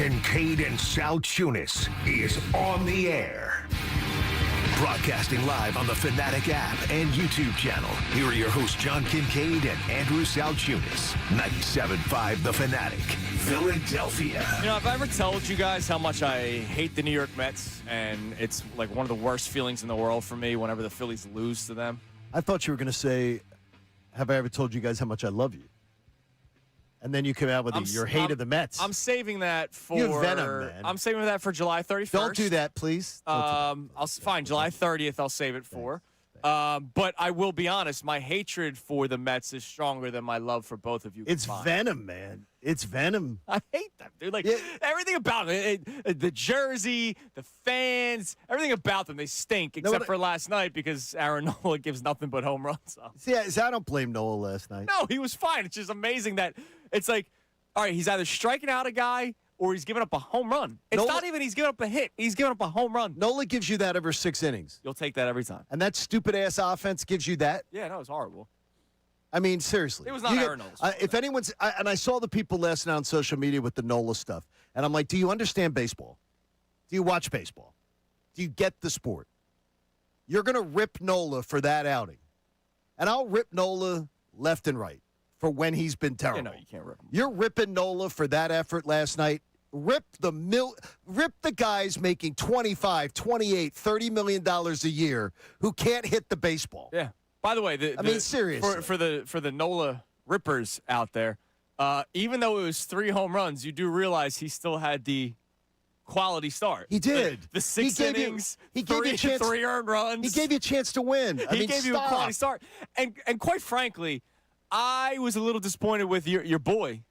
Kincade Salciunas is on the air. Broadcasting live on the Fanatic app and YouTube channel. Here are your hosts, John Kincade and Andrew Salciunas. 97.5 The Fanatic, Philadelphia. You know, have I ever told you guys how much I hate the New York Mets? And it's like one of the worst feelings in the world for me whenever the Phillies lose to them. I thought you were going to say, have I ever told you guys how much I love you? And then you come out with your hate of the Mets. I'm saving that for... You venom, man. I'm saving that for July 31st. Don't do that, please. Fine, July 30th I'll save it for. But I will be honest, my hatred for the Mets is stronger than my love for both of you It's combined. venom, man. It's venom. I hate them, dude. Like, everything about it, the jersey, the fans, everything about them, they stink, except for last night because Aaron Nola gives nothing but home runs. So. See, I don't blame Noah last night. No, he was fine. It's just amazing that it's like, all right, he's either striking out a guy or he's giving up a home run. It's not even he's giving up a hit. He's giving up a home run. Nola gives you that over 6 innings. You'll take that every time. And that stupid-ass offense gives you that? Yeah, no, it's horrible. I mean, seriously. It was not Aaron Nola's. If anyone's and I saw the people last night on social media with the Nola stuff, and I'm like, do you understand baseball? Do you watch baseball? Do you get the sport? You're going to rip Nola for that outing. And I'll rip Nola left and right for when he's been terrible. Yeah, no, you can't rip him. You're ripping Nola for that effort last night. Rip the guys making $25, $28, $30 million a year who can't hit the baseball. Yeah. By the way, seriously. For the Nola rippers out there, even though it was 3 home runs, you do realize he still had the quality start. He did. The 6 innings, he gave you a chance, 3 earned runs. He gave you a chance to win. He gave you a quality start. And quite frankly, I was a little disappointed with your boy,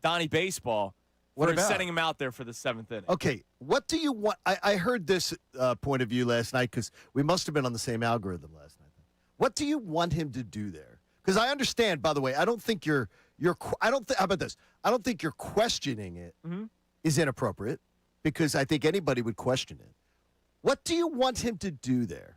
Donnie Baseball, for setting him out there for the 7th inning. Okay, what do you want? I heard this point of view last night because we must have been on the same algorithm last night. What do you want him to do there? Because I understand, by the way, I don't think how about this? I don't think you're questioning it is inappropriate because I think anybody would question it. What do you want him to do there?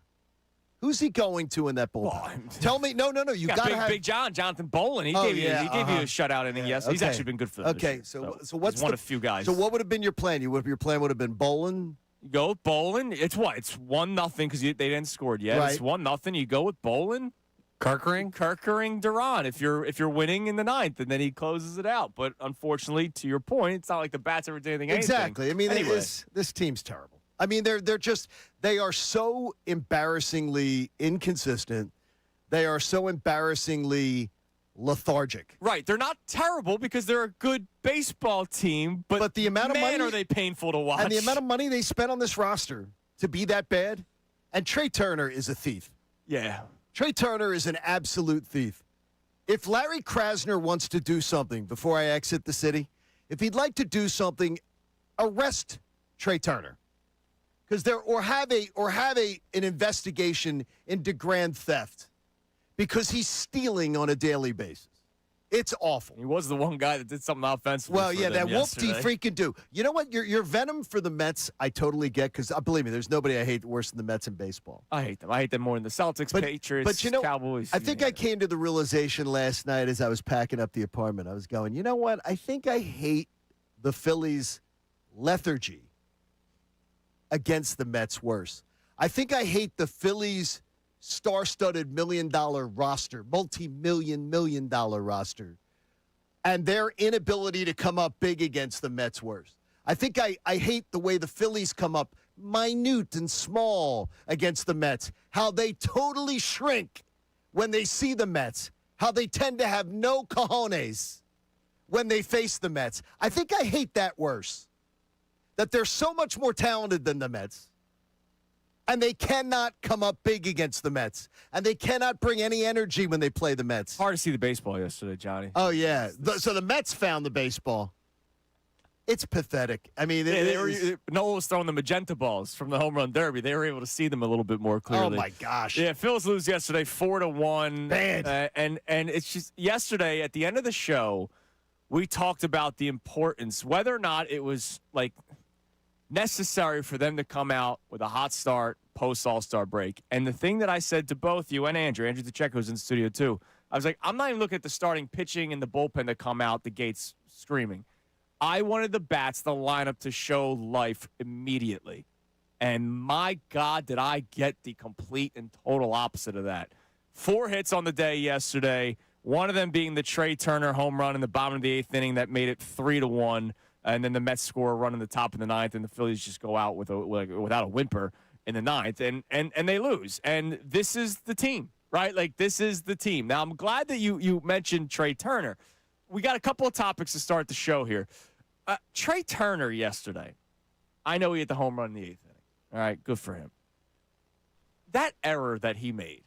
Who's he going to in that bullpen? Tell me. No. You got to have Big Jonathan Bolin. He gave you a shutout inning. Yes, he's actually been good for them. Okay, so what's one of a few guys? So what would have been your plan? Your plan would have been Bolin. You go with Bolin. It's what? It's 1-0 because they didn't score yet. Right. It's 1-0. You go with Bolin. Kirkering Duran if you're winning in the 9th, and then he closes it out. But unfortunately, to your point, it's not like the bats ever did anything. Exactly. I mean, anyway. this team's terrible. I mean, they are so embarrassingly inconsistent. They are so embarrassingly lethargic. Right. They're not terrible because they're a good baseball team, but the amount of money, are they painful to watch? And the amount of money they spent on this roster to be that bad. And Trey Turner is a thief. Yeah. Trey Turner is an absolute thief. If Larry Krasner wants to do something before I exit the city, if he'd like to do something, arrest Trey Turner. Because have an investigation into grand theft because he's stealing on a daily basis. It's awful. He was the one guy that did something offensively. Well, yeah, that yesterday. whoop-de freaking do. You know what? Your venom for the Mets, I totally get because believe me, there's nobody I hate worse than the Mets in baseball. I hate them. I hate them more than the Celtics, Patriots, Cowboys. I think I came to the realization last night as I was packing up the apartment. I was going, you know what? I think I hate the Phillies' lethargy against the Mets worse. I think I hate the Phillies' star-studded million-dollar roster, multi-million dollar roster, and their inability to come up big against the Mets worse. I think I hate the way the Phillies come up minute and small against the Mets, how they totally shrink when they see the Mets, how they tend to have no cojones when they face the Mets. I think I hate that worse. That they're so much more talented than the Mets, and they cannot come up big against the Mets, and they cannot bring any energy when they play the Mets. Hard to see the baseball yesterday, Johnny. Oh, yeah. So the Mets found the baseball. It's pathetic. I mean, Noah was throwing the magenta balls from the home run derby. They were able to see them a little bit more clearly. Oh, my gosh. Yeah, Phillies lose yesterday 4-1. Bad. And it's just yesterday at the end of the show, we talked about the importance, whether or not it was like necessary for them to come out with a hot start post All-Star break. And the thing that I said to both you and Andrew DeCecco, who's in the studio too, I was like, I'm not even looking at the starting pitching and the bullpen that come out the gates screaming. I wanted the bats, the lineup, to show life immediately. And my God, did I get the complete and total opposite of that. 4 hits on the day yesterday, one of them being the Trey Turner home run in the bottom of the 8th inning that made it 3-1. And then the Mets score a run in the top of the 9th, and the Phillies just go out without a whimper in the 9th, and they lose. And this is the team, right? Like, this is the team. Now, I'm glad that you mentioned Trey Turner. We got a couple of topics to start the show here. Trey Turner yesterday, I know he hit the home run in the 8th inning. All right, good for him. That error that he made,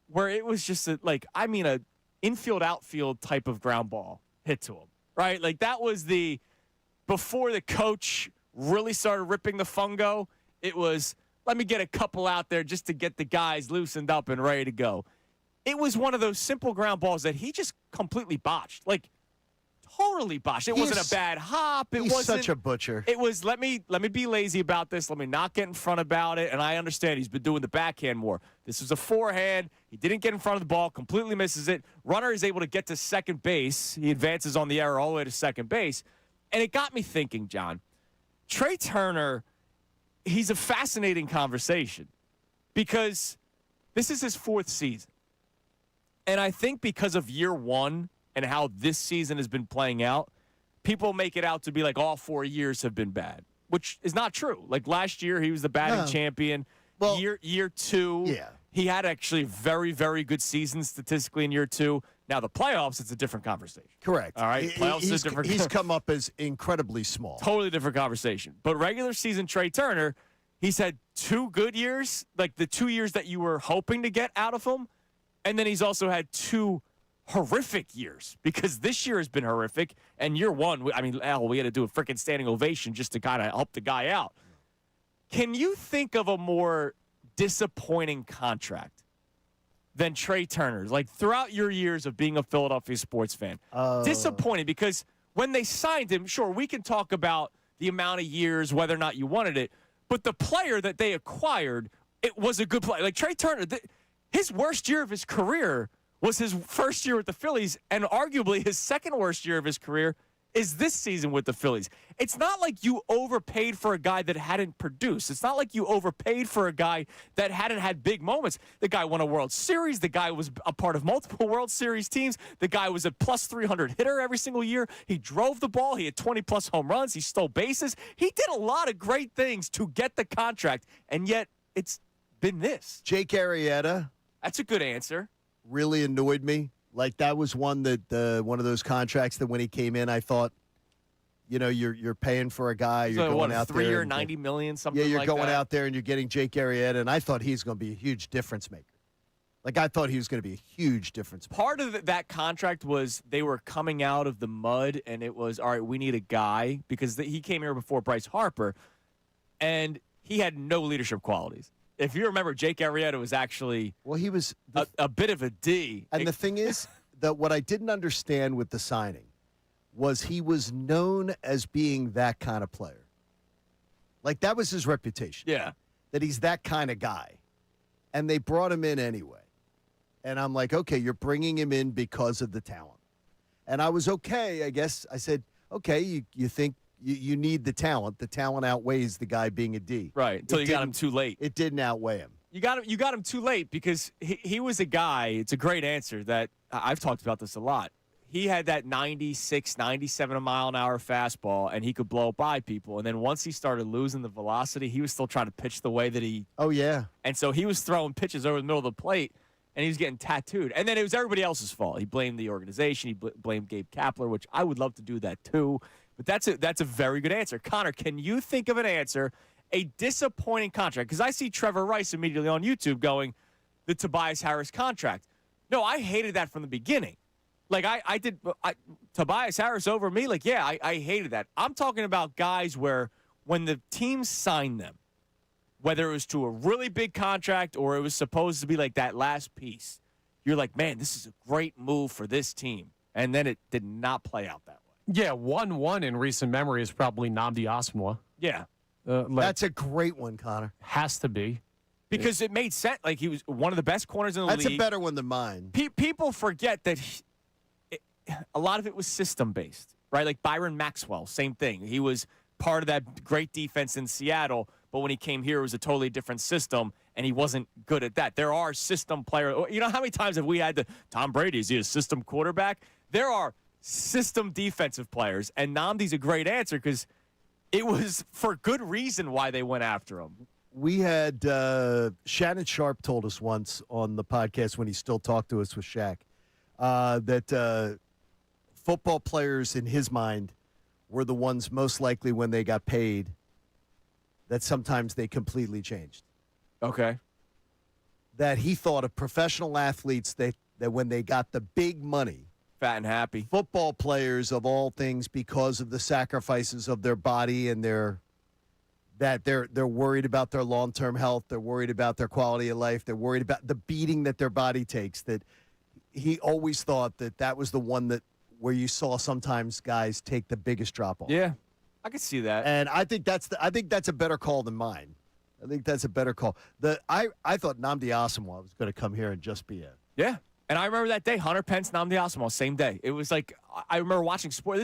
where it was just a infield-outfield type of ground ball hit to him, right? Like, that was before the coach really started ripping the fungo, it was, let me get a couple out there just to get the guys loosened up and ready to go. It was one of those simple ground balls that he just completely botched. Like, totally botched. It wasn't a bad hop. He's such a butcher. It was, let me be lazy about this. Let me not get in front about it. And I understand he's been doing the backhand more. This was a forehand. He didn't get in front of the ball, completely misses it. Runner is able to get to second base. He advances on the error all the way to second base. And it got me thinking, John, Trey Turner, he's a fascinating conversation because this is his 4th season. And I think because of year 1 and how this season has been playing out, people make it out to be like all 4 years have been bad, which is not true. Like last year, he was the batting champion. Well, year 2, he had actually very, very good season statistically in year 2. Now, the playoffs, it's a different conversation. Correct. All right? Playoffs is different. He's come up as incredibly small. Totally different conversation. But regular season Trey Turner, he's had 2 good years, like the 2 years that you were hoping to get out of him. And then he's also had 2 horrific years because this year has been horrific. And year 1, we had to do a freaking standing ovation just to kind of help the guy out. Can you think of a more disappointing contract than Trey Turner's? Like throughout your years of being a Philadelphia sports fan, disappointing because when they signed him, sure, we can talk about the amount of years, whether or not you wanted it, but the player that they acquired, it was a good player. Like Trey Turner, his worst year of his career was his first year with the Phillies, and arguably his second worst year of his career is this season with the Phillies. It's not like you overpaid for a guy that hadn't produced. It's not like you overpaid for a guy that hadn't had big moments. The guy won a World Series. The guy was a part of multiple World Series teams. The guy was a plus 300 hitter every single year. He drove the ball. He had 20-plus home runs. He stole bases. He did a lot of great things to get the contract, and yet it's been this. Jake Arrieta. That's a good answer. Really annoyed me. Like that was one that one of those contracts that when he came in, I thought, you're paying for a guy. You're so going out there. 3 year, $90 million, something like that. Yeah, you're going out there and you're getting Jake Arrieta, and I thought he's going to be a huge difference maker. Like I thought he was going to be a huge difference maker. Part of that contract was they were coming out of the mud, and it was, all right, we need a guy because he came here before Bryce Harper, and he had no leadership qualities. If you remember, Jake Arrieta was actually he was a bit of a D. And the thing is that what I didn't understand with the signing was he was known as being that kind of player. Like that was his reputation. Yeah. That he's that kind of guy. And they brought him in anyway. And I'm like, okay, you're bringing him in because of the talent. And I was okay, I guess. I said, okay, you think you need the talent. The talent outweighs the guy being a D. Right, until you got him too late. It didn't outweigh him. You got him too late because he was a guy, it's a great answer that I've talked about this a lot. He had that 96, 97 mile an hour fastball, and he could blow by people. And then once he started losing the velocity, he was still trying to pitch the way that he. Oh, yeah. And so he was throwing pitches over the middle of the plate, and he was getting tattooed. And then it was everybody else's fault. He blamed the organization. He blamed Gabe Kapler, which I would love to do that too. But that's a very good answer. Connor, can you think of an answer, a disappointing contract? Because I see Trevor Rice immediately on YouTube going, the Tobias Harris contract. No, I hated that from the beginning. Like, I did Tobias Harris over me. Like, yeah, I hated that. I'm talking about guys where when the team signed them, whether it was to a really big contract or it was supposed to be like that last piece, you're like, man, this is a great move for this team. And then it did not play out that way. Yeah, 1-1 in recent memory is probably Nnamdi Asomugha. Yeah. That's a great one, Connor. Has to be. Because it made sense. Like, he was one of the best corners in the league. That's a better one than mine. People forget that a lot of it was system-based. right? Like Byron Maxwell, same thing. He was part of that great defense in Seattle, but when he came here, it was a totally different system, and he wasn't good at that. There are system players. You know how many times have we had Tom Brady, is he a system quarterback? There are system defensive players, and Nnamdi's a great answer because it was for good reason why they went after him. We had Shannon Sharp told us once on the podcast when he still talked to us with Shaq that football players in his mind were the ones most likely when they got paid that sometimes they completely changed. Okay. That he thought of professional athletes that when they got the big money, Fat and happy. football players of all things, because of the sacrifices of their body and they're worried about their long-term health, they're worried about their quality of life, they're worried about the beating that their body takes, that he always thought that was the one that where you saw sometimes guys take the biggest drop off. Yeah, I could see that. And I think that's a better call than mine. I think that's a better call. I thought Nnamdi Asomugha was going to come here and just be a Yeah. And I remember that day, Hunter Pence, Nnamdi Asomugha, same day. It was like, I remember watching sport.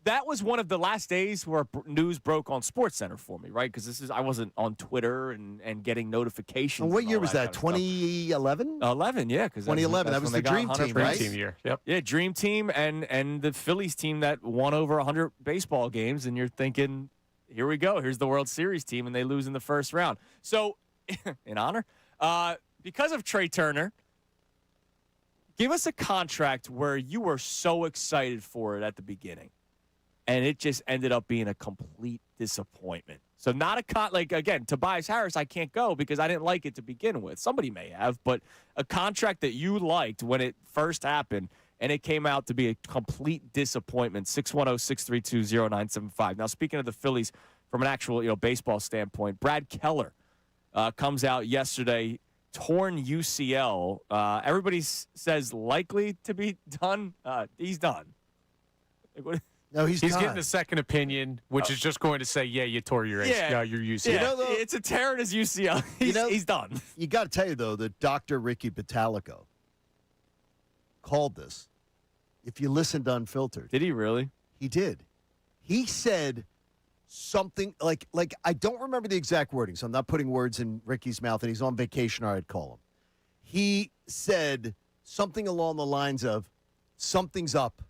That was one of the last days where news broke on SportsCenter for me, right? Because I wasn't on Twitter and getting notifications. And what year was that? 2011? 11, yeah. 2011. That was the Dream Team, right? Dream team year. Yep. Yeah, Dream Team and the Phillies team that won over 100 baseball games. And you're thinking, here we go. Here's the World Series team, and they lose in the first round. So, in honor, because of Trey Turner, give us a contract where you were so excited for it at the beginning, and it just ended up being a complete disappointment. So not again, Tobias Harris, I can't go because I didn't like it to begin with. Somebody may have, but a contract that you liked when it first happened, and it came out to be a complete disappointment. 610-632-0975. Now, speaking of the Phillies from an actual baseball standpoint, Brad Keller comes out yesterday, torn UCL. Everybody says likely to be done. He's done. No, he's getting a second opinion, which is just going to say, yeah, you tore your UCL. Yeah, it's a tear in his UCL. He's done. You got to tell you, though, that Dr. Ricky Batalico called this. If you listened to Unfiltered. Did he really? He did. He said something like I don't remember the exact wording, so I'm not putting words in Ricky's mouth, and he's on vacation, or I'd call him. He said something along the lines of, something's up.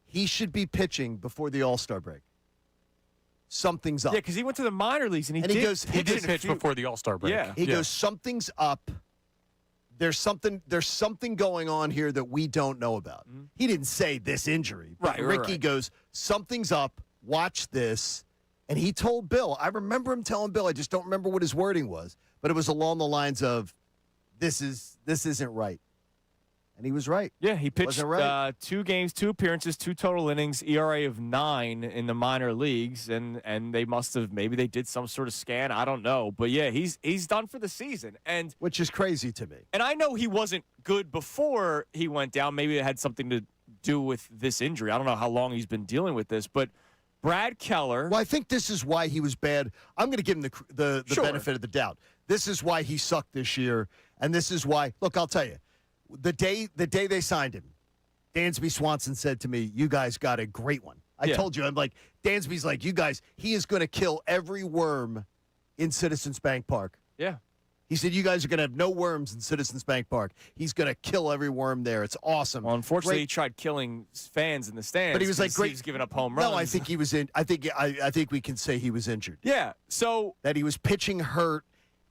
He should be pitching before the All-Star break. Something's up. Yeah, because he went to the minor leagues, and he did pitch before the All-Star break. Yeah. He goes, something's up. There's something going on here that we don't know about. Mm-hmm. He didn't say this injury. But Ricky goes, something's up. Watch this. And he told Bill, I remember him telling Bill, I just don't remember what his wording was, but it was along the lines of, this isn't right. And he was right. Yeah, he pitched 2 games, 2 appearances, 2 total innings, ERA of 9 in the minor leagues, and they must have, maybe they did some sort of scan, I don't know. But yeah, he's done for the season. And which is crazy to me. And I know he wasn't good before he went down. Maybe it had something to do with this injury. I don't know how long he's been dealing with this, but Brad Keller. Well, I think this is why he was bad. I'm going to give him the benefit of the doubt. This is why he sucked this year, and this is why. Look, I'll tell you. The day they signed him, Dansby Swanson said to me, you guys got a great one. I told you, I'm like, Dansby's like, you guys, he is going to kill every worm in Citizens Bank Park. Yeah. He said, you guys are going to have no worms in Citizens Bank Park. He's going to kill every worm there. It's awesome. Well, unfortunately, he tried killing fans in the stands. But he was like, great. He was giving up home runs. No, I think he was in. I think we can say he was injured. Yeah. So that he was pitching hurt,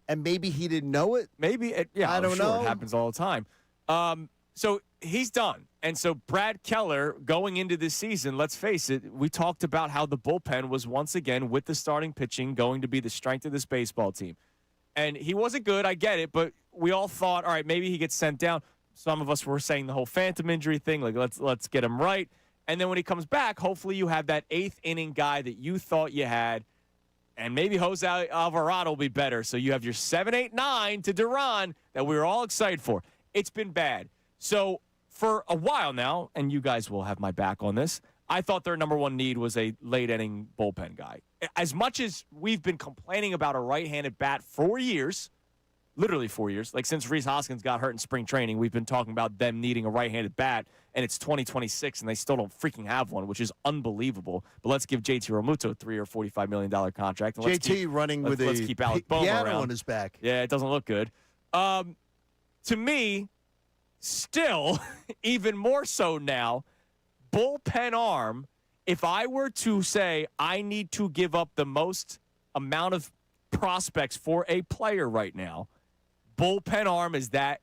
and maybe he didn't know it. Maybe. I don't know. It happens all the time. So he's done. And so Brad Keller, going into this season, let's face it, we talked about how the bullpen was once again, with the starting pitching, going to be the strength of this baseball team. And he wasn't good, I get it, but we all thought, all right, maybe he gets sent down. Some of us were saying the whole phantom injury thing, like let's get him right. And then when he comes back, hopefully you have that 8th inning guy that you thought you had, and maybe Jose Alvarado will be better. So you have your 7, 8, 9 to Duran that we were all excited for. It's been bad. So for a while now, and you guys will have my back on this, I thought their number one need was a late-inning bullpen guy. As much as we've been complaining about a right-handed bat for years, literally 4 years. Like since Rhys Hoskins got hurt in spring training, we've been talking about them needing a right-handed bat, and it's 2026, and they still don't freaking have one, which is unbelievable. But let's give JT Realmuto a $3 or $45 million contract. And JT running with let's a keep Alec Bohm piano around. on his back. Yeah, it doesn't look good. To me, still, even more so now, bullpen arm, if I were to say I need to give up the most amount of prospects for a player right now, bullpen arm is that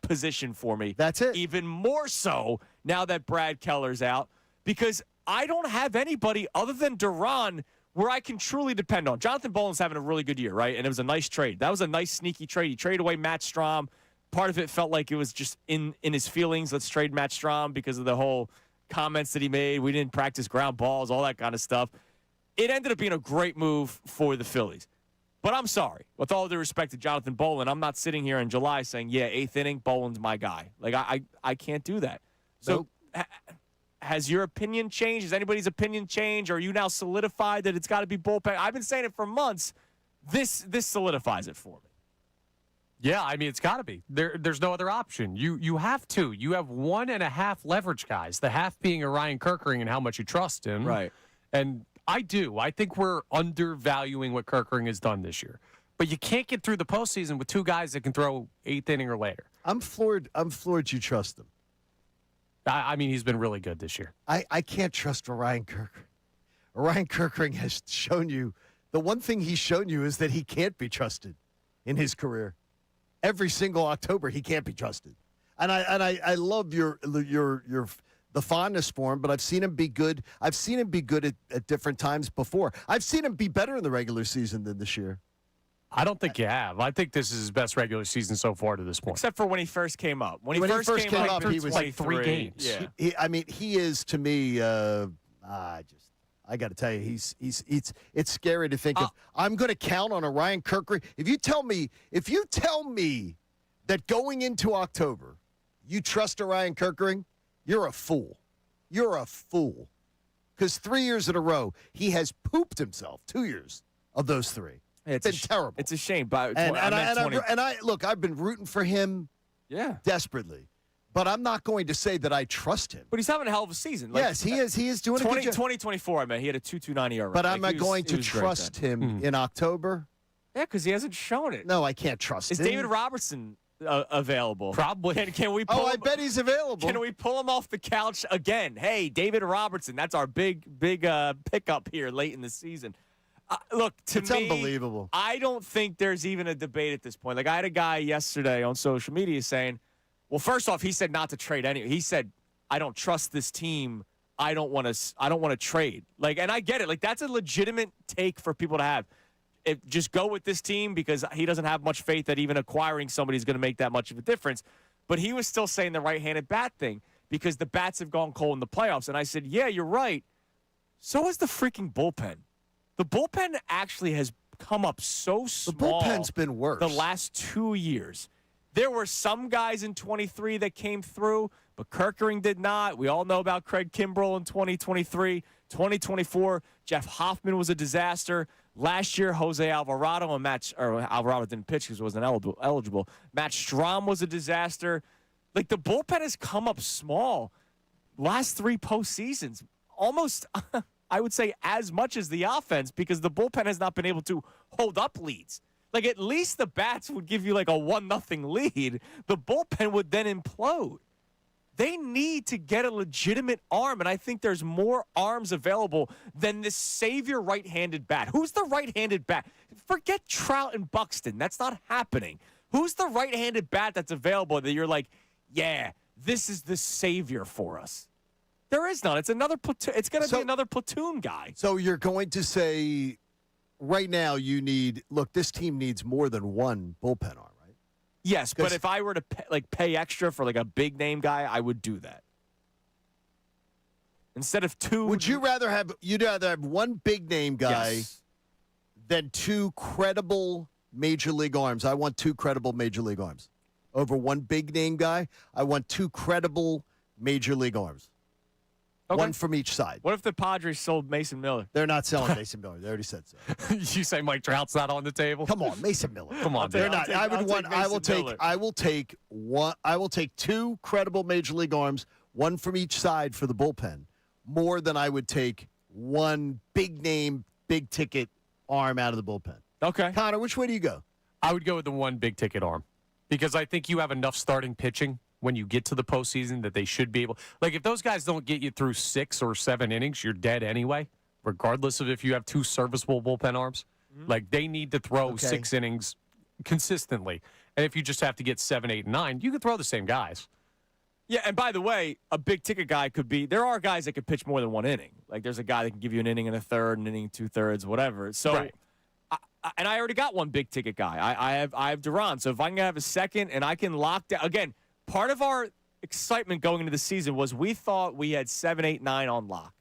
position for me. That's it. Even more so now that Brad Keller's out, because I don't have anybody other than Duran where I can truly depend on. Jonathan Boland's having a really good year, right? And it was a nice trade. That was a nice sneaky trade. He traded away Matt Strahm. Part of it felt like it was just in his feelings. Let's trade Matt Strahm because of the whole comments that he made. We didn't practice ground balls, all that kind of stuff. It ended up being a great move for the Phillies. But I'm sorry. With all due respect to Jonathan Boland, I'm not sitting here in July saying, yeah, 8th inning, Boland's my guy. Like, I can't do that. So has your opinion changed? Has anybody's opinion changed? Or are you now solidified that it's got to be bullpen? I've been saying it for months. This solidifies it for me. Yeah, I mean, it's got to be. There's no other option. You have to. You have 1.5 leverage guys, the half being a Ryan Kerkering and how much you trust him. Right. And I do. I think we're undervaluing what Kerkering has done this year. But you can't get through the postseason with two guys that can throw 8th inning or later. I'm floored you trust him. I mean, he's been really good this year. I can't trust Ryan Kerkering. Ryan Kerkering has shown you, the one thing he's shown you is that he can't be trusted in his career. Every single October, he can't be trusted. And I love your the fondness for him, but I've seen him be good. I've seen him be good at different times before. I've seen him be better in the regular season than this year. I don't think you have. I think this is his best regular season so far to this point. Except for when he first came up. When he first came up, he was like 3 games. Yeah. He is to me. I got to tell you, it's scary to think of. I'm going to count on a Ryan Kerkering. If you tell me that going into October, you trust a Ryan Kerkering, you're a fool. You're a fool. Because 3 years in a row, he has pooped himself. 2 years of those 3. It's been terrible. It's a shame. But look, I've been rooting for him desperately. But I'm not going to say that I trust him. But he's having a hell of a season. Yes, he is. He is doing a good job. 2024, I mean, he had a 2.29 ERA. But am I going to trust him in October? Yeah, because he hasn't shown it. No, I can't trust him. Is David Robertson available? Probably. Can we pull him? I bet he's available. Can we pull him off the couch again? Hey, David Robertson, that's our big pickup here late in the season. Look, it's me, unbelievable. I don't think there's even a debate at this point. Like, I had a guy yesterday on social media saying, well, first off, he said not to trade any. He said, I don't trust this team. I don't want to trade. Like, and I get it. Like, that's a legitimate take for people to have. Just go with this team because he doesn't have much faith that even acquiring somebody is going to make that much of a difference. But he was still saying the right-handed bat thing because the bats have gone cold in the playoffs. And I said, yeah, you're right. So is the freaking bullpen. The bullpen actually has come up so small. The bullpen's been worse the last 2 years. There were some guys in 23 that came through, but Kerkering did not. We all know about Craig Kimbrell in 2023. 2024, Jeff Hoffman was a disaster. Last year, Jose Alvarado and Alvarado didn't pitch because he wasn't eligible. Matt Strahm was a disaster. Like, the bullpen has come up small. Last 3 postseasons, almost, I would say, as much as the offense because the bullpen has not been able to hold up leads. Like, at least the bats would give you like a 1-0 lead. The bullpen would then implode. They need to get a legitimate arm, and I think there's more arms available than this savior right-handed bat. Who's the right-handed bat? Forget Trout and Buxton. That's not happening. Who's the right-handed bat that's available that you're like, yeah, this is the savior for us? There is none. It's another platoon. It's going to be another platoon guy. So you're going to say right now this team needs more than one bullpen arm, right? Yes, but if I were to pay extra for like a big name guy, I would do that. Instead of 2. You'd rather have one big name guy than 2 credible major league arms? I want 2 credible major league arms. Over one big name guy, I want 2 credible major league arms. Okay. One from each side. What if the Padres sold Mason Miller? They're not selling Mason Miller. They already said so. You say Mike Trout's not on the table? Come on, Mason Miller. Come on, They're dude. not. I will take two credible major league arms, one from each side for the bullpen, more than I would take one big name, big ticket arm out of the bullpen. Okay. Connor, which way do you go? I would go with the one big ticket arm because I think you have enough starting pitching when you get to the postseason that they should be able. Like, if those guys don't get you through 6 or 7 innings, you're dead anyway, regardless of if you have 2 serviceable bullpen arms. Mm-hmm. Like, they need to throw 6 innings consistently. And if you just have to get 7, 8, and 9, you can throw the same guys. Yeah, and by the way, a big ticket guy could be. There are guys that could pitch more than 1 inning. Like, there's a guy that can give you an inning and a third, an inning, 2/3, whatever. So. Right. And I already got one big ticket guy. I have Duran. So if I can have a second and I can lock down again, part of our excitement going into the season was we thought we had 7, 8, 9 on lock,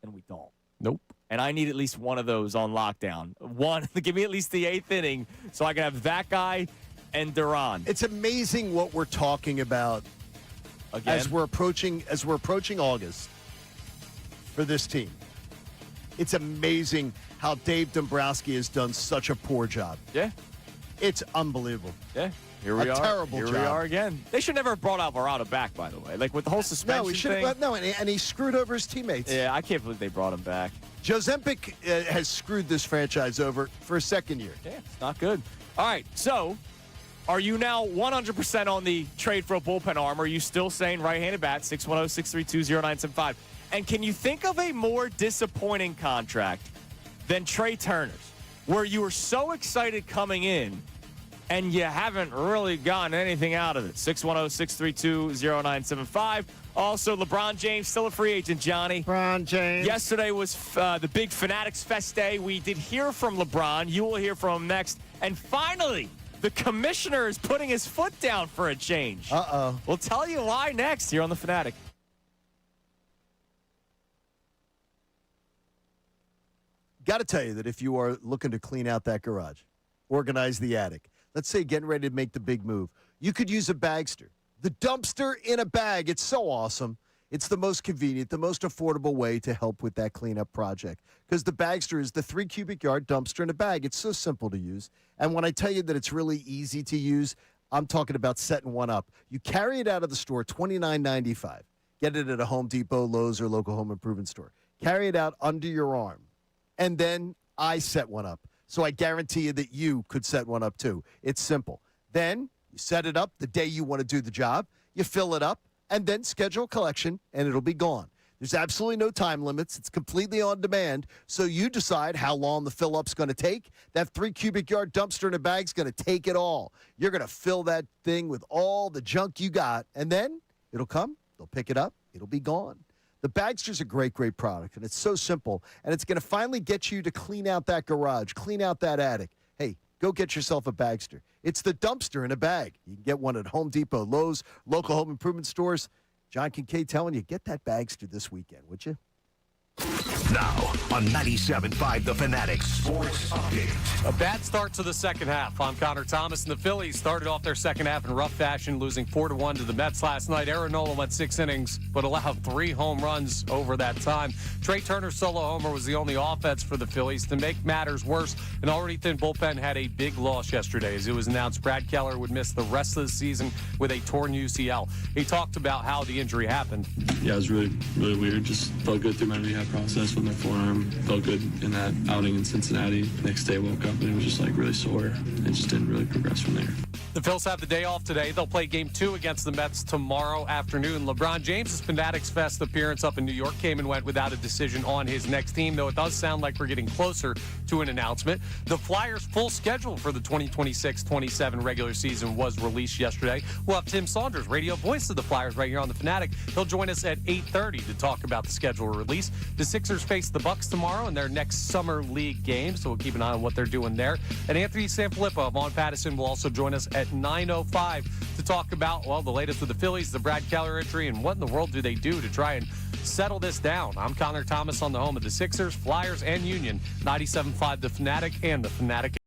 and we don't. Nope. And I need at least one of those on lockdown. One to give me at least the 8th inning, so I can have that guy and Duran. It's amazing what we're talking about Again? as we're approaching August for this team. It's amazing how Dave Dombrowski has done such a poor job. Yeah. It's unbelievable. Yeah. Here we are. Terrible Here job. we are again. They should never have brought Alvarado back, by the way. Like with the whole suspension No, he should thing. have. No, and he screwed over his teammates. Yeah, I can't believe they brought him back. Joe Zempic has screwed this franchise over for a second year. Yeah, it's not good. All right, so are you now 100% on the trade for a bullpen arm? Or are you still saying right-handed bat, 610-632-0975? And can you think of a more disappointing contract than Trey Turner's, where you were so excited coming in and you haven't really gotten anything out of it? 610-632-0975. Also, LeBron James, still a free agent, Johnny. LeBron James. Yesterday was the big Fanatics Fest Day. We did hear from LeBron. You will hear from him next. And finally, the commissioner is putting his foot down for a change. Uh-oh. We'll tell you why next here on the Fanatic. Got to tell you that if you are looking to clean out that garage, organize the attic, let's say getting ready to make the big move, you could use a Bagster. The dumpster in a bag. It's so awesome. It's the most convenient, the most affordable way to help with that cleanup project. Because the Bagster is the 3 cubic yard dumpster in a bag. It's so simple to use. And when I tell you that it's really easy to use, I'm talking about setting one up. You carry it out of the store, $29.95. Get it at a Home Depot, Lowe's, or local home improvement store. Carry it out under your arm. And then I set one up. So I guarantee you that you could set one up too. It's simple. Then you set it up the day you want to do the job. You fill it up and then schedule collection and it'll be gone. There's absolutely no time limits. It's completely on demand. So you decide how long the fill up's going to take. That 3 cubic yard dumpster in a bag's going to take it all. You're going to fill that thing with all the junk you got. And then it'll come. They'll pick it up. It'll be gone. The Bagster's a great, great product, and it's so simple, and it's going to finally get you to clean out that garage, clean out that attic. Hey, go get yourself a Bagster. It's the dumpster in a bag. You can get one at Home Depot, Lowe's, local home improvement stores. John Kincade telling you, get that Bagster this weekend, would you? Now on 97.5 The Fanatic Sports Update. A bad start to the second half. I'm Connor Thomas, and the Phillies started off their second half in rough fashion, losing 4-1 to the Mets last night. Aaron Nola went 6 innings, but allowed 3 home runs over that time. Trey Turner's solo homer was the only offense for the Phillies. To make matters worse, an already thin bullpen had a big loss yesterday. As it was announced, Brad Keller would miss the rest of the season with a torn UCL. He talked about how the injury happened. Yeah, it was really, really weird. Just felt good through my rehab process with my forearm. Felt good in that outing in Cincinnati. Next day, woke up and it was just like really sore and just didn't really progress from there. The Phils have the day off today. They'll play Game 2 against the Mets tomorrow afternoon. LeBron James' Fanatics Fest appearance up in New York came and went without a decision on his next team, though it does sound like we're getting closer to an announcement. The Flyers' full schedule for the 2026-27 regular season was released yesterday. We'll have Tim Saunders, radio voice of the Flyers, right here on the Fanatic. He'll join us at 8:30 to talk about the schedule release. The Sixers face the Bucks tomorrow in their next summer league game, so we'll keep an eye on what they're doing there. And Anthony Sanfilippo of On Pattison will also join us at 9:05 to talk about, well, the latest with the Phillies, the Brad Keller injury, and what in the world do they do to try and settle this down. I'm Connor Thomas on the home of the Sixers, Flyers, and Union, 97.5 The Fanatic and The Fanatic.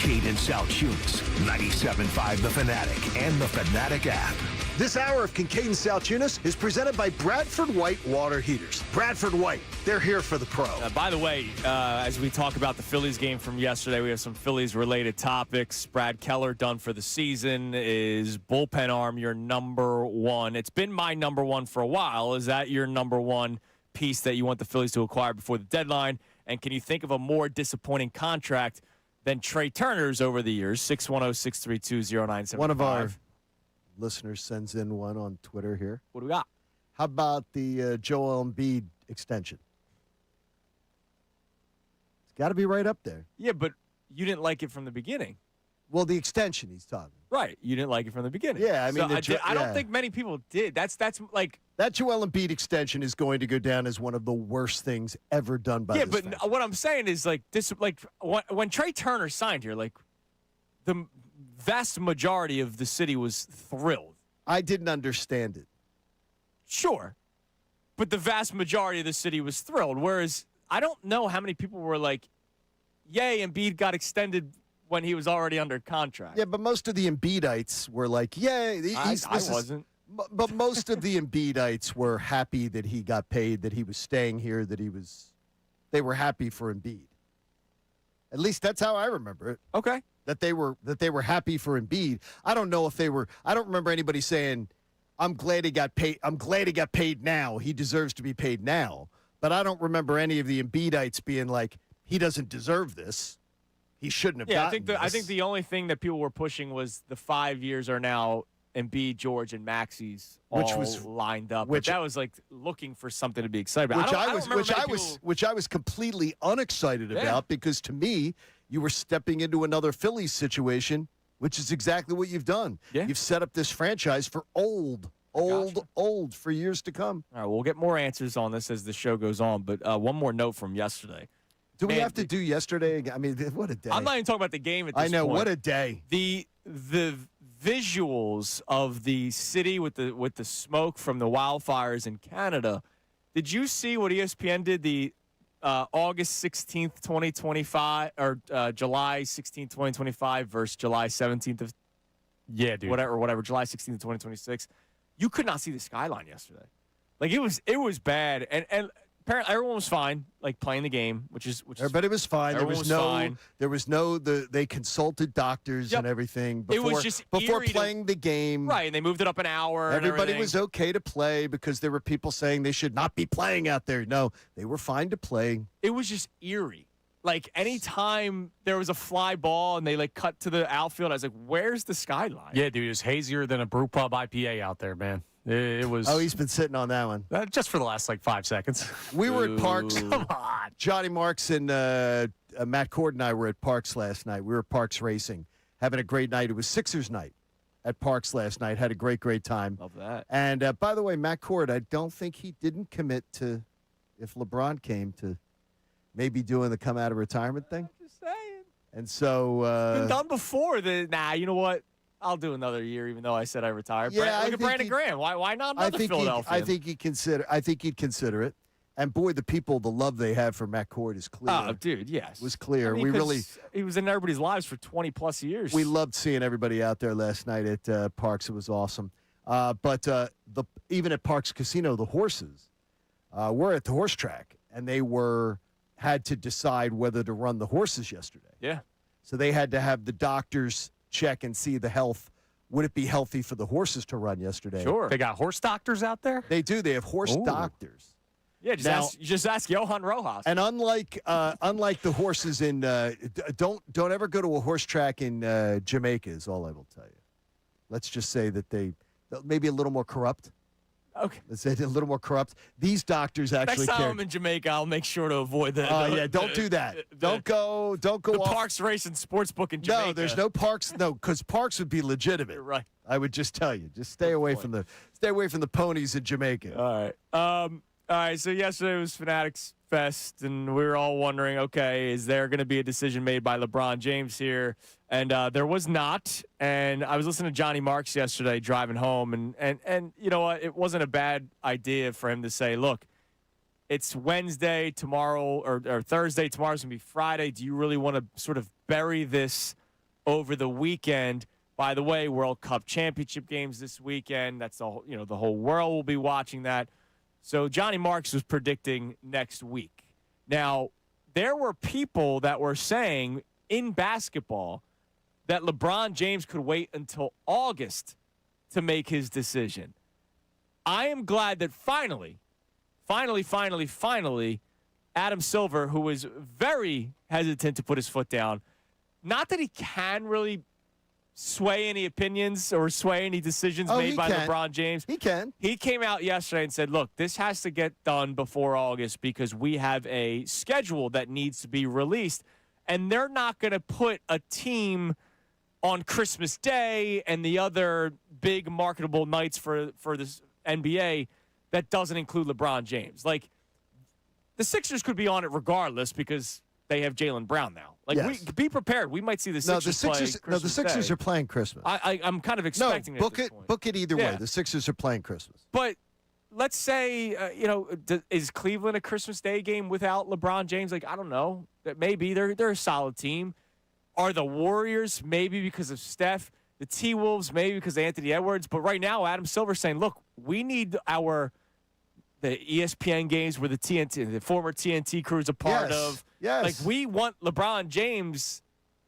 Kincade and Salciunas, 97.5 The Fanatic and the Fanatic app. This hour of Kincade and Salciunas is presented by Bradford White Water Heaters. Bradford White, they're here for the pro. By the way, as we talk about the Phillies game from yesterday, we have some Phillies-related topics. Brad Keller, done for the season. Is bullpen arm your number one? It's been my number one for a while. Is that your number one piece that you want the Phillies to acquire before the deadline? And can you think of a more disappointing contract than Trey Turner's over the years? 610-632-0975. One of our listeners sends in one on Twitter here. What do we got? How about the Joel Embiid extension? It's got to be right up there. Yeah, but you didn't like it from the beginning. Well, the extension he's talking. Right. You didn't like it from the beginning. Yeah, I mean, I don't think many people did. That's like that Joel Embiid extension is going to go down as one of the worst things ever done by. Yeah, this but franchise. what I'm saying is like this. Like when Trey Turner signed here, like the vast majority of the city was thrilled. I didn't understand it. Sure, but the vast majority of the city was thrilled. Whereas I don't know how many people were like, "Yay, Embiid got extended." When he was already under contract. Yeah, but most of the Embiidites were like, "Yeah, I wasn't." But most of the Embiidites were happy that he got paid, that he was staying here, that they were happy for Embiid. At least that's how I remember it. Okay. That they were happy for Embiid. I don't know if they were. I don't remember anybody saying, "I'm glad he got paid. I'm glad he got paid now. He deserves to be paid now." But I don't remember any of the Embiidites being like, "He doesn't deserve this. He shouldn't have gotten this." I think the only thing that people were pushing was the 5 years are now Embiid, George, and Maxi's all lined up. But that was like looking for something to be excited about. Which I was completely unexcited about, because to me, you were stepping into another Phillies situation, which is exactly what you've done. Yeah. You've set up this franchise for old for years to come. All right, we'll get more answers on this as the show goes on. But one more note from yesterday. Do we have to do yesterday again? I mean, what a day. I'm not even talking about the game at this point. I know, what a day. The visuals of the city with the smoke from the wildfires in Canada. Did you see what ESPN did the August 16th, 2025, or July 16th, 2025 versus July 17th of whatever, July 16th, 2026? You could not see the skyline yesterday. Like it was bad, and apparently everyone was fine, like playing the game, which is everybody was fine. There was no they consulted doctors and everything before, it was just before playing the game. Right, and they moved it up an hour. Everybody was okay to play because there were people saying they should not be playing out there. No, they were fine to play. It was just eerie. Like anytime there was a fly ball and they like cut to the outfield, I was like, "Where's the skyline?" Yeah, dude, it's hazier than a brew pub IPA out there, man. It was. Oh, he's been sitting on that one just for the last 5 seconds. We were at Parks. Come on, Johnny Marks and Matt Cord and I were at Parks last night. We were at Parks racing, having a great night. It was Sixers night at Parks last night. Had a great time. Love that. And by the way, Matt Cord, I don't think he didn't commit to if LeBron came to maybe doing the come out of retirement thing. I'm just saying. And so been done before. You know what? I'll do another year, even though I said I retired. Yeah, look at Brandon Graham. Why not another Philadelphia? I think he'd consider it. And boy, the love they have for Matt Cord is clear. Oh, dude, yes, was clear. I mean, he was in everybody's lives for 20+ years. We loved seeing everybody out there last night at Parks. It was awesome. But even at Parks Casino, the horses were at the horse track, and they had to decide whether to run the horses yesterday. Yeah. So they had to have the doctors check and see the health. Would it be healthy for the horses to run yesterday? Sure. They got horse doctors out there? They do. They have horse doctors. Yeah, just ask Johan Rojas. And unlike the horses in don't ever go to a horse track in Jamaica is all I will tell you. Let's just say that they maybe a little more corrupt. Okay. Let's say a little more corrupt. These doctors actually Next time I'm in Jamaica, I'll make sure to avoid that. Yeah, don't do that. Don't go the off. Parks Race and Sportsbook in Jamaica. No, there's no Parks. No, because Parks would be legitimate. You're right. I would just tell you, just stay away from the ponies in Jamaica. All right. So yesterday was Fanatics Fest, and we were all wondering, okay, is there going to be a decision made by LeBron James here? And there was not. And I was listening to Johnny Marks yesterday driving home, and you know what? It wasn't a bad idea for him to say, look, it's Wednesday tomorrow or Thursday. Tomorrow's going to be Friday. Do you really want to sort of bury this over the weekend. By the way, World Cup championship games this weekend. That's the whole world will be watching that. So Johnny Marks was predicting next week. Now, there were people that were saying in basketball that LeBron James could wait until August to make his decision. I am glad that finally, Adam Silver, who was very hesitant to put his foot down, not that he can really sway any opinions or sway any decisions made by LeBron James. He can. He came out yesterday and said, look, this has to get done before August because we have a schedule that needs to be released. And they're not going to put a team on Christmas Day and the other big marketable nights for this NBA that doesn't include LeBron James. Like, the Sixers could be on it regardless because they have Jaylen Brown now. Like, yes. be prepared. We might see the Sixers play Christmas the Sixers Day. are playing Christmas. I'm kind of expecting book it either way. The Sixers are playing Christmas. But let's say, is Cleveland a Christmas Day game without LeBron James? Like, I don't know. Maybe they're a solid team. Are the Warriors maybe because of Steph? The T-Wolves maybe because of Anthony Edwards. But right now, Adam Silver's saying, look, we need the ESPN games where the former TNT crew is a part of. Yes. Like, we want LeBron James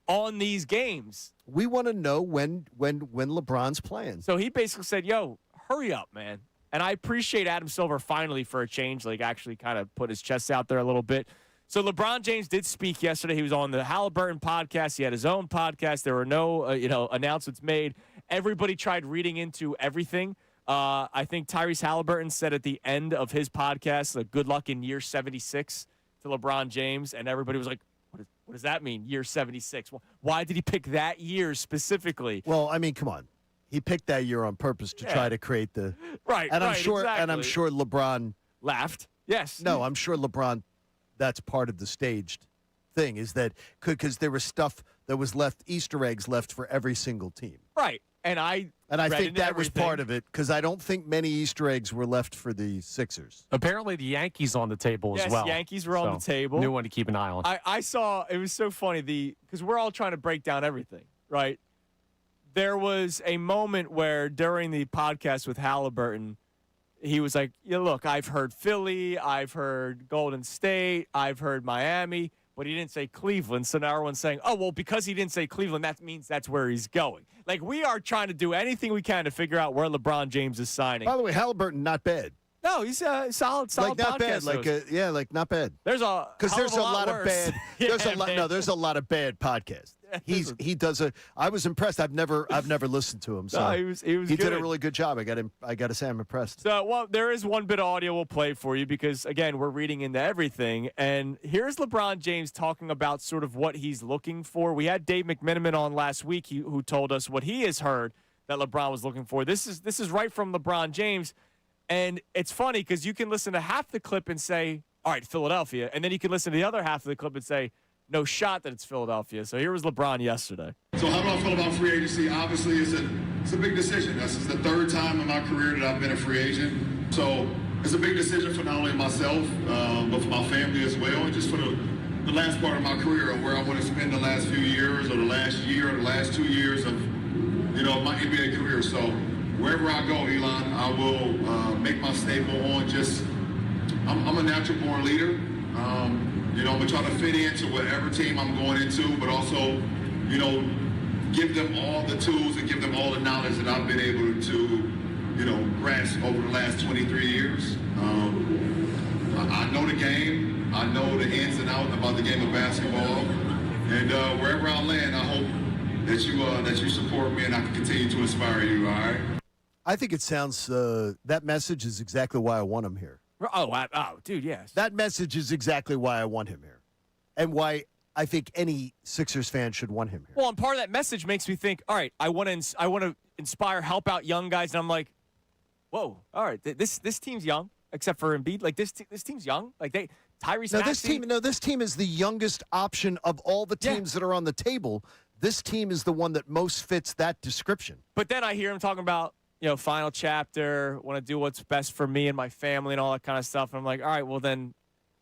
on these games. We want to know when LeBron's playing. So he basically said, yo, hurry up, man. And I appreciate Adam Silver finally for a change, like actually kind of put his chest out there a little bit. So LeBron James did speak yesterday. He was on the Halliburton podcast. He had his own podcast. There were no, announcements made. Everybody tried reading into everything. I think Tyrese Halliburton said at the end of his podcast, good luck in year 76 to LeBron James. And everybody was like, what does that mean, year 76? Well, why did he pick that year specifically? Well, I mean, come on. He picked that year on purpose to try to create the right. And I'm sure exactly. LeBron laughed. Yes. No, I'm sure LeBron. That's part of the staged thing. Is that because there was stuff that was left, Easter eggs left for every single team. Right. And I think that was part of it because I don't think many Easter eggs were left for the Sixers. Apparently, the Yankees on the table as well. Yes, Yankees were on the table. New one to keep an eye on. I saw it was so funny because we're all trying to break down everything, right? There was a moment where during the podcast with Halliburton, he was like, "Yeah, look, I've heard Philly, I've heard Golden State, I've heard Miami." But he didn't say Cleveland, so now everyone's saying, oh, well, because he didn't say Cleveland, that means that's where he's going. Like, we are trying to do anything we can to figure out where LeBron James is signing. By the way, Halliburton, not bad. No, he's a solid like not podcast bad. host. Not bad. There's a lot of bad. There's a lot of bad podcasts. He does a. I was impressed. I've never listened to him. So no, he was he did a really good job. I got to say I'm impressed. So well, there is one bit of audio we'll play for you because again we're reading into everything. And here's LeBron James talking about sort of what he's looking for. We had Dave McMenamin on last week who told us what he has heard that LeBron was looking for. This is right from LeBron James. And it's funny because you can listen to half the clip and say, all right, Philadelphia. And then you can listen to the other half of the clip and say, no shot that it's Philadelphia. So here was LeBron yesterday. So how do I feel about free agency? Obviously, it's a big decision. This is the third time in my career that I've been a free agent. So it's a big decision for not only myself, but for my family as well. And just for the last part of my career and where I want to spend the last few years or the last year or the last 2 years of, my NBA career. So wherever I go, Elon, I will make my statement on I'm a natural born leader. I'm going to try to fit into whatever team I'm going into, but also, give them all the tools and give them all the knowledge that I've been able to, grasp over the last 23 years. I know the game. I know the ins and outs about the game of basketball. And wherever I land, I hope that you support me and I can continue to inspire you, all right? I think it sounds that message is exactly why I want him here. Oh, dude, yes. That message is exactly why I want him here, and why I think any Sixers fan should want him here. Well, and part of that message makes me think, all right, I want to inspire, help out young guys, and I'm like, whoa, all right, this team's young, except for Embiid. Like this team's young. Like Tyrese Maxey. This team is the youngest option of all the teams that are on the table. This team is the one that most fits that description. But then I hear him talking about, final chapter, want to do what's best for me and my family and all that kind of stuff. And I'm like, all right, well then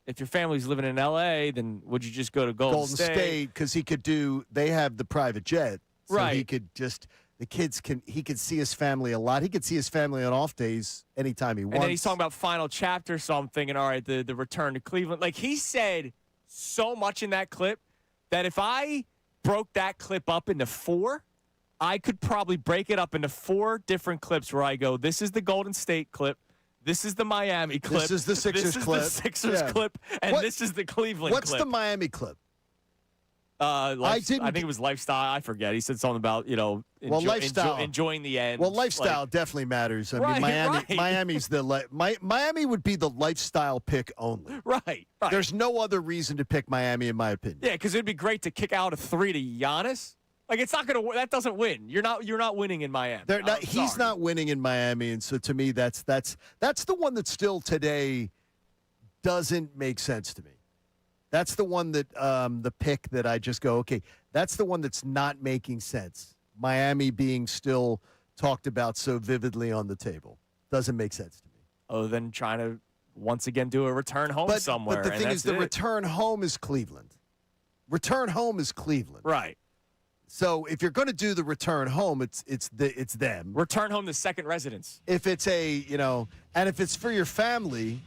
if your family's living in L.A., then would you just go to Golden State? Because he could do. They have the private jet, so Right. He could just. The kids can. He could see his family a lot. He could see his family on off days anytime he wants. And then he's talking about final chapter, so I'm thinking, all right, the return to Cleveland. Like, he said so much in that clip that if I broke that clip up into 4, I could probably break it up into 4 different clips where I go, this is the Golden State clip, this is the Miami clip, This is the Sixers clip. This is the Sixers Yeah. clip, and What- this is the Cleveland What's clip. the Miami clip? I think it was lifestyle. I forget. He said something about, lifestyle. enjoying the end. Well, lifestyle Like, definitely matters. I Right, mean, right. Miami's the Miami would be the lifestyle pick only. right. There's no other reason to pick Miami, in my opinion. Yeah, because it'd be great to kick out a 3 to Giannis. Like, it's not gonna. That doesn't win. You're not winning in Miami. He's Sorry. not winning in Miami, and so to me, that's the one that still today doesn't make sense to me. That's the one that the pick that I just go, okay, that's the one that's not making sense. Miami being still talked about so vividly on the table doesn't make sense to me. Other than trying to once again do a return home somewhere. But the and thing is, that's the it. return home is Cleveland. Return home is Cleveland. Right. So if you're going to do the return home, it's them. Return home to second residence. If it's and if it's for your family,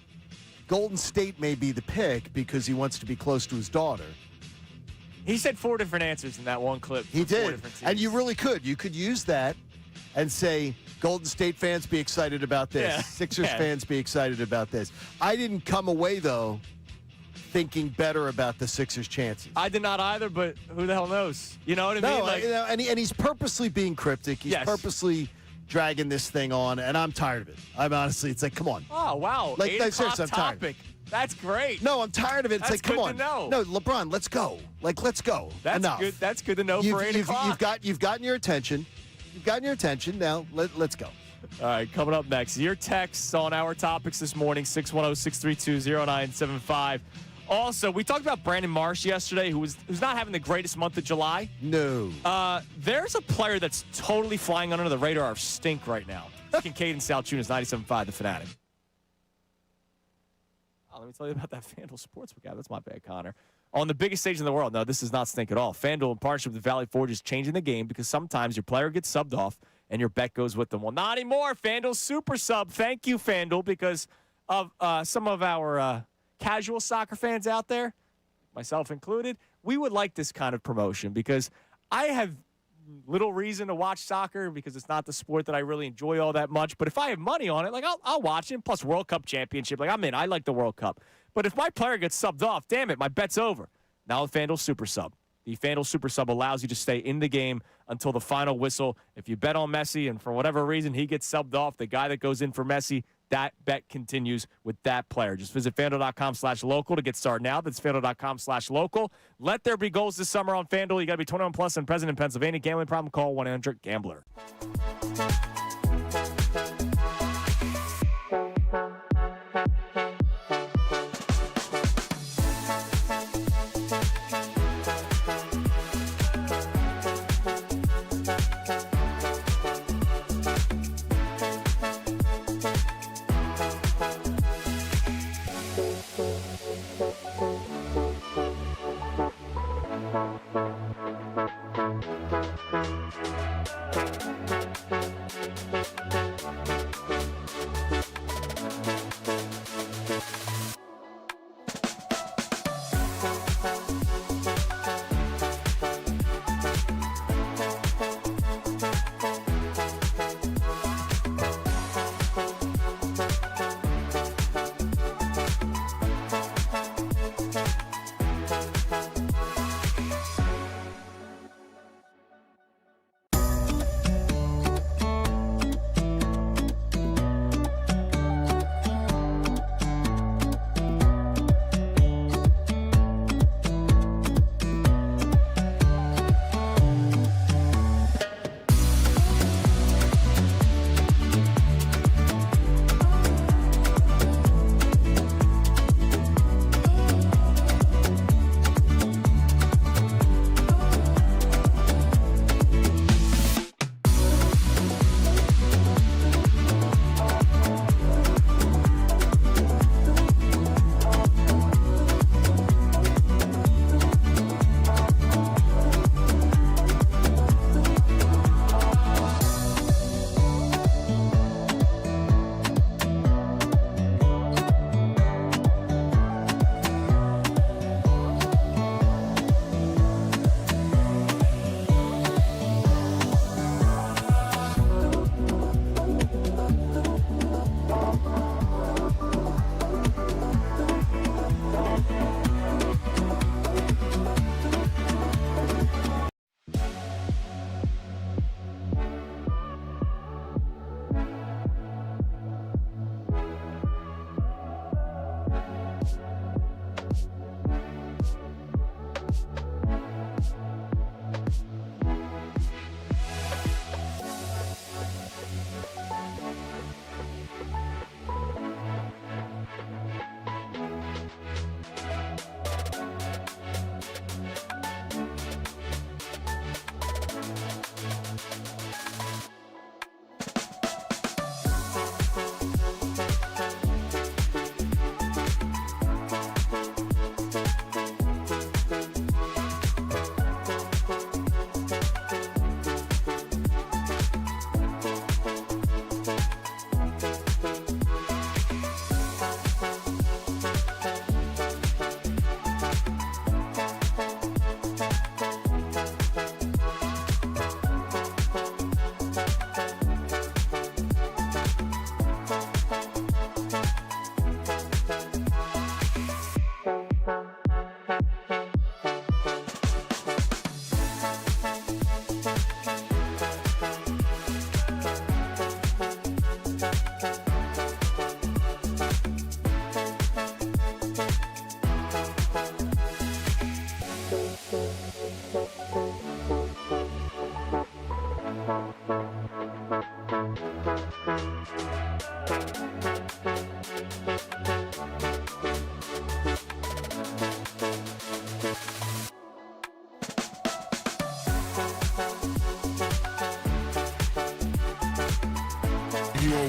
Golden State may be the pick because he wants to be close to his daughter. He said 4 different answers in that one clip. He for 4 did. different And you teams. really could. You could use that and say, Golden State fans be excited about this. Yeah. Sixers Yeah. fans be excited about this. I didn't come away, though, thinking better about the Sixers' chances. I did not either, but who the hell knows? You know what I mean? No, Like, and he's purposely being cryptic. He's Yes. purposely dragging this thing on, and I'm tired of it. I'm honestly, it's like, come on. oh, wow. Like, 8 no, o'clock seriously, I'm tired. topic. That's great. No, I'm tired of it. It's That's like, come good on. to know. No, LeBron, let's go. Like, let's go. That's Enough. good. That's good to know for 8 o'clock. You've gotten your attention. You've gotten your attention. Now, let's go. All right, coming up next, your texts on our topics this morning, 610-632-0975. Also, we talked about Brandon Marsh yesterday, who's not having the greatest month of July. No. There's a player that's totally flying under the radar of stink right now. Kincade Salciunas, 97.5, the Fanatic. Oh, let me tell you about that FanDuel Sportsbook app. That's my bad, Connor. On the biggest stage in the world. No, this is not stink at all. FanDuel, in partnership with Valley Forge, is changing the game because sometimes your player gets subbed off and your bet goes with them. Well, not anymore. FanDuel Super Sub. Thank you, FanDuel, because of some of our casual soccer fans out there, myself included, we would like this kind of promotion because I have little reason to watch soccer because it's not the sport that I really enjoy all that much. But if I have money on it, like I'll watch it. Plus World Cup championship, like I'm in. I like the World Cup. But if my player gets subbed off, damn it, my bet's over. Now with FanDuel Super Sub. The FanDuel Super Sub allows you to stay in the game until the final whistle. If you bet on Messi and for whatever reason he gets subbed off, the guy that goes in for Messi, that bet continues with that player. Just visit FanDuel.com/local to get started now. That's FanDuel.com/local. Let there be goals this summer on FanDuel. You got to be 21 plus and present in Pennsylvania. Gambling problem? Call 1-800-GAMBLER.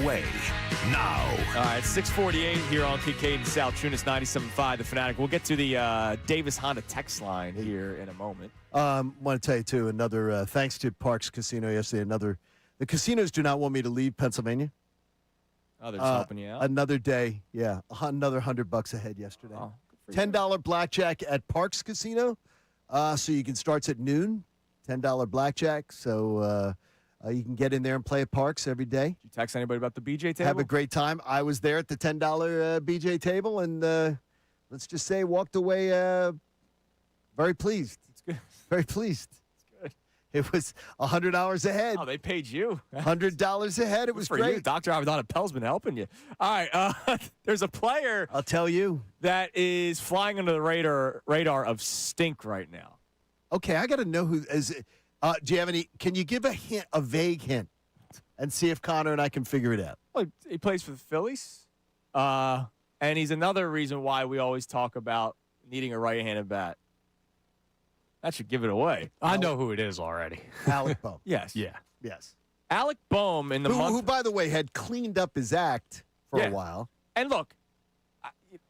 underway now. All right, 6:48 here on Kincade Salciunas 97.5 The Fanatic. We'll get to the Davis Honda text line here in a moment. Want to tell you, too, another thanks to Parks Casino yesterday. The casinos do not want me to leave Pennsylvania. Oh, they're just helping you out? Another day, yeah. Another $100 ahead yesterday. Oh, good for you. $10 blackjack at Parks Casino. So you can start at noon. $10 blackjack. So you can get in there and play at Parks every day. Did you text anybody about the BJ table? Have a great time. I was there at the $10 BJ table, and let's just say walked away very pleased. It's good. Very pleased. It's good. It was $100 ahead. Oh, they paid you. $100 ahead. It was For great. you. Dr. Avedon Pell's been helping you. All right. There's a player I'll tell you. that is flying under the radar of stink right now. Okay, I got to know who is it. Do you have any? Can you give a hint, a vague hint, and see if Connor and I can figure it out? Well, he plays for the Phillies, and he's another reason why we always talk about needing a right-handed bat. That should give it away. I know who it is already. Alec Bohm. Yes. Yeah. Yes. Alec Bohm in the Who, month. by the way, had cleaned up his act for Yeah. a while. And look,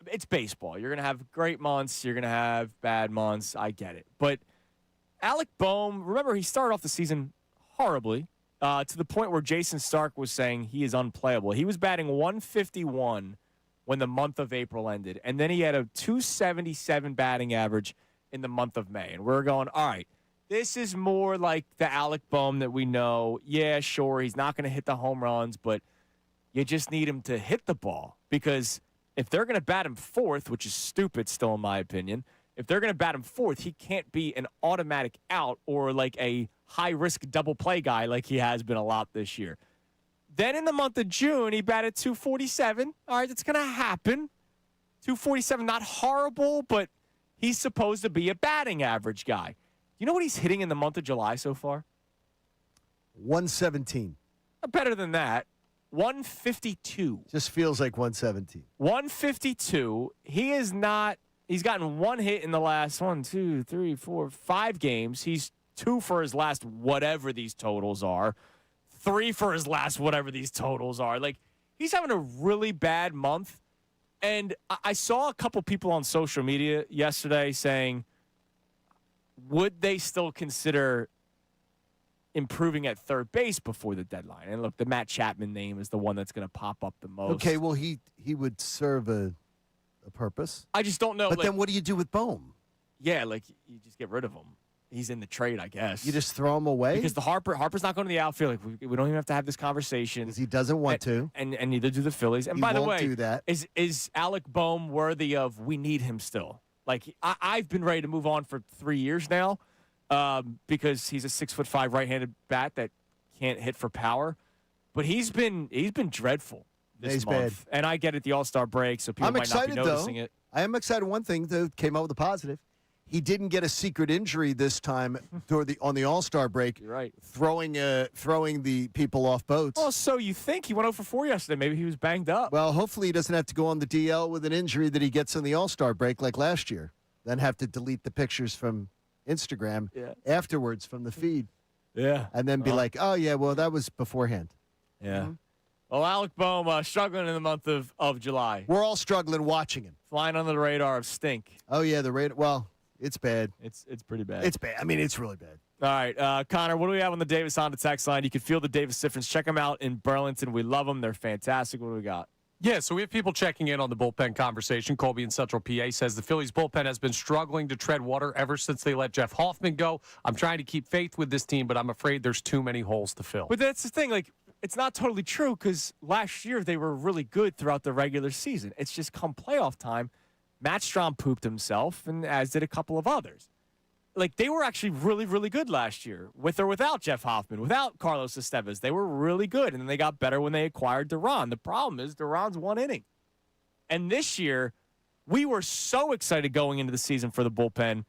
it's baseball. You're going to have great months. You're going to have bad months. I get it. But Alec Bohm, remember, he started off the season horribly to the point where Jason Stark was saying he is unplayable. He was batting 151 when the month of April ended. And then he had a 277 batting average in the month of May. And we're going, all right, this is more like the Alec Bohm that we know. Yeah, sure, he's not going to hit the home runs, but you just need him to hit the ball. Because if they're going to bat him fourth, which is stupid still in my opinion, if they're going to bat him fourth, he can't be an automatic out or like a high-risk double play guy like he has been a lot this year. Then in the month of June, he batted 247. All right, that's going to happen. 247, not horrible, but he's supposed to be a batting average guy. You know what he's hitting in the month of July so far? 117. Better than that. 152. Just feels like 117. 152. He is not. He's gotten one hit in the last 5 games. He's 2 for his last whatever these totals are. 3 for his last whatever these totals are. Like, he's having a really bad month. And I saw a couple people on social media yesterday saying, would they still consider improving at third base before the deadline? And look, the Matt Chapman name is the one that's going to pop up the most. Okay, well, he would serve a purpose. I just don't know. But like, then what do you do with Bohm? yeah, like you just get rid of him. He's in the trade, I guess. You just throw him away? because Harper's not going to the outfield. Like we don't even have to have this conversation. Because he doesn't want to. And neither do the Phillies. And He by the won't way, do that. is Alec Bohm worthy of? We need him still. Like I've been ready to move on for 3 years now, because he's a 6'5" right-handed bat that can't hit for power. But he's been dreadful this He's month. bad. And I get it, the All-Star break, so people I'm might excited, not be noticing though. it. I am excited. One thing that came out with a positive. He didn't get a secret injury this time on the All-Star break. You're right. Throwing the people off boats. Well, so you think he went 0 for 4 yesterday? Maybe he was banged up. Well, hopefully he doesn't have to go on the DL with an injury that he gets on the All-Star break like last year. Then have to delete the pictures from Instagram afterwards from the feed. Yeah. And then be like, oh, yeah, well, that was beforehand. Yeah. Mm-hmm. Well, Alec Bohm struggling in the month of July. We're all struggling watching him. Flying under the radar of stink. Oh, yeah, well, it's bad. It's pretty bad. It's bad. I mean, it's really bad. All right, Connor, what do we have on the Davis Honda text line? You can feel the Davis difference. Check them out in Burlington. We love them. They're fantastic. What do we got? Yeah, so we have people checking in on the bullpen conversation. Colby in Central PA says the Phillies bullpen has been struggling to tread water ever since they let Jeff Hoffman go. I'm trying to keep faith with this team, but I'm afraid there's too many holes to fill. But that's the thing. Like, it's not totally true because last year they were really good throughout the regular season. It's just come playoff time, Matt Strahm pooped himself, and as did a couple of others. Like, they were actually really, really good last year, with or without Jeff Hoffman, without Carlos Estevez. They were really good, and then they got better when they acquired Duran. The problem is Duran's one inning. And this year, we were so excited going into the season for the bullpen,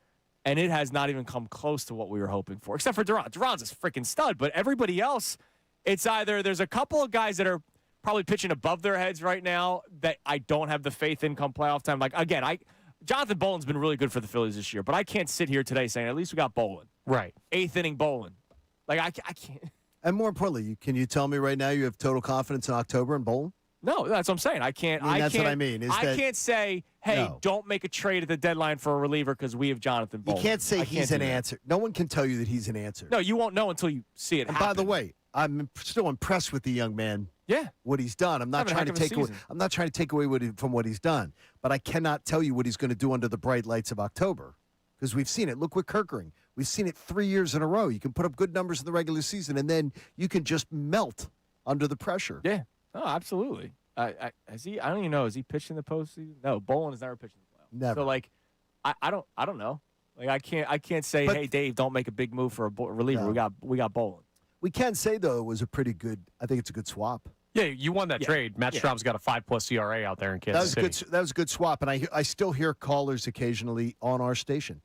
and it has not even come close to what we were hoping for, except for Duran. Duran's a freaking stud, but everybody else, it's either there's a couple of guys that are probably pitching above their heads right now that I don't have the faith in come playoff time. Like, again, Jonathan Boland's been really good for the Phillies this year, but I can't sit here today saying at least we got Boland. Right. 8th inning Boland. Like, I can't. And more importantly, can you tell me right now you have total confidence in October and bowling? No, that's what I'm saying. I can't. That's what I mean. I can't say, hey, don't make a trade at the deadline for a reliever because we have Jonathan Bowles. You can't say he's an answer. No one can tell you that he's an answer. No, you won't know until you see it and happen. by the way, I'm still impressed with the young man. Yeah, what he's done. I'm not trying to take away. I'm not trying to take away from what he's done, but I cannot tell you what he's going to do under the bright lights of October because we've seen it. Look with Kirkering. We've seen it 3 years in a row. You can put up good numbers in the regular season, and then you can just melt under the pressure. Yeah, no, absolutely. Has he? I don't even know. Has he pitched in the postseason? No, Bolin has never pitched in the playoffs. Never. So like, I don't know. Like I can't say, hey Dave, don't make a big move for a reliever. No. We got Bolin. We can say though it was a pretty good. I think it's a good swap. Yeah, you won that trade. Matt Strom's got a 5+ ERA out there in Kansas City. That was a good swap, and I still hear callers occasionally on our station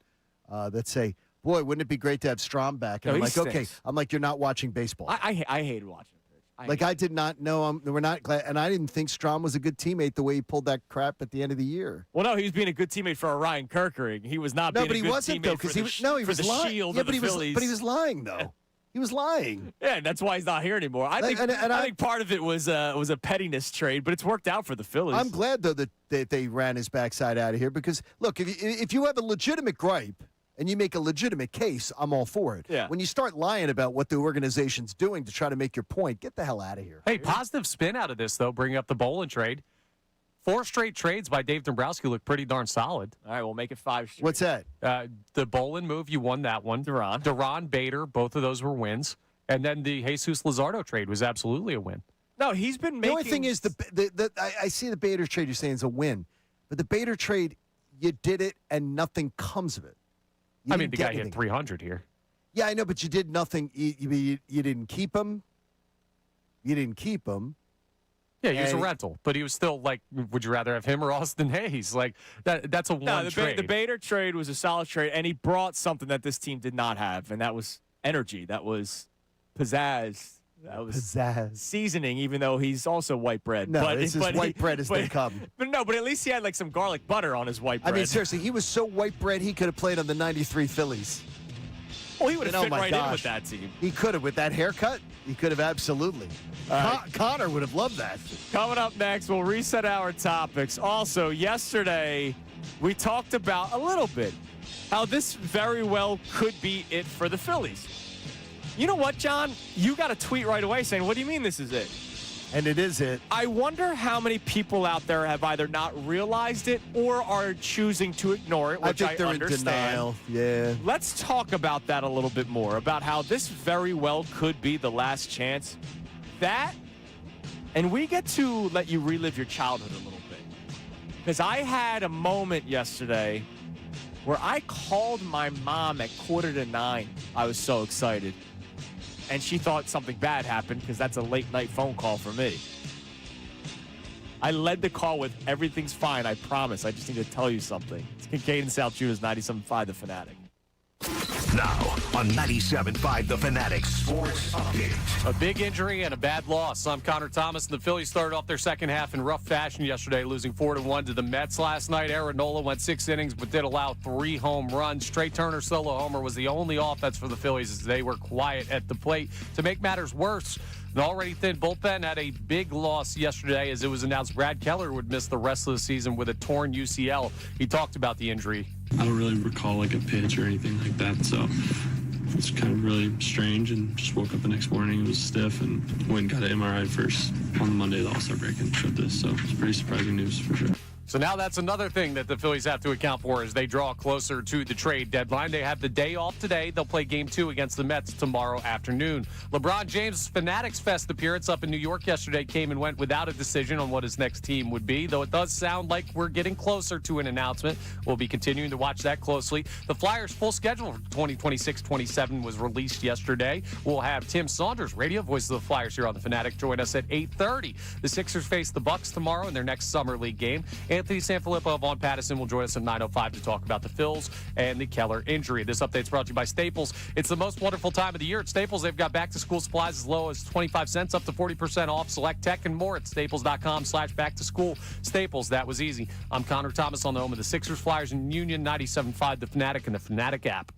that say, "Boy, wouldn't it be great to have Strom back?" And I'm like, "Okay." I'm like, "You're not watching baseball." I hated watching it. I did not know. We're not glad, and I didn't think Strom was a good teammate the way he pulled that crap at the end of the year. Well, no, he was being a good teammate for Ryan Kirkering. He was not. No, being but a he good wasn't though, because he was lying. Shield Yeah, of the Phillies. But he was lying though. He was lying. Yeah, and that's why he's not here anymore. I think part of it was a pettiness trade, but it's worked out for the Phillies. I'm glad though that they ran his backside out of here because look, if you have a legitimate gripe and you make a legitimate case, I'm all for it. Yeah. When you start lying about what the organization's doing to try to make your point, get the hell out of here. Hey, positive spin out of this though, bringing up the Bolin trade. 4 straight trades by Dave Dombrowski look pretty darn solid. All right, we'll make it 5 straight. What's that? The Bolin move, you won that one. Duran, Bader, both of those were wins. And then the Jesus Luzardo trade was absolutely a win. No, he's been making... The only thing is, I see the Bader trade you're saying is a win. But the Bader trade, you did it and nothing comes of it. I mean, the guy hit 300 here. Yeah, I know, but you did nothing. You didn't keep him. You didn't keep him. Yeah, he was a rental, but he was still like, would you rather have him or Austin Hayes? Like, that's a one trade. The Bader trade was a solid trade, and he brought something that this team did not have, and that was energy. That was pizzazz. That was seasoning, even though he's also white bread. No, it's as white bread as they come. But at least he had like some garlic butter on his white bread. I mean, seriously, he was so white bread he could have played on the '93 Phillies. Well, he would have fit right in with that team. He could have with that haircut. He could have absolutely. Connor would have loved that. Coming up next, we'll reset our topics. Also, yesterday we talked about a little bit how this very well could be it for the Phillies. You know what, John? You got a tweet right away saying, what do you mean this is it? And it is it. I wonder how many people out there have either not realized it or are choosing to ignore it, which I think they're understand. In denial. Yeah. Let's talk about that a little bit more, about how this very well could be the last chance. That, and we get to let you relive your childhood a little bit. Because I had a moment yesterday where I called my mom at 8:45. I was so excited. And she thought something bad happened because that's a late-night phone call for me. I led the call with everything's fine, I promise. I just need to tell you something. It's Kincade Salciunas, 97.5 The Fanatic. Now on 97.5 The Fanatic Sports Update. A big injury and a bad loss. I'm Connor Thomas, and the Phillies started off their second half in rough fashion yesterday, losing 4-1 to the Mets last night. Aaron Nola went 6 innings but did allow 3 home runs. Trey Turner's solo homer was the only offense for the Phillies as they were quiet at the plate. To make matters worse, an already thin bullpen had a big loss yesterday as it was announced Brad Keller would miss the rest of the season with a torn UCL. He talked about the injury. I don't really recall like a pitch or anything like that, so it's kind of really strange, and just woke up the next morning, it was stiff, and went and got an MRI first on Monday, the All-Star break, and showed this, so it's pretty surprising news for sure. So now that's another thing that the Phillies have to account for as they draw closer to the trade deadline. They have the day off today. They'll play Game 2 against the Mets tomorrow afternoon. LeBron James' Fanatics Fest appearance up in New York yesterday came and went without a decision on what his next team would be, though it does sound like we're getting closer to an announcement. We'll be continuing to watch that closely. The Flyers' full schedule for 2026-27 was released yesterday. We'll have Tim Saunders, radio voice of the Flyers here on the Fanatic, join us at 8:30. The Sixers face the Bucks tomorrow in their next Summer League game. Anthony Sanfilippo of Vaughn Pattison will join us at 9:05 to talk about the Phils and the Keller injury. This update's brought to you by Staples. It's the most wonderful time of the year at Staples. They've got back-to-school supplies as low as 25 cents up to 40% off. Select tech and more at staples.com/back-to-school. Staples, that was easy. I'm Connor Thomas on the home of the Sixers, Flyers, and Union, 97.5 The Fanatic and the Fanatic app.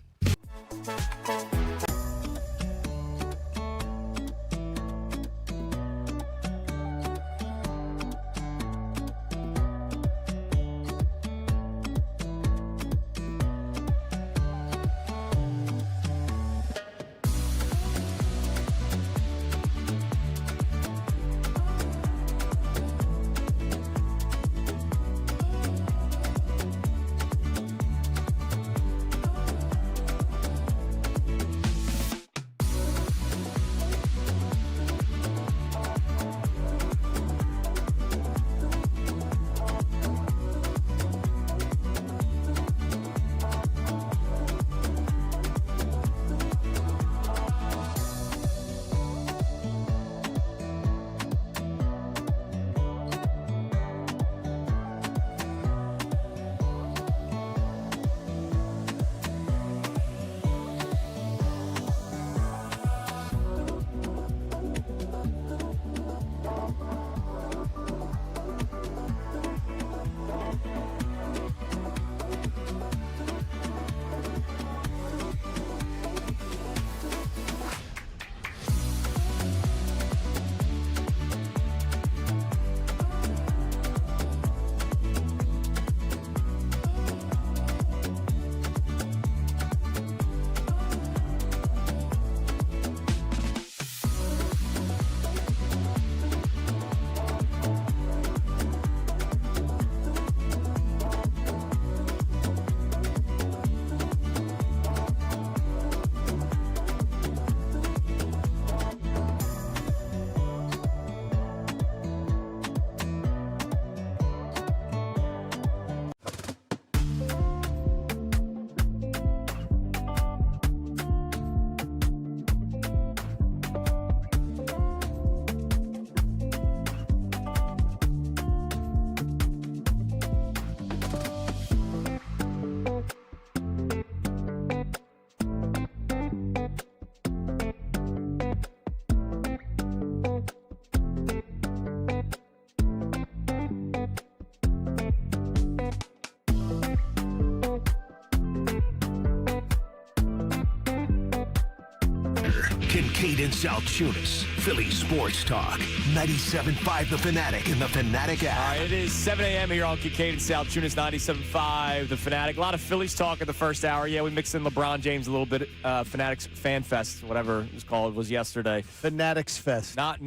Kincade Salciunas, Philly Sports Talk, 97.5 The Fanatic and the Fanatic app. All right, it is 7 a.m. here on Kincade Salciunas, 97.5 The Fanatic. A lot of Phillies talk in the first hour. Yeah, we mixed in LeBron James a little bit. Fanatics Fan Fest, whatever it was called, was yesterday. Fanatics Fest. Not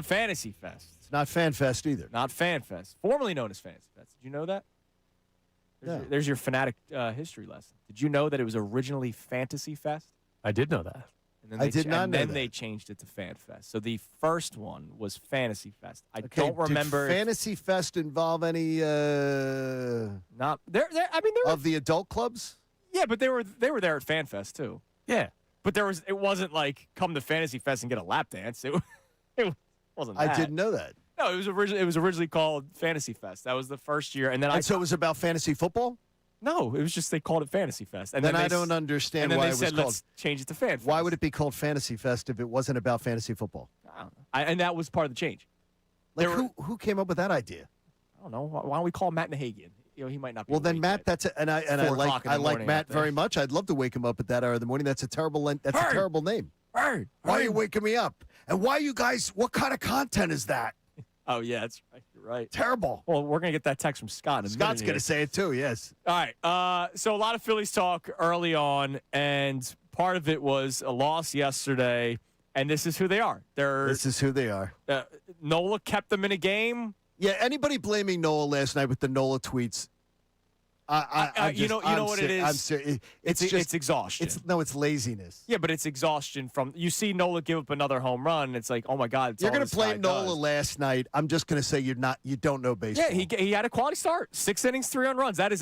Fantasy Fest. It's not Fan Fest either. Not Fan Fest. Formerly known as Fantasy Fest. Did you know that? There's your Fanatic history lesson. Did you know that it was originally Fantasy Fest? I did know that. And then I did not know And then that. they changed it to Fan Fest. So the first one was Fantasy Fest. I Okay, don't remember. Did Fantasy Fest involve any Not there. I mean, there of the adult clubs? yeah, but they were there at Fan Fest too. Yeah. But it wasn't like come to Fantasy Fest and get a lap dance. It wasn't. I that. didn't know that. No, it was originally called Fantasy Fest. That was the first year, and then And so it was about fantasy football? no, it was just they called it Fantasy Fest. And Then then I they don't s- understand And then why they it was said called. let's change it to Fan Fest. Why would it be called Fantasy Fest if it wasn't about fantasy football? I don't know. And that was part of the change. Like There were- who came up with that idea? I don't know. Why don't we call Matt Nahagian? He might not be. Well, then awake Matt, yet. that's a, and I 4 like o'clock in the morning Matt out there. very much. I'd love to wake him up at that hour of the morning. That's a terrible a Hey! terrible name. Hey, Why are hey. you waking me up? And why you guys? What kind of content is that? Oh yeah, that's right. You're right. Terrible. Well, we're gonna get that text from Scott. In a Scott's minute going here. to say it too. Yes. All right. So a lot of Phillies talk early on, and part of it was a loss yesterday. And this is who they are. This is who they are. Nola kept them in a game. Yeah. Anybody blaming Noah last night with the Nola tweets? You know what it is? I'm serious. It's exhaustion. It's laziness. Yeah, but it's exhaustion from you see Nola give up another home run. And it's like, oh my God, it's You're going going to blame Nola last night. I'm just going to say you don't know baseball. Yeah, he had a quality start. 6 innings, 3 earned runs. That is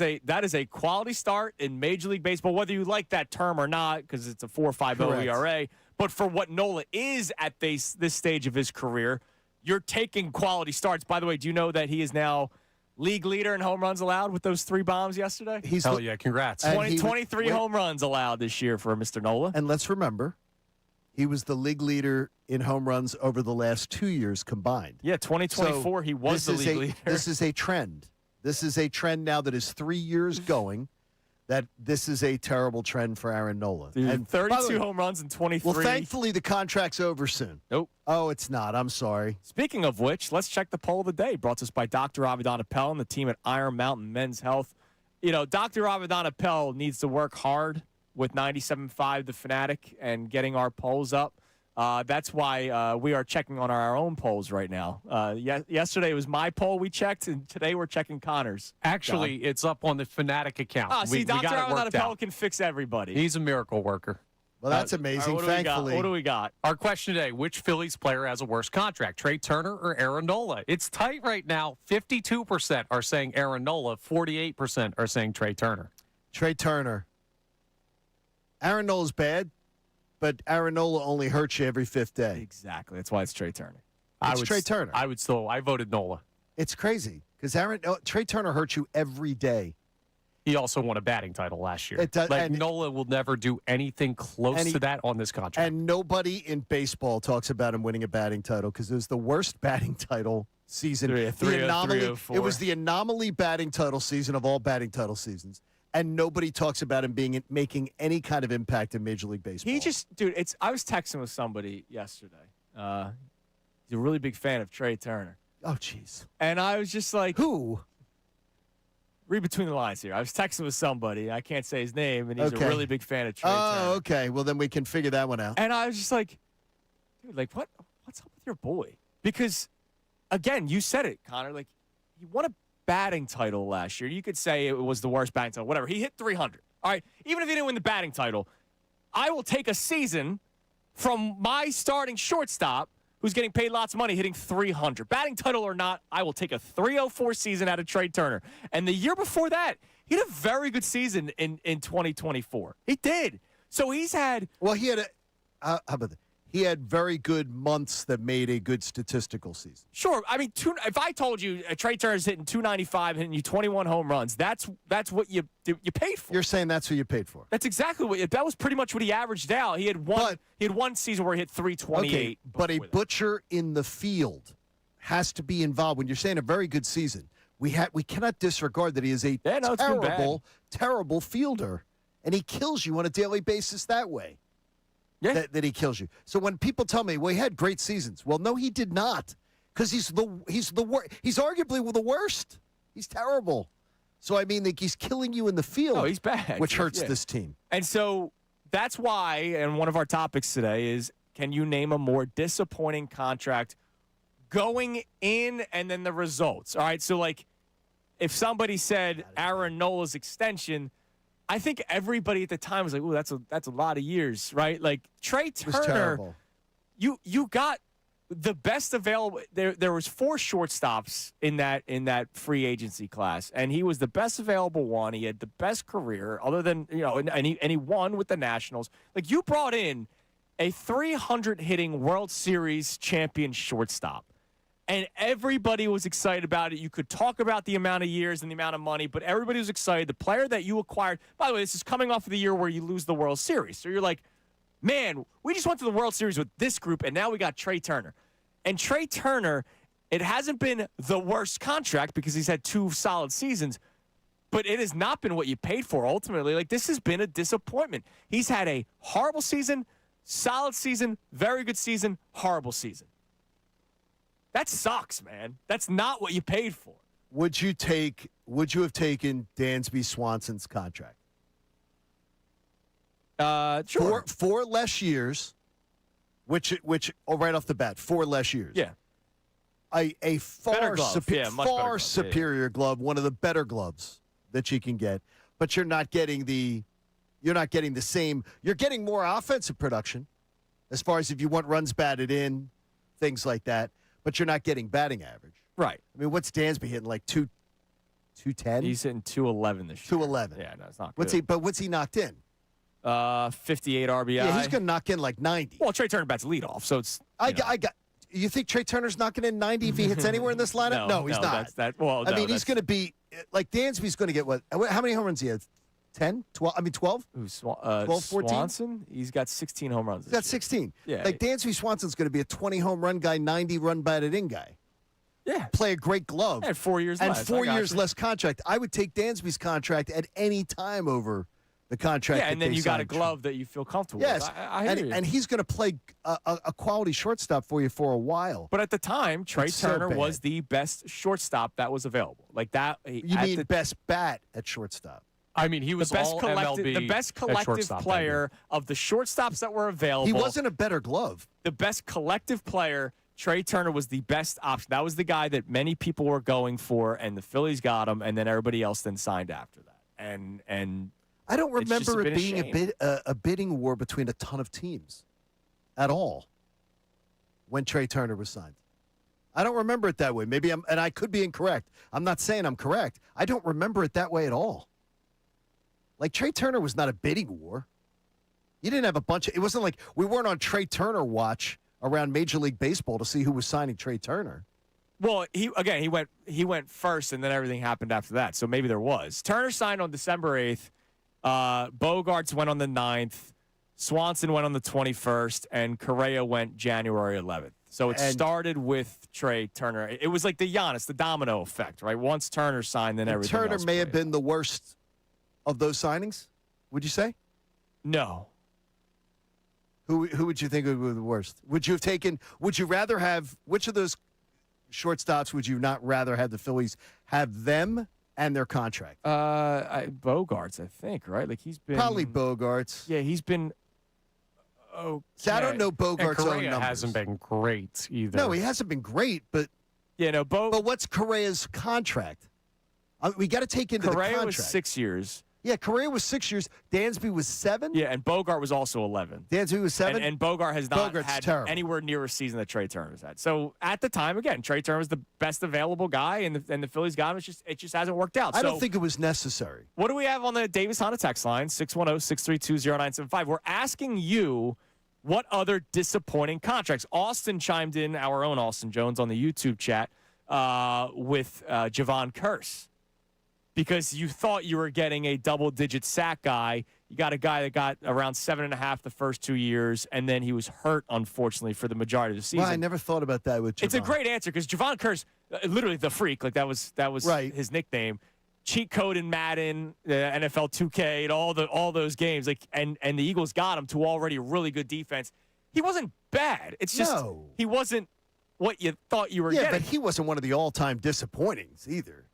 a quality start in Major League Baseball, whether you like that term or not, because it's a 4.50 Correct. ERA. But for what Nola is at this stage of his career, you're taking quality starts. By the way, do you know that he is now league leader in home runs allowed with those 3 bombs yesterday? Hell yeah, congrats. And 23 home runs allowed this year for Mr. Nola. And let's remember, he was the league leader in home runs over the last 2 years combined. Yeah, 2024, he was the this is league a- leader. This is a trend. This is a trend now that is 3 years going. That this is a terrible trend for Aaron Nola. Dude, And by the 32 way, home runs in 23. Well, thankfully the contract's over soon. Nope. Oh, it's not. I'm sorry. Speaking of which, let's check the poll of the day. Brought to us by Dr. Avedon Appel and the team at Iron Mountain Men's Health. You know, Dr. Avedon Appel needs to work hard with 97.5 The Fanatic and getting our polls up. That's why we are checking on our own polls right now. Yesterday was my poll we checked, and today we're checking Connor's. Actually, it's up on the Fanatic account. See, we Dr. got it Avedon worked Appel out. can fix everybody. He's a miracle worker. Well, that's All right, amazing. what do we got? Thankfully. What do we got? Our question today, which Phillies player has a worse contract, Trey Turner or Aaron Nola? It's tight right now. 52% are saying Aaron Nola. 48% are saying Trey Turner. Trey Turner. Aaron Nola's bad, but Aaron Nola only hurts you every 5th day. Exactly. That's why it's Trey Turner. It's Trey Turner. I voted Nola. It's crazy because Trey Turner hurts you every day. He also won a batting title last year. It does- like and- Nola will never do anything close to that on this contract. And nobody in baseball talks about him winning a batting title because it was the worst batting title season. Three- The 3-0, anomaly. 3-0-4. It was the anomaly batting title season of all batting title seasons. And nobody talks about him making any kind of impact in Major League Baseball. I was texting with somebody yesterday. He's a really big fan of Trey Turner. Oh, jeez. And I was just like, Who? read between the lines here. I was texting with somebody. I can't say his name, and he's Okay. a really big fan of Trey Oh, Turner. okay. Well, then we can figure that one out. And I was just like, dude, like, what's up with your boy? Because, again, you said it, Connor. Like, he won a batting title last year. You could say it was the worst batting title, whatever. He hit 300. All right, even if he didn't win the batting title, I will take a season from my starting shortstop who's getting paid lots of money hitting 300. Batting title or not, I will take a 304 season out of Trey Turner. And the year before that, he had a very good season in 2024. He did. So he's had Well, he had how about that? He had very good months that made a good statistical season. Sure. I mean, if I told you Trey Turner's hitting 295, hitting you 21 home runs, that's what you paid for. You're saying that's who you paid for. That's exactly what. That was pretty much what he averaged out. He had one season where he hit 328. Okay, but a before that. butcher in the field has to be involved. When you're saying a very good season, we cannot disregard that he is a Yeah, no, it's been bad. terrible fielder, and he kills you on a daily basis that way. that he kills you. So when people tell me, well, he had great seasons. Well, no, he did not, because he's arguably the worst. He's terrible. So, I mean, like, he's killing you in the field. Oh, he's bad. Which hurts this team. And so that's why, and one of our topics today is, can you name a more disappointing contract going in and then the results? All right, so, like, if somebody said Aaron Nola's extension, I think everybody at the time was like, "Ooh, that's a lot of years," right? Like Trey Turner, you got the best available. There was 4 shortstops in that free agency class, and he was the best available one. He had the best career, other than and he won with the Nationals. Like, you brought in a 300 hitting World Series champion shortstop. And everybody was excited about it. You could talk about the amount of years and the amount of money, but everybody was excited. The player that you acquired, by the way, this is coming off of the year where you lose the World Series. So you're like, man, we just went to the World Series with this group, and now we got Trey Turner. And Trey Turner, it hasn't been the worst contract because he's had 2 solid seasons, but it has not been what you paid for ultimately. Like, this has been a disappointment. He's had a horrible season, solid season, very good season, horrible season. That sucks, man. That's not what you paid for. Would you have taken Dansby Swanson's contract? Sure. 4 less years, which right off the bat, 4 less years. Yeah. A far glove. superior glove, one of the better gloves that you can get, but you're not getting the same. You're getting more offensive production, as far as if you want runs batted in, things like that. But you're not getting batting average. Right. I mean, what's Dansby hitting, like 210? He's hitting 211 this year. 211. Yeah, no, it's not good. What's he knocked in? 58 RBI. Yeah, he's going to knock in like 90. Well, Trey Turner bats leadoff, so it's. You think Trey Turner's knocking in 90 if he hits anywhere in this lineup? No, he's not. He's going to be like Dansby's going to get what? How many home runs he has? 10? 12? I mean, 12? 12, 14? Swanson, he's got 16 home runs. He's got 16. Yeah. Like, Dansby Swanson's going to be a 20 home run guy, 90 run batted in guy. Yeah. Play a great glove. And 4 years and less. And 4 years less contract. I would take Dansby's contract at any time over the contract. Yeah, and then you got a glove that you feel comfortable with. I hear you. And he's going to play a quality shortstop for you for a while. But at the time, Trey Turner was the best shortstop that was available. Like that. You mean best bat at shortstop? I mean, he was the best collective player of the shortstops that were available. He wasn't a better glove. The best collective player, Trey Turner, was the best option. That was the guy that many people were going for, and the Phillies got him, and then everybody else then signed after that. And I don't remember it being a bidding war between a ton of teams at all when Trey Turner was signed. I don't remember it that way. Maybe and I could be incorrect. I'm not saying I'm correct. I don't remember it that way at all. Like, Trey Turner was not a bidding war. You didn't have it wasn't like we weren't on Trey Turner watch around Major League Baseball to see who was signing Trey Turner. Well, he went first, and then everything happened after that. So maybe there was. Turner signed on December 8th. Bogarts went on the 9th. Swanson went on the 21st, and Correa went January 11th. So it started with Trey Turner. It was like the Giannis, the domino effect, right? Once Turner signed, then everything Turner else may have been the worst of those signings, would you say? No. Who would you think would be the worst? Would you rather have, which of those shortstops would you not rather have the Phillies have them and their contract? Bogarts, I think, right? Like, he's been. Probably Bogarts. Yeah, he's been. Okay. See, I don't know Bogart's own numbers. Hasn't been great either. No, he hasn't been great, but. Yeah, no, But what's Correa's contract? We got to take into Correa the contract. was 6 years. Yeah, Correa was 6 years. Dansby was 7. Yeah, and Bogart was also 11. Dansby was 7. And Bogart has not had terrible. anywhere near a season that Trey Turner's had. So at the time, again, Trey Turner was the best available guy, and the Phillies got him. It just hasn't worked out. I don't think it was necessary. What do we have on the Davis Honda text line? 610-632-0975. We're asking you what other disappointing contracts. Austin chimed in, our own Austin Jones, on the YouTube chat with Javon Curse. Because you thought you were getting a double-digit sack guy. You got a guy that got around 7.5 the first 2 years, and then he was hurt, unfortunately, for the majority of the season. Well, I never thought about that with Javon. It's a great answer because Javon Curse, literally the freak, like that was right. his nickname. cheat code in Madden, NFL 2K, and all those games. Like, and the Eagles got him to already a really good defense. He wasn't bad. It's just he wasn't what you thought you were getting. Yeah, but he wasn't one of the all-time disappointings either.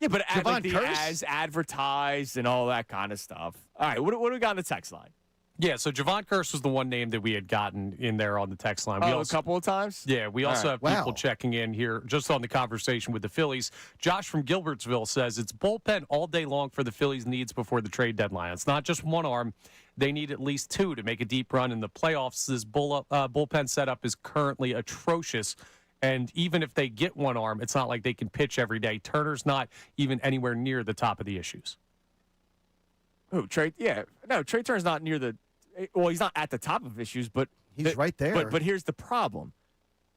Yeah, but Javon Curse? as advertised and all that kind of stuff. All right, what do we got on the text line? Yeah, so Javon Curse was the one name that we had gotten in there on the text line. A couple of times? Yeah, we also have people Wow. checking in here just on the conversation with the Phillies. Josh from Gilbertsville says it's bullpen all day long for the Phillies' needs before the trade deadline. It's not just one arm. They need at least two to make a deep run in the playoffs. This bullpen setup is currently atrocious. And even if they get one arm, it's not like they can pitch every day. Turner's not even anywhere near the top of the issues. Who, Trey? Yeah. No, Trey Turner's not near the – well, he's not at the top of issues, but – He's right there. But here's the problem.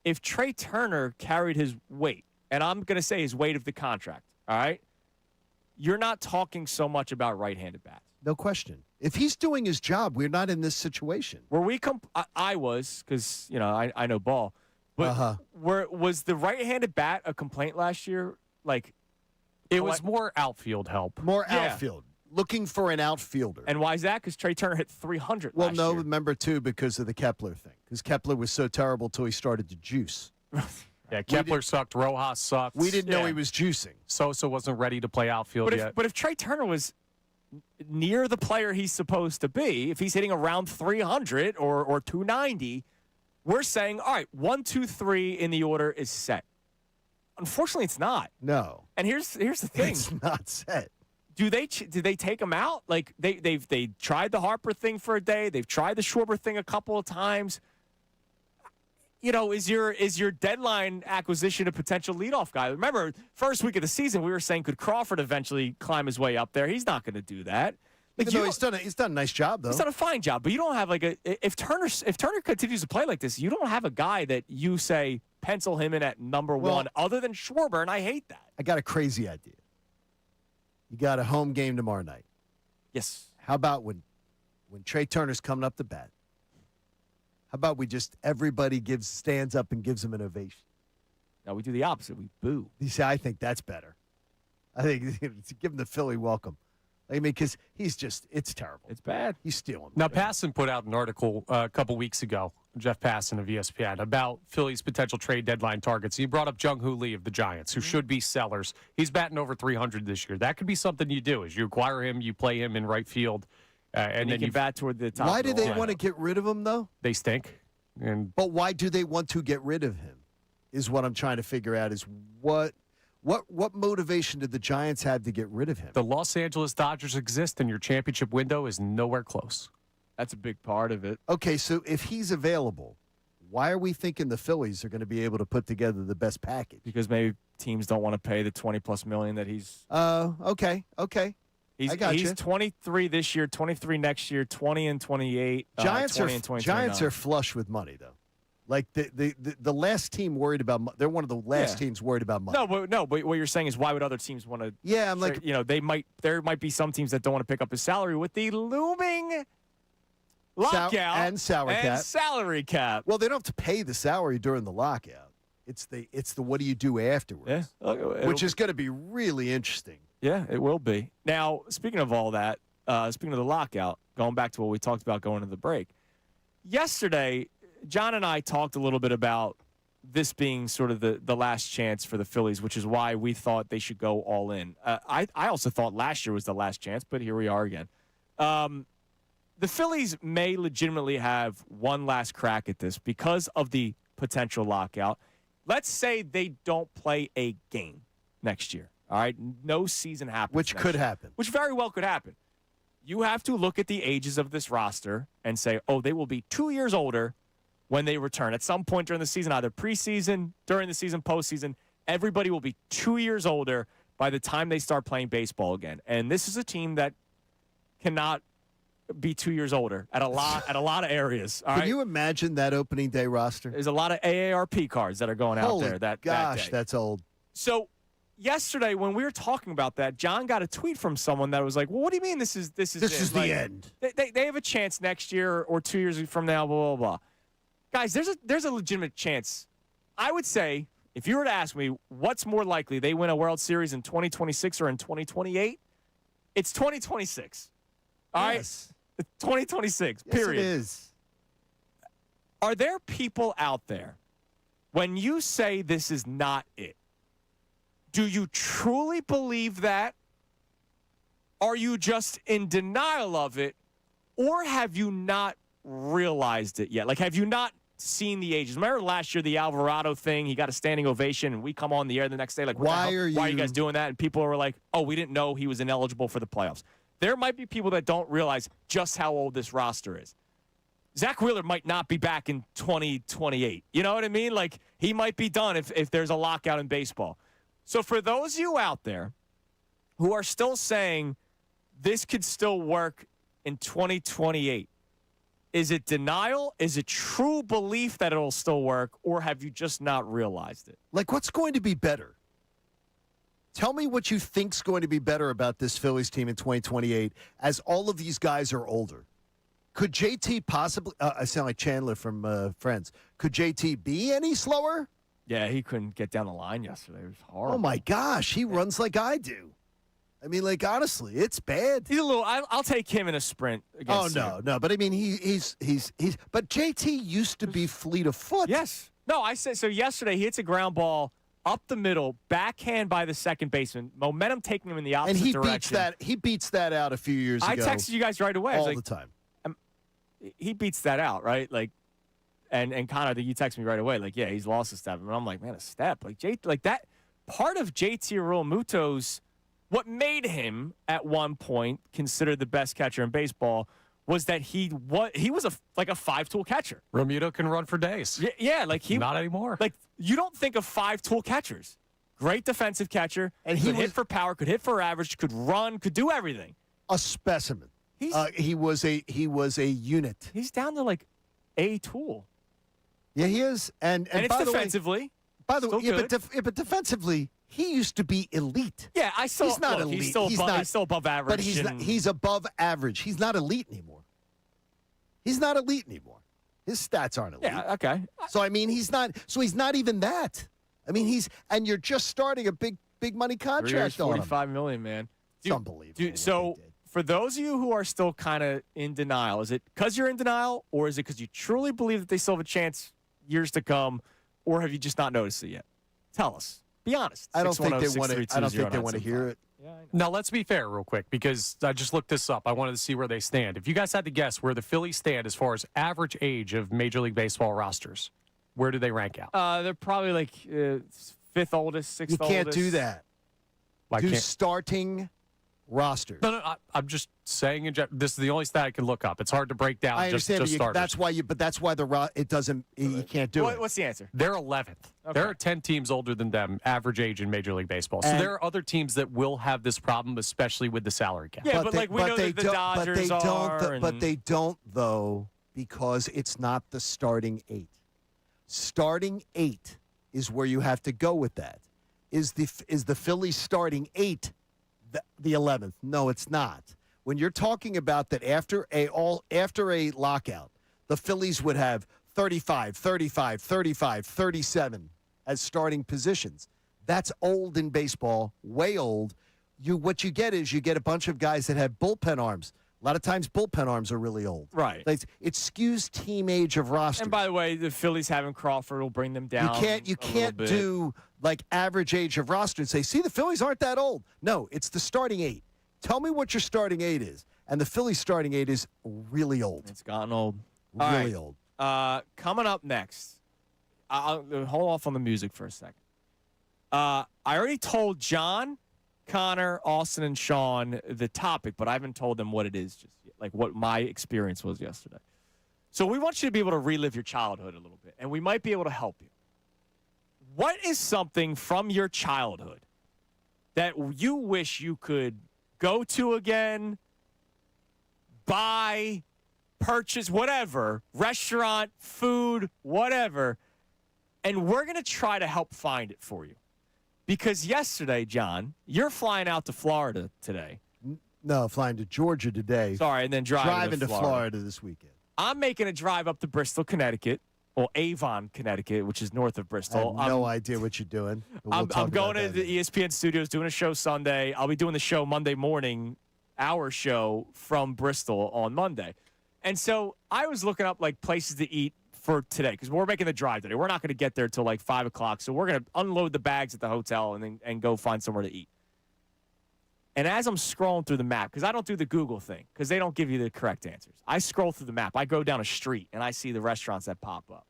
If Trey Turner carried his weight, and I'm going to say his weight of the contract, all right, you're not talking so much about right-handed bats. No question. If he's doing his job, we're not in this situation. Were we I was, because, you know, I know ball. But was the right-handed bat a complaint last year? Like, it was more outfield help. More outfield. Looking for an outfielder. And why is that? Because Trey Turner hit 300 well, last no, year. remember, too, because of the Kepler thing. Because Kepler was so terrible till he started to juice. Yeah, Kepler sucked. Rojas sucked. We didn't know he was juicing. Sosa wasn't ready to play outfield yet. But if Trey Turner was near the player he's supposed to be, if he's hitting around 300 or 290, we're saying, all right, 1, 2, 3 in the order is set. Unfortunately, it's not. No. And here's the thing. It's not set. Do they take him out? Like they tried the Harper thing for a day. They've tried the Schwarber thing a couple of times. You know, is your deadline acquisition a potential leadoff guy? Remember, first week of the season, we were saying could Crawford eventually climb his way up there? He's not going to do that. Like, No, he's done a nice job, though. He's done a fine job, but you don't have if Turner continues to play like this, you don't have a guy that you say pencil him in at number one other than Schwarber, and I hate that. I got a crazy idea. You got a home game tomorrow night. Yes. How about when Trey Turner's coming up to bat? How about everybody stands up and gives him an ovation? No, we do the opposite. We boo. You see, I think that's better. I think give him the Philly welcome. I mean, because it's terrible. It's bad. He's stealing. Now, Passan put out an article a couple weeks ago, Jeff Passan of ESPN, about Philly's potential trade deadline targets. He brought up Jung-Hoo Lee of the Giants, who should be sellers. He's batting over 300 this year. That could be something you do, is you acquire him, you play him in right field, and then you bat toward the top. Why do they line. want to get rid of him, though? They stink. But why do they want to get rid of him is what I'm trying to figure out is what motivation did the Giants have to get rid of him? The Los Angeles Dodgers exist, and your championship window is nowhere close. That's a big part of it. Okay, so if he's available, why are we thinking the Phillies are going to be able to put together the best package? Because maybe teams don't want to pay the $20+ million that he's. Okay. He's, I got he's you. 23 this year, 23 next year, 20 and 28. Giants 20 and 20, Giants are flush with money, though. Like the last team worried about they're one of the last teams worried about money. No, but what you're saying is why would other teams want to? Yeah, I'm like, there might be some teams that don't want to pick up his salary with the looming lockout and salary cap. Well, they don't have to pay the salary during the lockout. It's the what do you do afterwards? Yeah, which is going to be really interesting. Yeah, it will be. Now, speaking of all that, speaking of the lockout, going back to what we talked about going into the break, yesterday, John and I talked a little bit about this being sort of the last chance for the Phillies, which is why we thought they should go all in. I also thought last year was the last chance, but here we are again. The Phillies may legitimately have one last crack at this because of the potential lockout. Let's say they don't play a game next year. All right, no season happens. Which could happen. Which very well could happen. You have to look at the ages of this roster and say, oh, they will be 2 years older when they return. At some point during the season, either preseason, during the season, postseason, everybody will be 2 years older by the time they start playing baseball again. And this is a team that cannot be 2 years older at a lot of areas. All Can right? you imagine that opening day roster? There's a lot of AARP cards that are going out there. That day. That's old. So yesterday, when we were talking about that, John got a tweet from someone that was like, "Well, what do you mean this is the end? They have a chance next year or 2 years from now, blah blah blah." Guys, there's a legitimate chance. I would say if you were to ask me what's more likely, they win a World Series in 2026 or in 2028, it's 2026. All right? Yes. It's 2026, Yes, period. it is. Are there people out there, when you say this is not it, do you truly believe that? Are you just in denial of it? Or have you not realized it yet? Like, have you not seen the ages? Remember last year, the Alvarado thing? He got a standing ovation, and we come on the air the next day like, why are you guys doing that? And people were like, oh, we didn't know he was ineligible for the playoffs. There might be people that don't realize just how old this roster is. Zach Wheeler might not be back in 2028. You know what I mean? Like, he might be done if there's a lockout in baseball. So for those of you out there who are still saying this could still work in 2028, is it denial? Is it true belief that it'll still work? Or have you just not realized it? Like, what's going to be better? Tell me what you think's going to be better about this Phillies team in 2028 as all of these guys are older. Could JT possibly I sound like Chandler from Friends. Could JT be any slower? Yeah, he couldn't get down the line yesterday. It was horrible. Oh, my gosh. He runs like I do. I mean, like, honestly, it's bad. He's a little. I'll take him in a sprint against. Oh, no. But I mean, he's. But JT used to be fleet of foot. Yes. No, I said so. Yesterday, he hits a ground ball up the middle, backhand by the second baseman. Momentum taking him in the opposite direction. And he beats that out a few years ago. I texted you guys right away. All I was like, the time. He beats that out, right? Like, and Connor, you text me right away, like, yeah, he's lost a step. And I'm like, man, a step, like that. Part of JT Realmuto's, what made him at one point considered the best catcher in baseball was that he was a 5-tool catcher. Realmuto can run for days. Yeah, like he not anymore. Like, you don't think of 5-tool catchers. Great defensive catcher, and he could hit for power, could hit for average, could run, could do everything. A specimen. He was a unit. He's down to like a tool. Yeah, he is. And it's by defensively. By the way, good. but defensively, he used to be elite. Yeah, he's not elite. He's still above average. But he's above average. He's not elite anymore. His stats aren't elite. Yeah, okay. So I mean, he's not even that. I mean, and you're just starting a big money contract on him. $45 million, man. It's unbelievable. So for those of you who are still kind of in denial, is it because you're in denial, or is it because you truly believe that they still have a chance years to come, or have you just not noticed it yet? Tell us. Be honest. I don't think they want to hear it. Yeah, I know. Now, let's be fair real quick, because I just looked this up. I wanted to see where they stand. If you guys had to guess where the Phillies stand as far as average age of Major League Baseball rosters, where do they rank out? They're probably like fifth oldest, sixth oldest. You can't do that. Starting roster. No, I'm just saying. This is the only stat I can look up. It's hard to break down. I understand. Just starters. That's why it doesn't. You can't do it. What's the answer? They're 11th. Okay. There are 10 teams older than them, average age in Major League Baseball. So there are other teams that will have this problem, especially with the salary cap. Yeah, but we know that the Dodgers But they don't, though, because it's not the starting 8. Starting 8 is where you have to go with that. Is the Phillies starting 8 the 11th? No, it's not. When you're talking about that after a lockout, the Phillies would have 35, 35, 35, 37 as starting positions. That's old in baseball, way old. What you get is a bunch of guys that have bullpen arms. A lot of times bullpen arms are really old. Right. It skews team age of roster. And by the way, the Phillies having Crawford will bring them down. You can't do like average age of roster and say, see, the Phillies aren't that old. No, it's the starting 8. Tell me what your starting 8 is. And the Phillies starting 8 is really old. It's gotten old. Really old. Coming up next, I'll hold off on the music for a second. I already told John, Connor, Austin, and Sean the topic, but I haven't told them what it is just yet, like what my experience was yesterday. So we want you to be able to relive your childhood a little bit, and we might be able to help you. What is something from your childhood that you wish you could go to again, buy, purchase, whatever, restaurant, food, whatever, and we're going to try to help find it for you. Because yesterday, John, you're flying out to Florida today. No, flying to Georgia today. Sorry, and then driving to Florida this weekend. I'm making a drive up to Bristol, Connecticut. well, Avon, Connecticut, which is north of I Bristol. have no idea what you're doing. But we'll I'm talk going about to that the later. ESPN studios, doing a show Sunday. I'll be doing the show Monday morning, our show from Bristol on Monday. And so I was looking up like places to eat for today because we're making the drive today. We're not going to get there till like 5 o'clock. So we're going to unload the bags at the hotel and go find somewhere to eat. And as I'm scrolling through the map, because I don't do the Google thing, because they don't give you the correct answers. I scroll through the map. I go down a street, and I see the restaurants that pop up.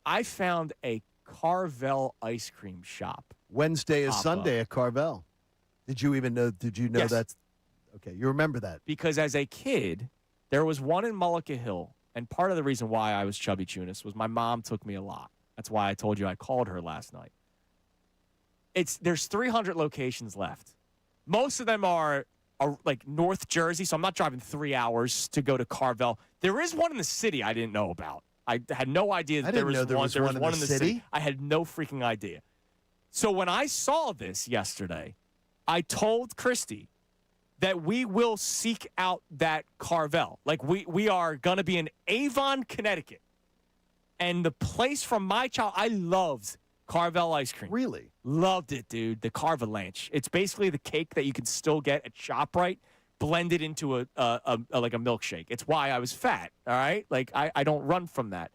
I found a Carvel ice cream shop. Wednesday is Pop Sunday at Carvel. Did you know Yes. that's okay? You remember that? Because as a kid, there was one in Mullica Hill, and part of the reason why I was chubby Chunis was my mom took me a lot. That's why I told you I called her last night. There's 300 locations left. Most of them are like North Jersey, so I'm not driving 3 hours to go to Carvel. There is one in the city I didn't know about. I had no idea that there was one in the city. I had no freaking idea. So when I saw this yesterday, I told Christy that we will seek out that Carvel. Like we are going to be in Avon, Connecticut. And the place from my child, I loved Carvel ice cream. Really? Loved it, dude. The Carvalanche. It's basically the cake that you can still get at ShopRite, blended into a milkshake. It's why I was fat. All right, like I don't run from that.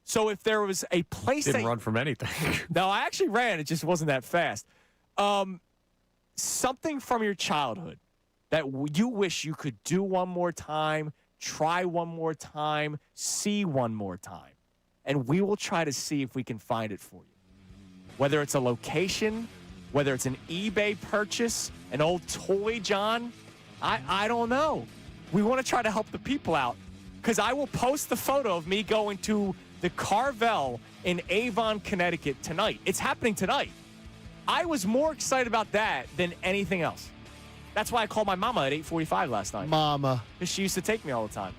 So if there was a place Didn't run from anything. no, I actually ran. It just wasn't that fast. Something from your childhood that you wish you could do one more time, try one more time, see one more time, and we will try to see if we can find it for you. Whether it's a location, whether it's an eBay purchase, an old toy, John, I don't know. We want to try to help the people out because I will post the photo of me going to the Carvel in Avon, Connecticut tonight. It's happening tonight. I was more excited about that than anything else. That's why I called my mama at 8:45 last night. Mama. Because she used to take me all the time.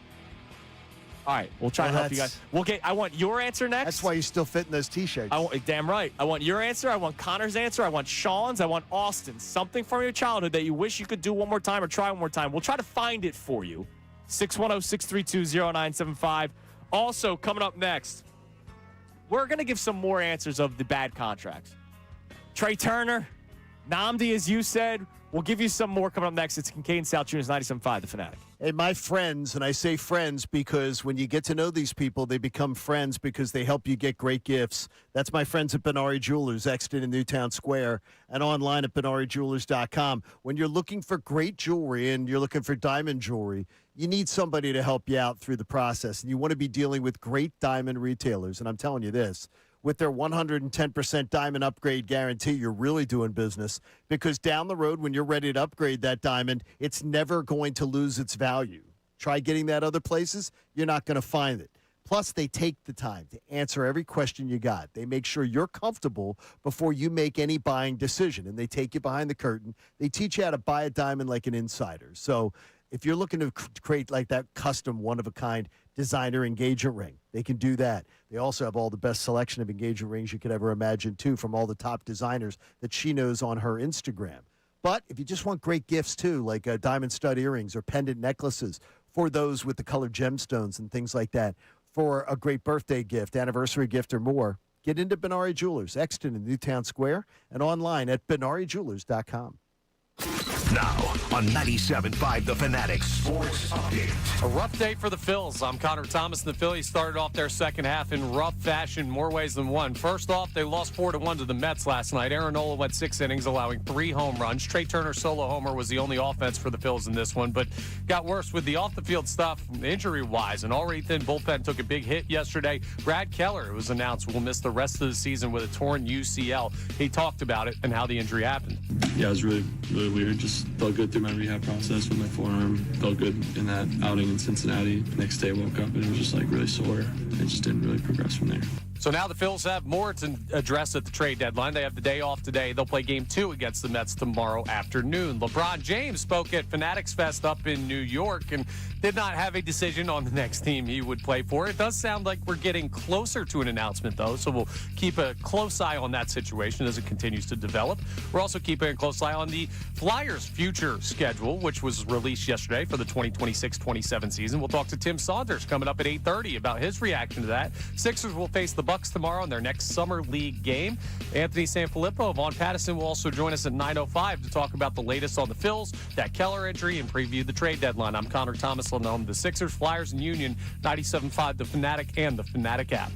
All right, we'll try Well, to help you guys. I want your answer next. That's why you still fit in those T-shirts. Damn right. I want your answer. I want Connor's answer. I want Sean's. I want Austin's. Something from your childhood that you wish you could do one more time or try one more time. We'll try to find it for you. 610-632-0975. Also, coming up next, we're going to give some more answers of the bad contracts. Trey Turner, Namdi, as you said. We'll give you some more coming up next. It's Kincade Salciunas, 97.5, The Fanatic. Hey, my friends, and I say friends because when you get to know these people, they become friends because they help you get great gifts. That's my friends at Benari Jewelers, Exton in Newtown Square, and online at BenariJewelers.com. When you're looking for great jewelry and you're looking for diamond jewelry, you need somebody to help you out through the process, and you want to be dealing with great diamond retailers. And I'm telling you this. With their 110% diamond upgrade guarantee, you're really doing business because down the road, when you're ready to upgrade that diamond, it's never going to lose its value. Try getting that other places, you're not going to find it. Plus, they take the time to answer every question you got. They make sure you're comfortable before you make any buying decision, and they take you behind the curtain. They teach you how to buy a diamond like an insider. So if you're looking to create like that custom one-of-a-kind designer engagement ring, they can do that. They also have all the best selection of engagement rings you could ever imagine, too, from all the top designers that she knows on her Instagram. But if you just want great gifts, too, like diamond stud earrings or pendant necklaces for those with the colored gemstones and things like that, for a great birthday gift, anniversary gift, or more, get into Benari Jewelers, Exton in Newtown Square, and online at BenariJewelers.com. Now on 97.5 The Fanatic Sports Update. A rough day for the Phils. I'm Connor Thomas. The Phillies started off their second half in rough fashion, more ways than one. First off, they lost 4-1 to the Mets last night. Aaron Nola went 6 innings, allowing 3 home runs. Trey Turner's solo homer was the only offense for the Phils in this one, but got worse with the off-the-field stuff injury-wise. An already thin bullpen took a big hit yesterday. Brad Keller, it was announced, will miss the rest of the season with a torn UCL. He talked about it and how the injury happened. Yeah, it was really, really weird. Just felt good through my rehab process with my forearm. Felt good in that outing in Cincinnati. Next day, woke up and it was just like really sore. It just didn't really progress from there. So now the Phils have more to address at the trade deadline. They have the day off today. They'll play game 2 against the Mets tomorrow afternoon. LeBron James spoke at Fanatics Fest up in New York and did not have a decision on the next team he would play for. It does sound like we're getting closer to an announcement, though, so we'll keep a close eye on that situation as it continues to develop. We're also keeping a close eye on the Flyers' future schedule, which was released yesterday for the 2026-27 season. We'll talk to Tim Saunders coming up at 8:30 about his reaction to that. Sixers will face the Bucks tomorrow in their next Summer League game. Anthony Sanfilippo of Vaughn Pattison will also join us at 9:05 to talk about the latest on the Phils, that Keller injury, and preview the trade deadline. I'm Connor Thomas on the home of the Sixers, Flyers, and Union, 97.5 The Fanatic and the Fanatic app.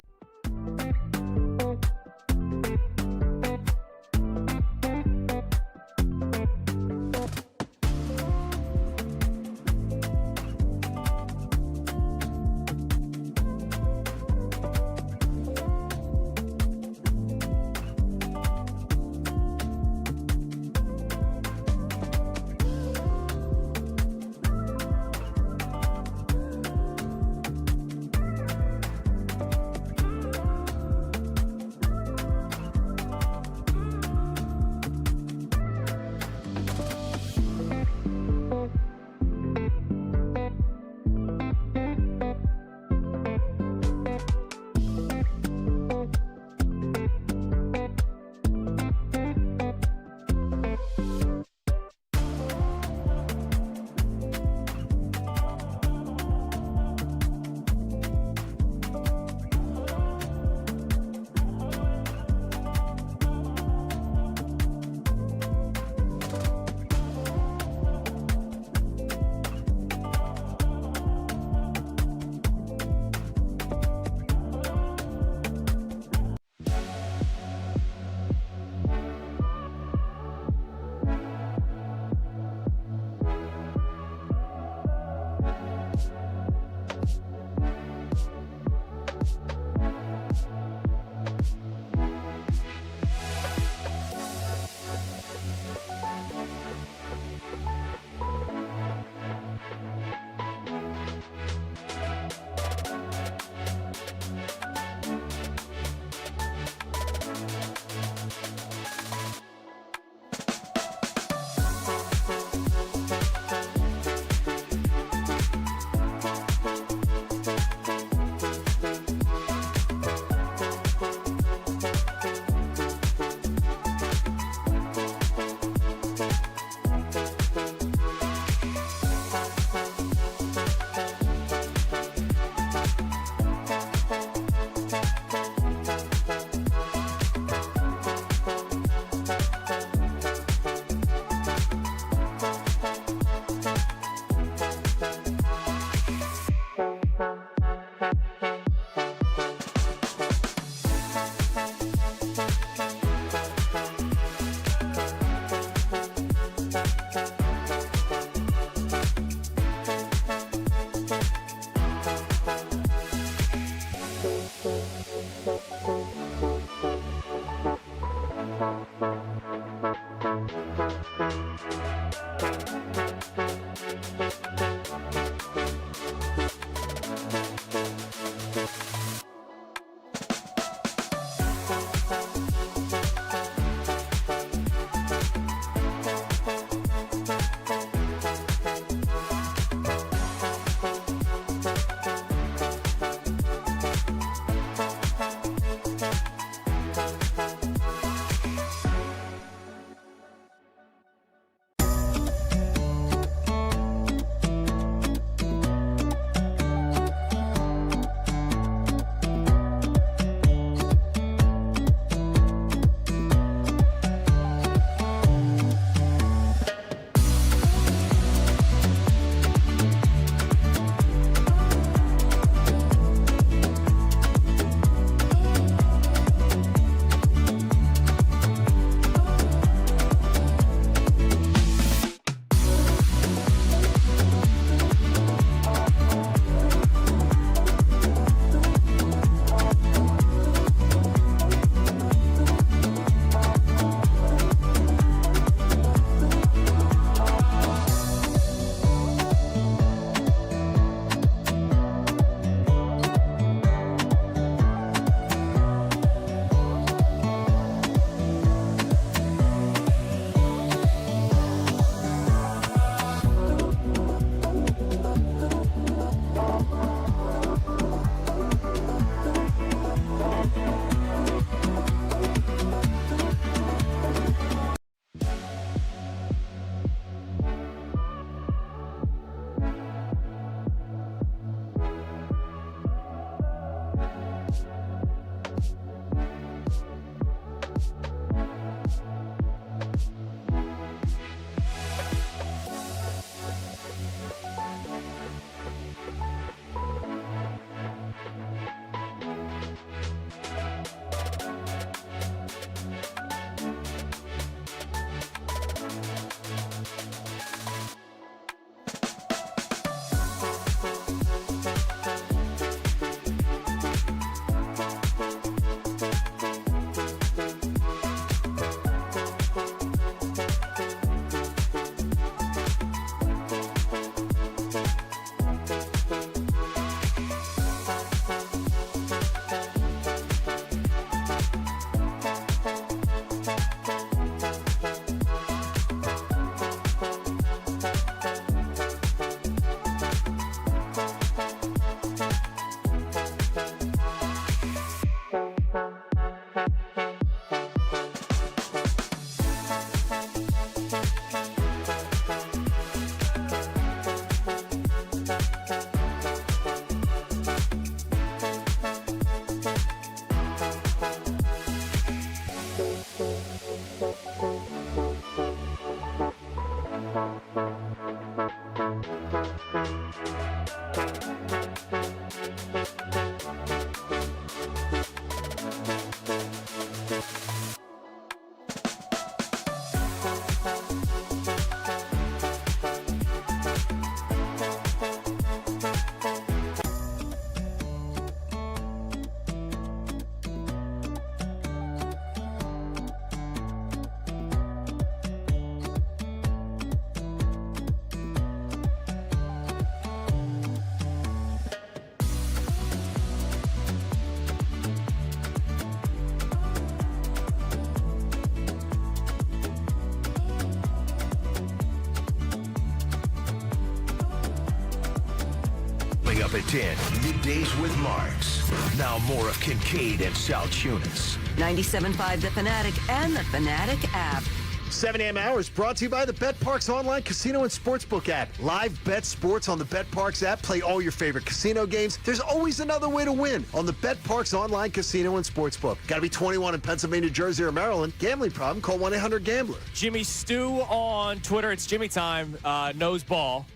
up at 10, Middays with Marks. Now more of Kincade and Salciunas. 97.5 The Fanatic and the Fanatic app. 7 a.m. hours brought to you by the Bet Parks online casino and sportsbook app. Live bet sports on the Bet Parks app. Play all your favorite casino games. There's always another way to win on the Bet Parks online casino and sportsbook. Got to be 21 in Pennsylvania, Jersey, or Maryland. Gambling problem? Call 1-800-GAMBLER. Jimmy Stu on Twitter. It's Jimmy time. Knows ball.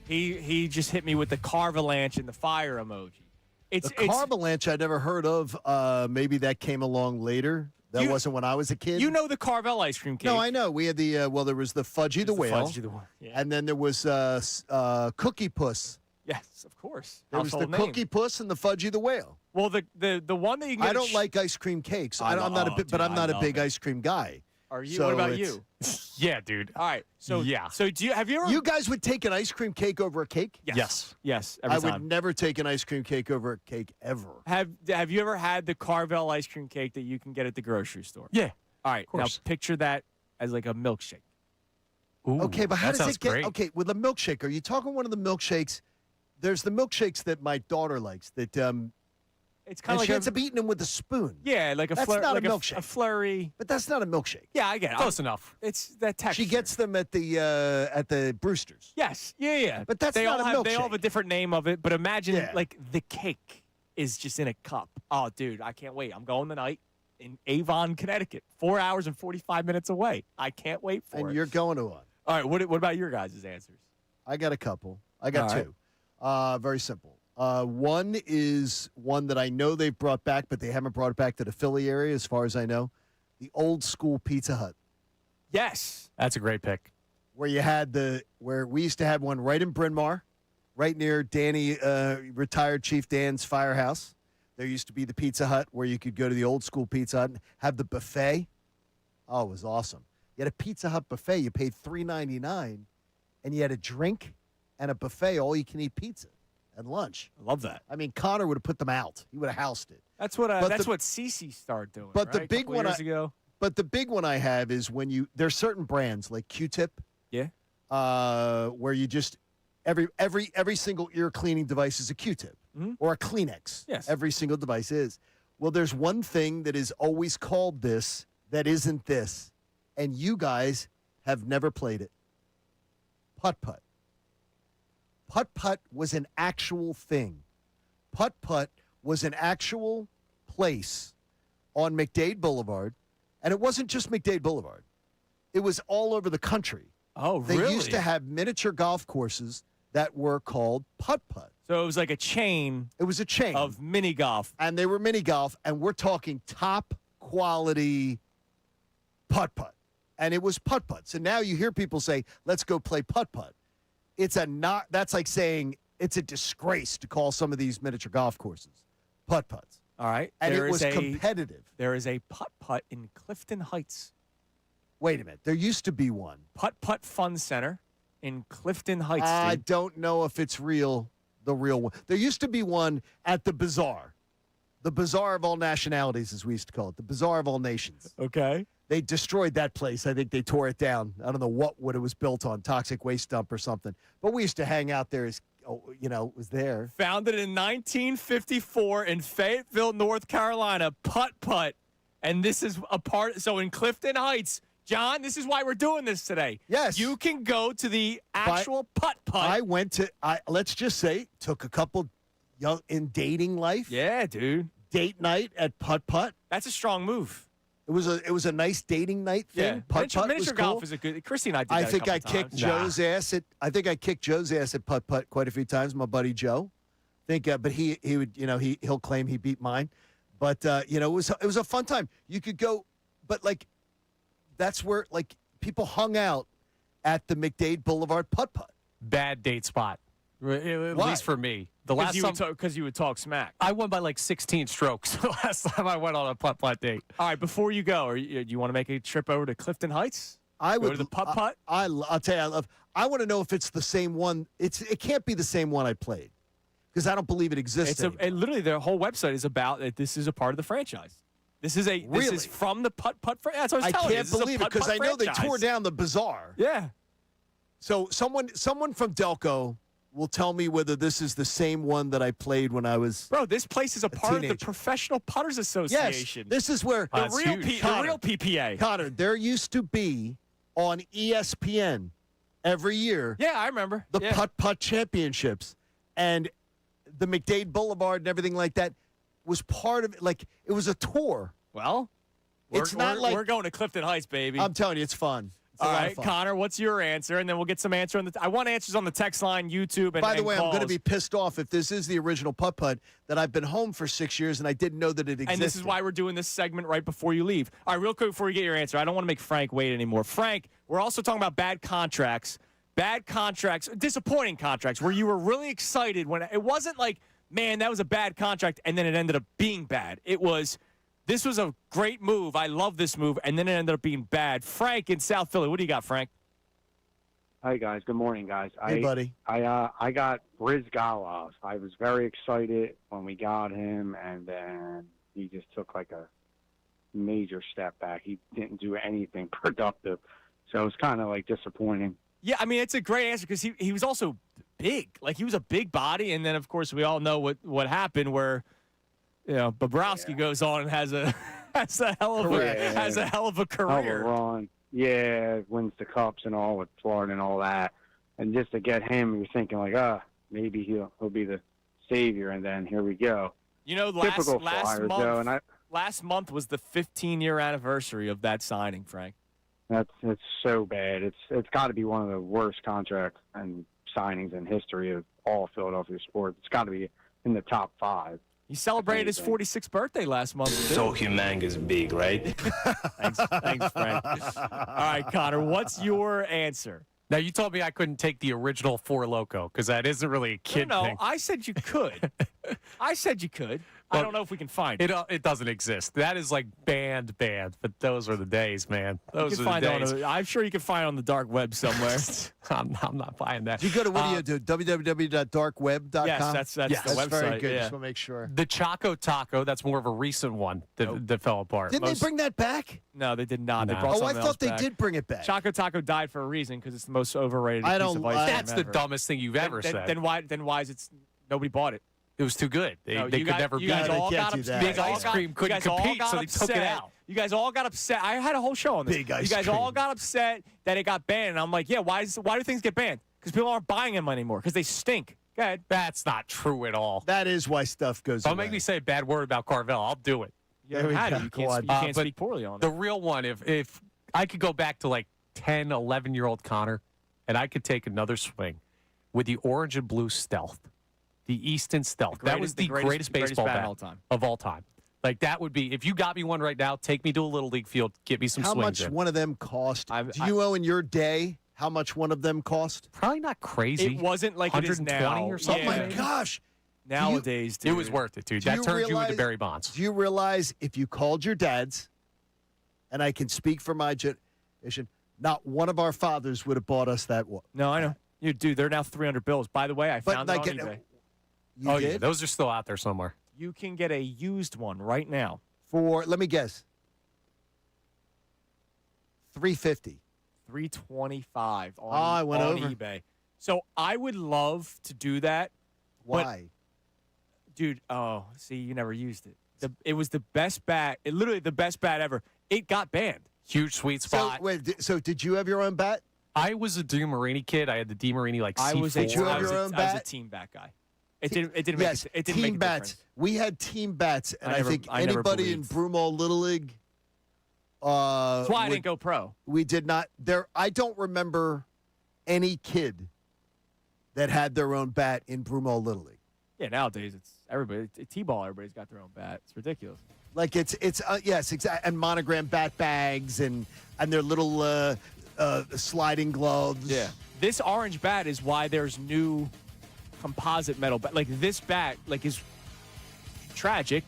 He just hit me with the carvalanche and the fire emoji. The carvalanche I never heard of. Maybe that came along later. That wasn't when I was a kid. You know the Carvel ice cream cake. No, I know. We had the, there was the Fudgy the Whale. Fudgy the Whale. Yeah. And then there was Cookie Puss. Yes, of course. There was the Cookie Puss and the Fudgy the Whale. Well, the one that you can get I don't like ice cream cakes. I'm not a big ice cream guy. Are you? So what about you? Yeah, dude. All right. So yeah. So have you ever? You guys would take an ice cream cake over a cake? Yes. Yes. I would never take an ice cream cake over a cake ever. Have you ever had the Carvel ice cream cake that you can get at the grocery store? Yeah. All right. Now picture that as like a milkshake. Ooh, okay, but how does it get? Great. Okay, with a milkshake, are you talking one of the milkshakes? There's the milkshakes that my daughter likes. That it's kind of like she ends up eating them with a spoon. Yeah, like a That's not a milkshake. A flurry. But that's not a milkshake. Yeah, I get it. Close enough. It's that texture. She gets them at the Brewster's. Yes. Yeah. But that's they not all a have, milkshake. They all have a different name of it. But imagine Yeah. like the cake is just in a cup. Oh, dude, I can't wait. I'm going tonight in Avon, Connecticut. 4 hours and 45 minutes away. I can't wait for it. And you're going to one. All right. What about your guys' answers? I got a couple. I got All two. Very simple. One is one that I know they've brought back, but they haven't brought it back to the Philly area, as far as I know. The old school Pizza Hut, Yes. That's a great pick. where we used to have one right in Bryn Mawr, right near Danny, retired Chief Dan's firehouse. There used to be the Pizza Hut where you could go to the old school Pizza Hut and have the buffet. Oh, it was awesome. You had a Pizza Hut buffet. You paid $3.99, and you had a drink and a buffet, all you can eat pizza and lunch. I love that. I mean, Connor would have put them out. He would have housed it. That's what But what CC started doing. but the right? big Couple one years ago. But the big one I have is when there's certain brands like Q-Tip, Yeah. where you just every single ear cleaning device is a Q-Tip or a Kleenex. Yes. Every single device is. Well, there's one thing that is always called this that isn't this, and you guys have never played it. Putt-putt. Putt-putt was an actual thing. Putt-putt was an actual place on McDade Boulevard, and it wasn't just McDade Boulevard. It was all over the country. Oh, They really? used to have miniature golf courses that were called putt-putt. So it was like a chain It was a chain. of mini golf. And they were mini golf, and we're talking top quality putt-putt. And it was putt-putt. So now you hear people say, let's go play putt-putt. That's like saying it's a disgrace to call some of these miniature golf courses putt-putts. All right. And There it was is competitive. There is a putt-putt in Clifton Heights. Wait a minute. There used to be one. Putt-putt Fun Center in Clifton Heights. I dude. don't know if it's the real one. There used to be one at the Bazaar. The Bazaar of all nationalities, as we used to call it. The Bazaar of all nations. Okay. They destroyed that place. I think they tore it down. I don't know what it was built on, toxic waste dump or something. But we used to hang out there it was there. Founded in 1954 in Fayetteville, North Carolina. Putt-putt. And this is a part. So in Clifton Heights, John, this is why we're doing this today. Yes. You can go to the actual putt-putt. I went to, let's just say, took a couple young in dating life. Yeah, dude. Date night at Putt-Putt. That's a strong move. It was a nice dating night thing. Yeah. Putt-putt Miniature was cool. golf is a good. Christy and I did that I a think I couple kicked times. Joe's ass at. I think I kicked Joe's ass at putt-putt quite a few times. My buddy Joe. But he would he'll claim he beat mine. But it was a fun time. You could go, but like that's where like people hung out at the McDade Boulevard putt-putt. Bad date spot. At Why? least for me. The last time Because you would talk smack. I won by like 16 strokes the last time I went on a putt-putt date. All right, before you go, do you want to make a trip over to Clifton Heights? I Go would to the putt-putt? I'll tell you. I want to know if it's the same one. It can't be the same one I played because I don't believe it exists. Literally, their whole website is about that. This is a part of the franchise. This is Really? from the putt-putt franchise. That's what I was telling you. can't This is a believe it because I putt-putt know they franchise. tore down the Bazaar. Yeah. So someone from Delco will tell me whether this is the same one that I played when I was. Bro, this place is a part of the teenager. Professional Putters Yes, Association. this is where the That's real huge. the real PPA. Connor, there used to be on ESPN every year Yeah, I remember. the yeah. putt-putt championships, and the McDade Boulevard and everything like that was part of it. Like, it was a tour. Well, It's not we're, like- we're going to Clifton Heights, baby. I'm telling you, it's fun. It's a All lot right, of fun. Connor, what's your answer? And then we'll get some answer on the. I want answers on the text line, YouTube, and By the and way, I'm going to calls. be pissed off if this is the original putt-putt that I've been home for 6 years and I didn't know that it existed. And this is why we're doing this segment right before you leave. All right, real quick before you get your answer, I don't want to make Frank wait anymore. Frank, we're also talking about bad contracts, disappointing contracts, where you were really excited when it wasn't like, man, that was a bad contract, and then it ended up being bad. This was a great move. I love this move, and then it ended up being bad. Frank in South Philly, what do you got, Frank? Hi guys, good morning guys. Hey, buddy. I got Briz Galov. I was very excited when we got him, and then he just took like a major step back. He didn't do anything productive, so it was kind of like disappointing. Yeah, I mean, it's a great answer because he was also big. Like, he was a big body, and then, of course, we all know what happened where, Bobrovsky goes on and has a hell of a career. Ron, wins the cups and all with Florida and all that, and just to get him, you're thinking like, maybe he'll be the savior, and then here we go. Typical Flyers, though, and last month was the 15-year anniversary of that signing, Frank. it's so bad. It's got to be one of the worst contracts and signings in history of all Philadelphia sports. It's got to be in the top 5. He celebrated his 46th birthday last month. Too. So humongous big, right? Thanks, Frank. All right, Connor, what's your answer? Now, you told me I couldn't take the original Four Loco because that isn't really a kid No, thing. I said you could. I said you could. I don't know if we can find it. It doesn't exist. That is like banned, but those are the days, man. Those You are can the find days. it I'm sure you can find it on the dark web somewhere. I'm not buying that. You go to, what do you do, www.darkweb.com? Yes, that's the That's website. very good. Yeah. Just want to make sure. The Choco Taco, that's more of a recent one that fell apart. Didn't they bring that back? No, they did not. They No. brought Oh, I something else thought they back. did bring it back. Choco Taco died for a reason because it's the most overrated I piece don't- of ice cream That's the ever. dumbest thing you've ever said. Then why is it nobody bought it? It was too good. They could never you beat guys it. all They can't got do upset. that. You guys all Ice cream got- couldn't you guys all compete, got so they took it upset. out. You guys all got upset. I had a whole show on this. Big ice you guys all cream. got upset that it got banned. And I'm like, yeah, why do things get banned? Because people aren't buying them anymore because they stink. Go ahead. That's not true at all. That is why stuff goes Don't away. make me say a bad word about Carvel. I'll do it. You There we had go. it. You Go can't, on. you can't But speak poorly on The it. real one, if I could go back to like 10, 11-year-old Connor, and I could take another swing with the orange and blue Stealth, the Easton Stealth. That was the greatest baseball bat bat of all time. Like, that would be, if you got me one right now, take me to a Little League field, get me some How swings much in. one of them cost? I'm- Do you know in your day how much one of them cost? Probably not crazy. It wasn't like it is 120 now. or Oh something. my Yeah. gosh. Nowadays, dude. It was worth it, dude. Do That you turned you realize- into Barry Bonds. Do you realize if you called your dads, and I can speak for my generation, not one of our fathers would have bought us that one. No, I know. Dude, they're now 300 bills. By the way, I But found it like, on eBay. You Oh, did? yeah. Those are still out there somewhere. You can get a used one right now. For, let me guess, $350. $325 on, I went on over. eBay. So I would love to do that. Why? Dude, see, you never used it. It was the best bat, literally the best bat ever. It got banned. Huge sweet So, spot. wait, so did you have your own bat? I was a DeMarini kid. I had the DeMarini like I C4. was Did you have I was your a- own I was a bat? team bat guy. It didn't Yes, make it didn't team make a bats. difference. We had team bats, and I, never- think I never anybody in believed. Broomall Little League. That's why I didn't go pro. We did not. I don't remember any kid that had their own bat in Broomall Little League. Yeah, nowadays it's everybody. T-ball, everybody's got their own bat. It's ridiculous. Like it's yes, exactly, and monogram bat bags and their little sliding gloves. Yeah. This orange bat is why there's new composite metal bat. Like this bat, like is tragic.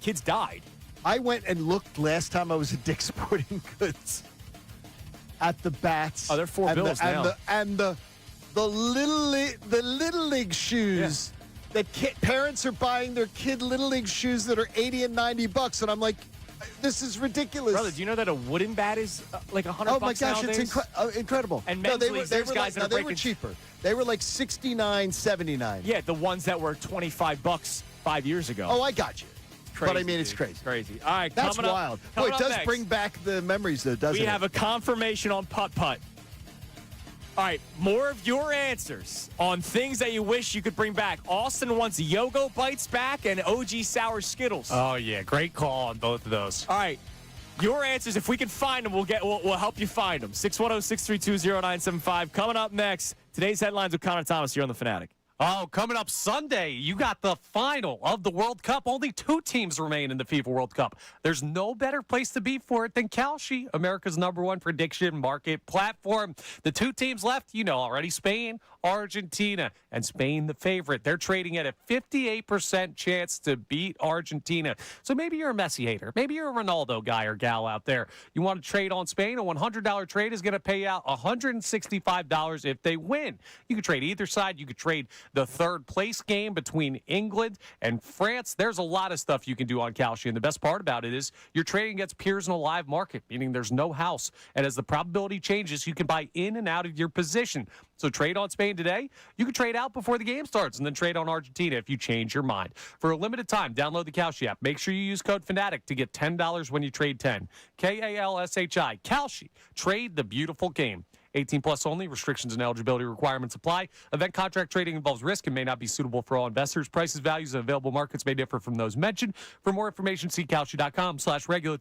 Kids died. I went and looked last time I was at Dick's Sporting Goods at the bats. Oh, they're $4 bills now. And the little league shoes. That parents are buying their kid little league shoes that are $80 and $90, and I'm like, this is ridiculous. Brother, do you know that a wooden bat is like $100 Oh my gosh, nowadays? it's incredible. And no, men's leagues, there's guys that are they were breaking- cheaper. They were like $69.79. Yeah, the ones that were $25 5 years ago. Oh, I got you. Crazy, but I mean, it's dude. crazy. Crazy. All right, That's coming wild. Up, Boy, coming it up does next, bring back the memories, though, doesn't it? we have a confirmation on putt-putt. All right, more of your answers on things that you wish you could bring back. Austin wants Yogo Bites back and OG Sour Skittles. Oh, yeah. Great call on both of those. All right. Your answers, if we can find them, we'll help you find them. 610-632-0975. Coming up next, today's headlines with Connor Thomas here on The Fanatic. Oh, coming up Sunday, you got the final of the World Cup. Only 2 teams remain in the FIFA World Cup. There's no better place to be for it than Kalshi, America's #1 prediction market platform. The 2 teams left, you know already, Spain, Argentina, and Spain the favorite. They're trading at a 58% chance to beat Argentina. So maybe you're a Messi hater. Maybe you're a Ronaldo guy or gal out there. You want to trade on Spain? A $100 trade is going to pay out $165 if they win. You could trade either side. You could trade the third place game between England and France. There's a lot of stuff you can do on Kalshi, and the best part about it is you're trading against peers in a live market, meaning there's no house. And as the probability changes, you can buy in and out of your position. So trade on Spain today. You can trade out before the game starts and then trade on Argentina if you change your mind. For a limited time, download the Kalshi app. Make sure you use code FANATIC to get $10 when you trade 10. Kalshi. Kalshi. Trade the beautiful game. 18 plus only. Restrictions and eligibility requirements apply. Event contract trading involves risk and may not be suitable for all investors. Prices, values, and available markets may differ from those mentioned. For more information, see kalshi.com/regulatory.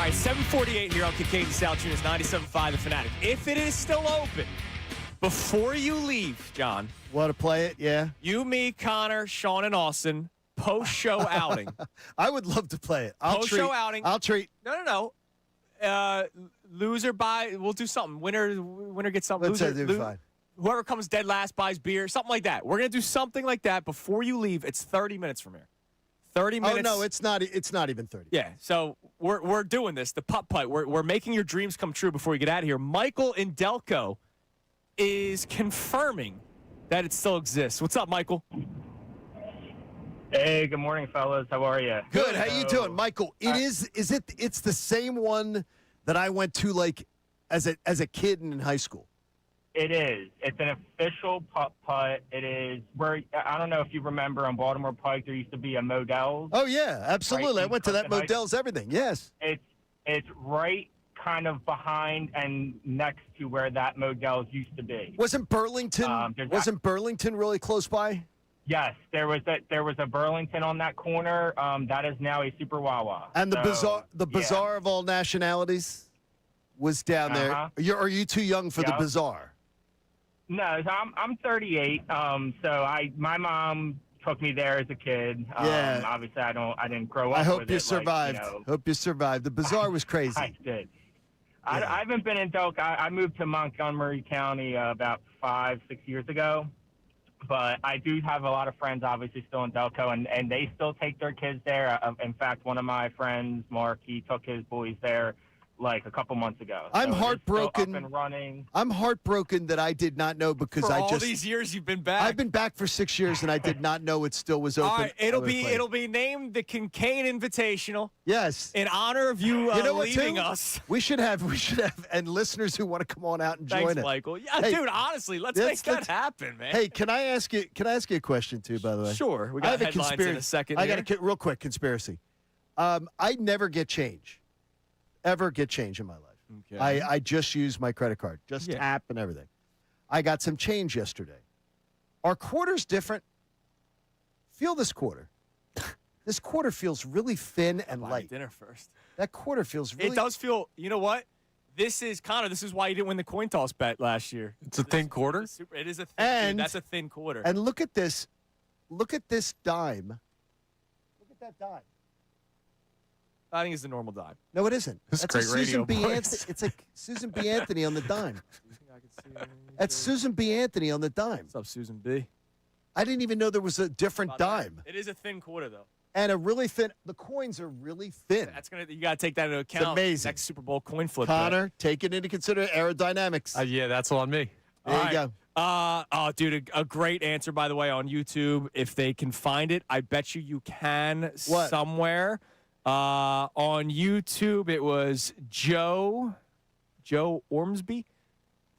All right, 7:48 here on Kincade Salciunas, 97.5 The Fanatic. If it is still open, before you leave, John. Want to play it? Yeah. You, me, Connor, Sean, and Austin, post-show outing. I would love to play it. Post-show outing. I'll treat. No. Loser buy. We'll do something. Winner gets something. Let's do fine. Whoever comes dead last buys beer, something like that. We're going to do something like that before you leave. It's 30 minutes from here. 30 minutes. Oh, no, it's not even 30. Yeah, so we're doing this, the putt-putt. We're making your dreams come true before you get out of here. Michael in Delco is confirming that it still exists. What's up, Michael? Hey, good morning, fellas. How are you? Good. How you doing, Michael? It's the same one that I went to like as a kid and in high school. It is. It's an official putt-putt. It is where, I don't know if you remember on Baltimore Pike, there used to be a Modell's. Oh, yeah, absolutely. Right, I went to that Modell's everything, yes. It's right kind of behind and next to where that Modell's used to be. Wasn't Burlington really close by? Yes, there was a Burlington on that corner. That is now a Super Wawa. And the bazaar of all nationalities was down there. Are you too young for the bazaar? No, I'm 38. My mom took me there as a kid. Yeah. Obviously, I didn't grow up. I hope with you it, survived. Hope you survived. The bazaar was crazy. I did. Yeah. I haven't been in Delco. I moved to Montgomery County about 5-6 years ago. But I do have a lot of friends, obviously, still in Delco, and they still take their kids there. In fact, one of my friends, Mark, he took his boys there like a couple months ago. I'm heartbroken. Up and running. I'm heartbroken that I did not know because For all these years you've been back. I've been back for 6 years and I did not know it still was open. All right, it'll be named the Kincade Invitational. Yes, in honor of you, leaving too? us. We should have and listeners who want to come on out and join Thanks, it. Michael. Yeah, Hey, dude. Honestly, let's make that happen, man. Hey, can I ask you a question too? By the way, sure. We got headlines in a second. I got a real quick conspiracy. I never get change, ever get change in my life. Okay. I just use my credit card, tap and everything. I got some change yesterday. Are quarters different? Feel this quarter. This quarter feels really thin and light. Dinner first. That quarter feels really. It does feel. You know what? This is why you didn't win the coin toss bet last year. It's a thin quarter. It is a thin. Dude, that's a thin quarter. And look at this. Look at this dime. Look at that dime. I think it's the normal dime. No, it isn't. That's That's great a Susan radio, B. boys. Anthony. It's a Susan B. Anthony on the dime. That's Susan B. Anthony on the dime. What's up, Susan B? I didn't even know there was a different dime. It is a thin quarter, though. And a really thin. The coins are really thin. You got to take that into account. It's amazing. Next Super Bowl coin flip. Connor, take it into consideration. Aerodynamics. Yeah, that's on me. There you go. Dude, a great answer, by the way, on YouTube. If they can find it, I bet you can somewhere. On YouTube, it was Joe Ormsby,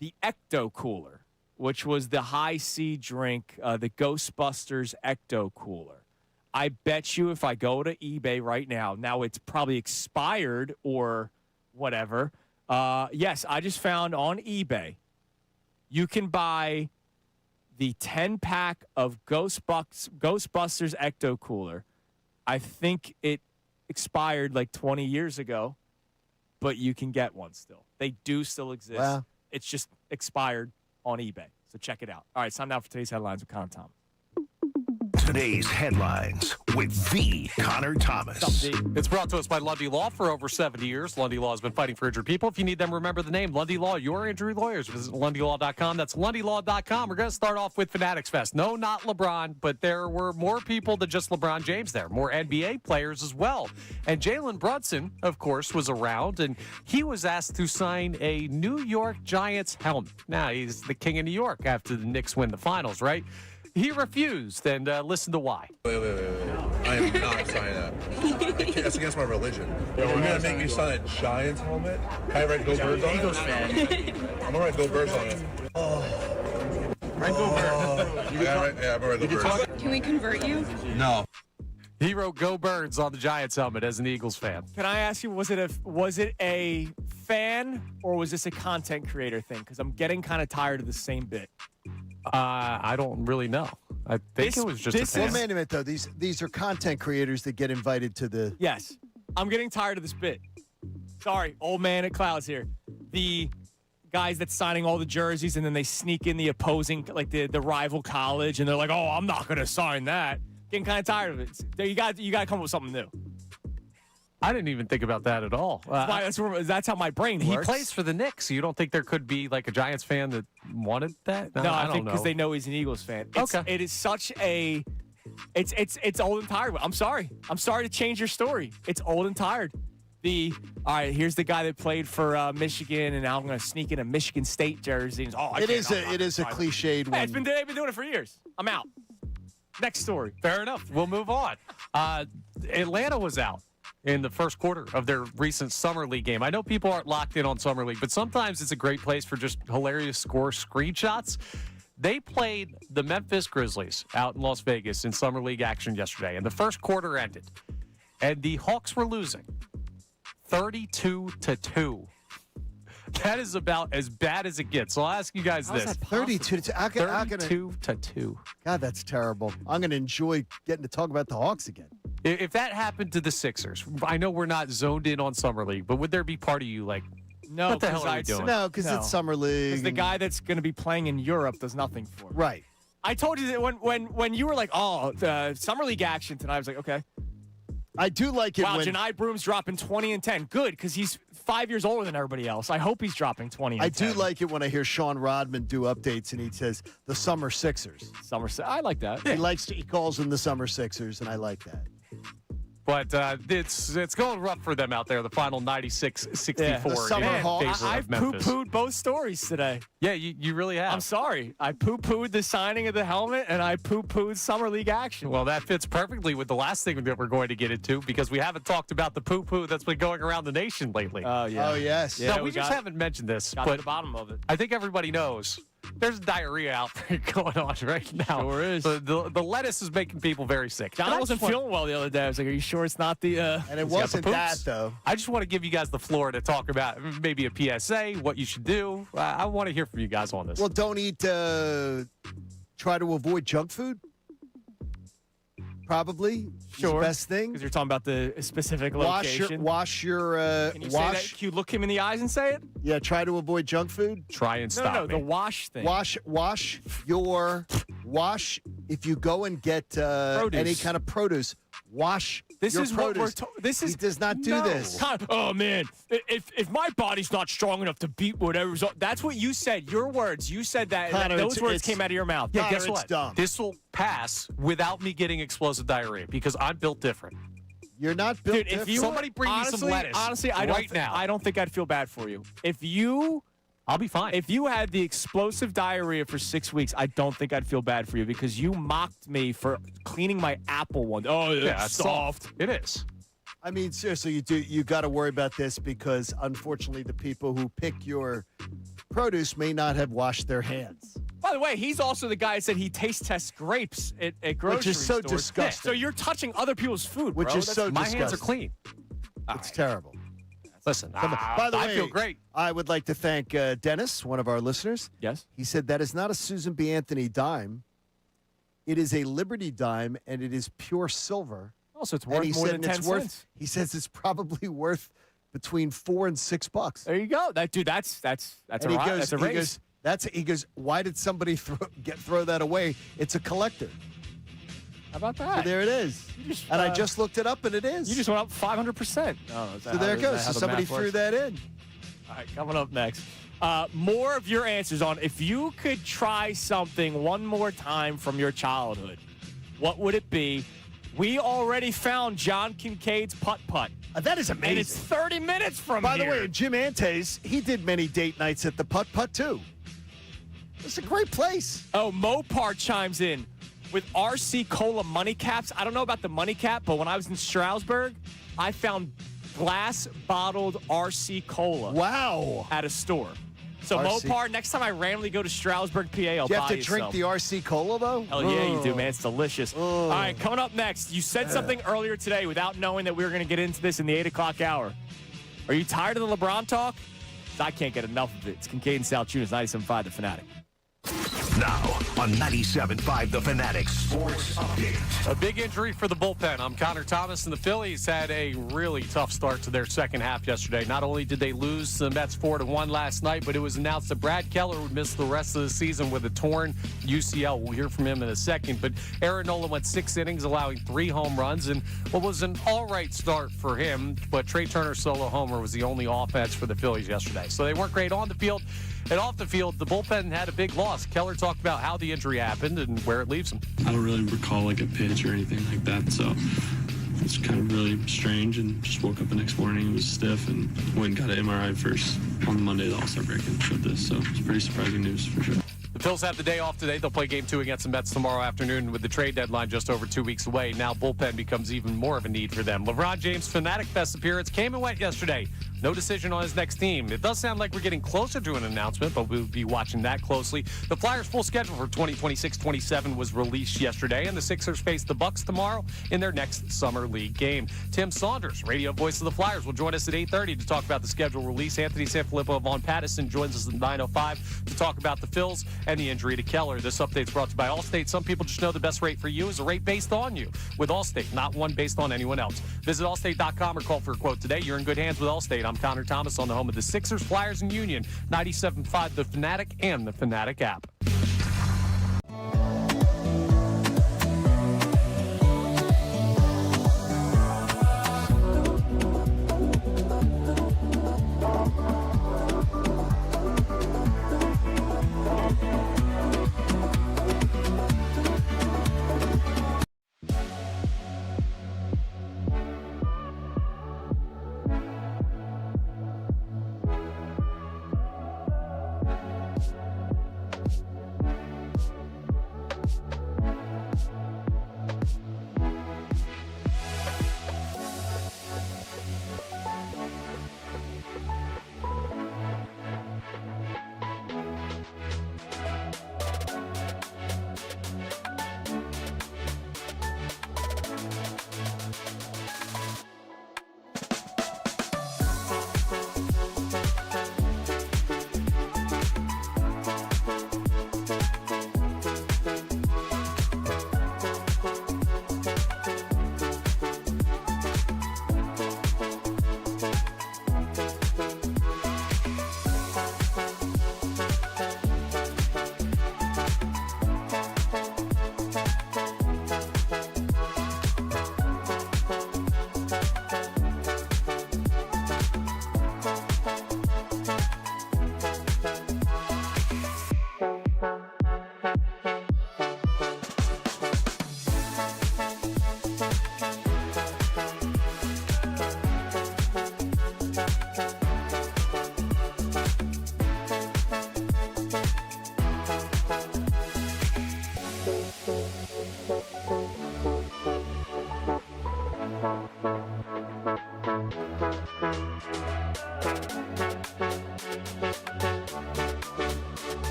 the Ecto Cooler, which was the high C drink, the Ghostbusters Ecto Cooler. I bet you if I go to eBay right now it's probably expired or whatever. Yes, I just found on eBay, you can buy the 10-pack of Ghostbusters Ecto Cooler. I think it expired like 20 years ago, but you can get one still. They do still exist. Wow. It's just expired on eBay. So check it out. All right, it's time now for today's headlines with Connor Thomas. Today's headlines with the Connor Thomas. What's up, D? It's brought to us by Lundy Law for over 70 years. Lundy Law has been fighting for injured people. If you need them, remember the name. Lundy Law, your injury lawyers. Visit LundyLaw.com. That's LundyLaw.com. We're going to start off with Fanatics Fest. No, not LeBron, but there were more people than just LeBron James there. More NBA players as well. And Jalen Brunson, of course, was around, and he was asked to sign a New York Giants helmet. Now, he's the king of New York after the Knicks win the finals, right? He refused, and listen to why. Wait. I am not signing that. That's against my religion. You're going to make me sign a Giants helmet? Can I write Go Birds on it? I'm going to write Go Birds on it. Write Go Birds. I'm going to write Go Birds. Can we convert you? No. He wrote "Go Birds" on the Giants helmet as an Eagles fan. Can I ask you, was it a fan or was this a content creator thing? Because I'm getting kind of tired of the same bit. I don't really know. I think it was just a fan. Well, wait a minute, though. These are content creators that get invited to the... Yes. I'm getting tired of this bit. Sorry, old man at Clouds here. The guys that's signing all the jerseys, and then they sneak in the opposing, like the rival college, and they're like, "Oh, I'm not going to sign that." Getting kind of tired of it. You got to come up with something new. I didn't even think about that at all. That's how my brain works. He plays for the Knicks. You don't think there could be like a Giants fan that wanted that? No, I think because they know he's an Eagles fan. It is such a. It's old and tired. I'm sorry to change your story. It's old and tired. All right, here's the guy that played for Michigan, and now I'm going to sneak in a Michigan State jersey. It is a cliched one. Hey, they've been doing it for years. I'm out. Next story. Fair enough. We'll move on. Atlanta was out in the first quarter of their recent Summer League game. I know people aren't locked in on Summer League, but sometimes it's a great place for just hilarious score screenshots. They played the Memphis Grizzlies out in Las Vegas in Summer League action yesterday, and the first quarter ended, and the Hawks were losing 32-2. That is about as bad as it gets. So I'll ask you guys this. 32-2. 32-2. God, that's terrible. I'm going to enjoy getting to talk about the Hawks again. If that happened to the Sixers, I know we're not zoned in on Summer League, but would there be part of you like, no, what the hell are you doing? No, because it's Summer League. Because the guy that's going to be playing in Europe does nothing for me. Right. I told you that when you were like, Summer League action tonight, I was like, okay. I do like it when Janai Broom's dropping 20 and 10. Good, because he's 5 years older than everybody else. I hope he's dropping 20 and 10. I do like it when I hear Sean Rodman do updates and he says the Summer Sixers. I like that. He calls them the Summer Sixers, and I like that. But it's going rough for them out there. The final 96-64 the Summer in Hawks. favor I've of Memphis. poo-pooed both stories today. Yeah, you really have. I'm sorry. I poo-pooed the signing of the helmet, and I poo-pooed Summer League action. Well, that fits perfectly with the last thing that we're going to get into, because we haven't talked about the poo-poo that's been going around the nation lately. Oh, yeah. Oh, yes. Yeah, no, we just haven't mentioned this, got but to the bottom of it. I think everybody knows there's a diarrhea outbreak going on right now. Sure is. The lettuce is making people very sick. John wasn't feeling well the other day. I was like, are you sure it's not the And it wasn't that, though. I just want to give you guys the floor to talk about maybe a PSA, what you should do. I want to hear from you guys on this. Well, don't eat, try to avoid junk food. Probably. Sure. The best thing. Because you're talking about the specific location. Wash your Can you say that? Can you look him in the eyes and say it? Yeah, try to avoid junk food. Try and stop No, me. the wash thing. Wash if you go and get any kind of produce, wash This your is produce. what we're This is He does not do this. Oh man, if my body's not strong enough to beat whatever's, that's what you said. Your words. You said that. Connor, those words came out of your mouth. Yeah, Connor, guess it's what? dumb. This will pass without me getting explosive diarrhea because I'm built different. You're not built Dude, different. if you Somebody bring me some lettuce honestly, now. I don't think I'd feel bad for you. I'll be fine. If you had the explosive diarrhea for 6 weeks, I don't think I'd feel bad for you because you mocked me for cleaning my apple one. Oh, it's soft. It is. I mean, seriously, you got to worry about this because, unfortunately, the people who pick your produce may not have washed their hands. By the way, he's also the guy that said he taste tests grapes at grocery Which is so stores. disgusting. So you're touching other people's food, bro. Which is so My disgusting. hands are clean. It's terrible. Listen, By the way, I feel great. I would like to thank Dennis, one of our listeners. Yes. He said that is not a Susan B. Anthony dime. It is a Liberty dime, and it is pure silver. Oh, so it's And worth he more said than it's 10 worth. cents. He says it's probably worth between $4 and $6. There you go. That's And a raise. That's a raise. He goes. Why did somebody throw that away? It's a collector. How about So that? there it is. And I just looked it up, and it is. You just went up 500%. So there it goes. So somebody threw that in. All right, coming up next. More of your answers on if you could try something one more time from your childhood, what would it be? We already found John Kincaid's putt-putt. That is amazing. And it's 30 minutes from By here. the way, Jim Antes, he did many date nights at the putt-putt, too. It's a great place. Oh, Mopar chimes in with RC Cola money caps. I don't know about the money cap, but when I was in Stroudsburg, I found glass bottled RC Cola. Wow. At a store. So RC. Mopar, next time I randomly go to Stroudsburg, PA, I'll Do you buy have to drink some. the RC Cola, though? Hell yeah, you do, man. It's delicious. All right, coming up next, you said something earlier today without knowing that we were going to get into this in the 8 o'clock hour. Are you tired of the LeBron talk? I can't get enough of it. It's Kincade Salciunas, 97.5 The Fanatic. Now on 97.5 The Fanatic Sports Update. A big injury for the bullpen. I'm Connor Thomas, and the Phillies had a really tough start to their second half yesterday. Not only did they lose the Mets 4-1 last night, but it was announced that Brad Keller would miss the rest of the season with a torn UCL. We'll hear from him in a second. But Aaron Nola went 6 innings, allowing 3 home runs, and what was an all-right start for him. But Trey Turner's solo homer was the only offense for the Phillies yesterday. So they weren't great on the field. And off the field, the bullpen had a big loss. Keller talked about how the injury happened and where it leaves him. I don't really recall like a pitch or anything like that, so it's kind of really strange. And just woke up the next morning, it was stiff, and went and got an MRI first on the Monday. The All-Star break and showed this, so it's pretty surprising news for sure. The Phils have the day off today. They'll play Game 2 against the Mets tomorrow afternoon with the trade deadline just over 2 weeks away. Now bullpen becomes even more of a need for them. LeBron James' Fanatic Fest appearance came and went yesterday. No decision on his next team. It does sound like we're getting closer to an announcement, but we'll be watching that closely. The Flyers' full schedule for 2026-27 was released yesterday, and the Sixers face the Bucks tomorrow in their next Summer League game. Tim Saunders, radio voice of the Flyers, will join us at 8:30 to talk about the schedule release. Anthony Sanfilippo of On Pattison joins us at 9:05 to talk about the Phils and the injury to Keller. This update's brought to you by Allstate. Some people just know the best rate for you is a rate based on you. With Allstate, not one based on anyone else. Visit Allstate.com or call for a quote today. You're in good hands with Allstate. I'm Connor Thomas on the home of the Sixers, Flyers, and Union. 97.5 The Fanatic and the Fanatic app.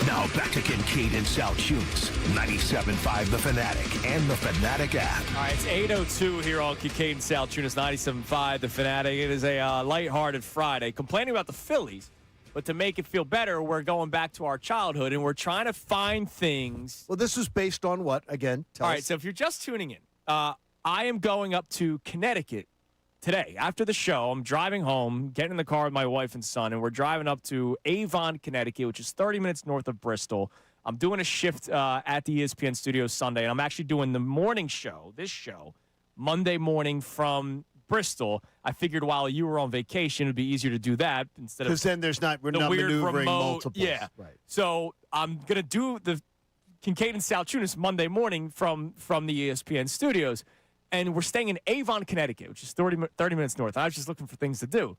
Now back to Kincade and Salciunas, 97.5 The Fanatic and the Fanatic app. All right, it's 8:02 here on Kincade and Salciunas, 97.5 The Fanatic. It is a lighthearted Friday. Complaining about the Phillies, but to make it feel better, we're going back to our childhood, and we're trying to find things. Well, this was based on what, again? All right, so if you're just tuning in, I am going up to Connecticut today. After the show, I'm driving home, getting in the car with my wife and son, and we're driving up to Avon, Connecticut, which is 30 minutes north of Bristol. I'm doing a shift at the ESPN studio Sunday, and I'm actually doing the morning show, this show, Monday morning from Bristol. I figured while you were on vacation, it'd be easier to do that instead of because then we're the not weird maneuvering remote. multiples. Yeah, right. So I'm gonna do the Kincade and Salciunas Monday morning from the ESPN studios. And we're staying in Avon, Connecticut, which is 30 minutes north. I was just looking for things to do.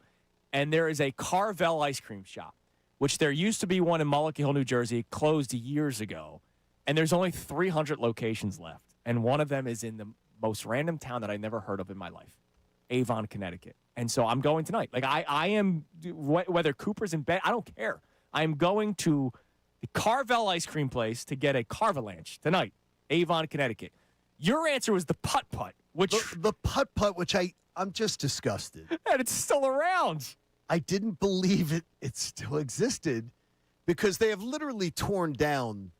And there is a Carvel ice cream shop, which there used to be one in Mulligan Hill, New Jersey. It closed years ago. And there's only 300 locations left. And one of them is in the most random town that I never heard of in my life, Avon, Connecticut. And so I'm going tonight. Like, I am, whether Cooper's in bed, I don't care. I'm going to the Carvel ice cream place to get a Carvalanche tonight, Avon, Connecticut. Your answer was the putt-putt, which... The putt-putt, which I'm just disgusted. And it's still around. I didn't believe it still existed because they have literally torn down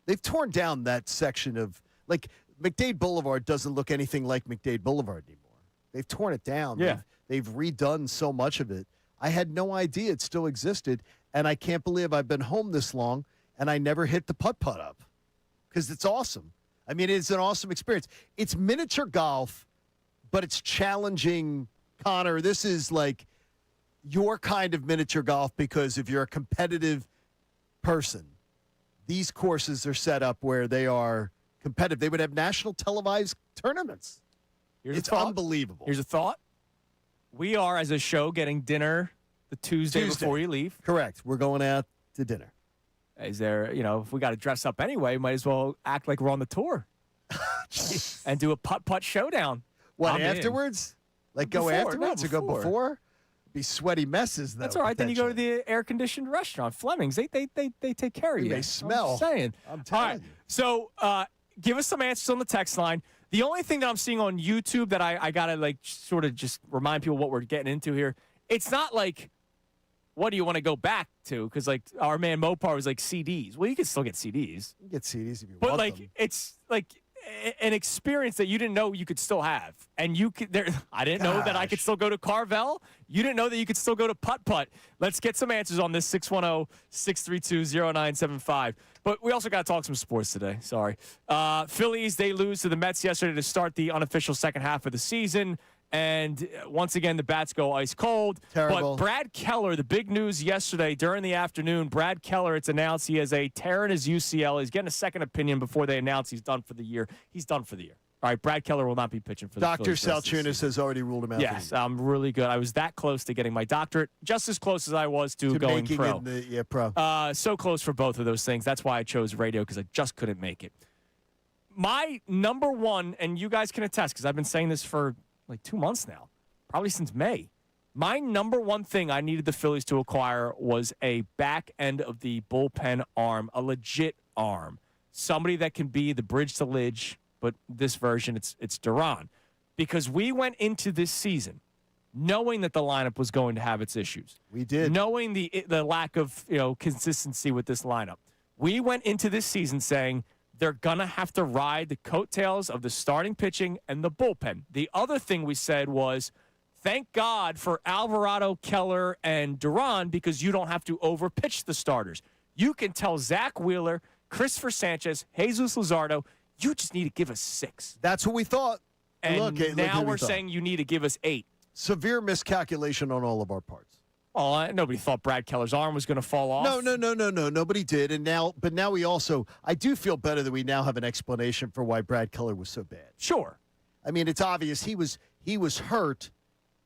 that section of, like, McDade Boulevard doesn't look anything like McDade Boulevard anymore. They've torn it down. Yeah. They've redone so much of it. I had no idea it still existed, and I can't believe I've been home this long and I never hit the putt-putt up because it's awesome. I mean, it's an awesome experience. It's miniature golf, but it's challenging. Connor, this is like your kind of miniature golf because if you're a competitive person, these courses are set up where they are competitive. They would have national televised tournaments. It's unbelievable. Here's a thought. We are, as a show, getting dinner the Tuesday before you leave. Correct. We're going out to dinner. Is there, if we got to dress up anyway, might as well act like we're on the tour and do a putt-putt showdown. What, I'm afterwards? Like go Before, afterwards no, or go before. before? Be sweaty messes, though. That's all right. Then you go to the air-conditioned restaurant, Fleming's. They take care of you. They smell. I'm saying. I'm telling all right. you. So give us some answers on the text line. The only thing that I'm seeing on YouTube that I got to, like, sort of just remind people what we're getting into here, it's not like, what do you want to go back to? Because, like, our man Mopar was like CDs. Well, you can still get CDs. You can get CDs if you But, want like, them. it's, like, an experience that you didn't know you could still have. And you could, I didn't know that I could still go to Carvel. You didn't know that you could still go to Putt-Putt. Let's get some answers on this, 610-632-0975. But we also got to talk some sports today. Sorry. Phillies, they lose to the Mets yesterday to start the unofficial second half of the season. And once again, the bats go ice cold. Terrible. But Brad Keller, the big news yesterday during the afternoon, Brad Keller, it's announced he has a tear in his UCL. He's getting a second opinion before they announce he's done for the year. He's done for the year. All right, Brad Keller will not be pitching for the Dr. Phillies. Salciunas has already ruled him out. Yes, I'm really good. I was that close to getting my doctorate, just as close as I was to going making pro. Pro. So close for both of those things. That's why I chose radio, because I just couldn't make it. My number one, and you guys can attest, because I've been saying this for like 2 months now, probably since May. My number one thing I needed the Phillies to acquire was a back end of the bullpen arm, a legit arm. Somebody that can be the bridge to Lidge, but this version, it's Duran. Because we went into this season knowing that the lineup was going to have its issues. We did. Knowing the lack of consistency with this lineup. We went into this season saying they're going to have to ride the coattails of the starting pitching and the bullpen. The other thing we said was, thank God for Alvarado, Keller, and Duran, because you don't have to overpitch the starters. You can tell Zach Wheeler, Christopher Sanchez, Jesus Luzardo, you just need to give us 6. That's what we thought. And now we're saying you need to give us 8. Severe miscalculation on all of our parts. Oh, nobody thought Brad Keller's arm was going to fall off. No. Nobody did. But now we also, I do feel better that we now have an explanation for why Brad Keller was so bad. Sure. I mean, it's obvious he was hurt,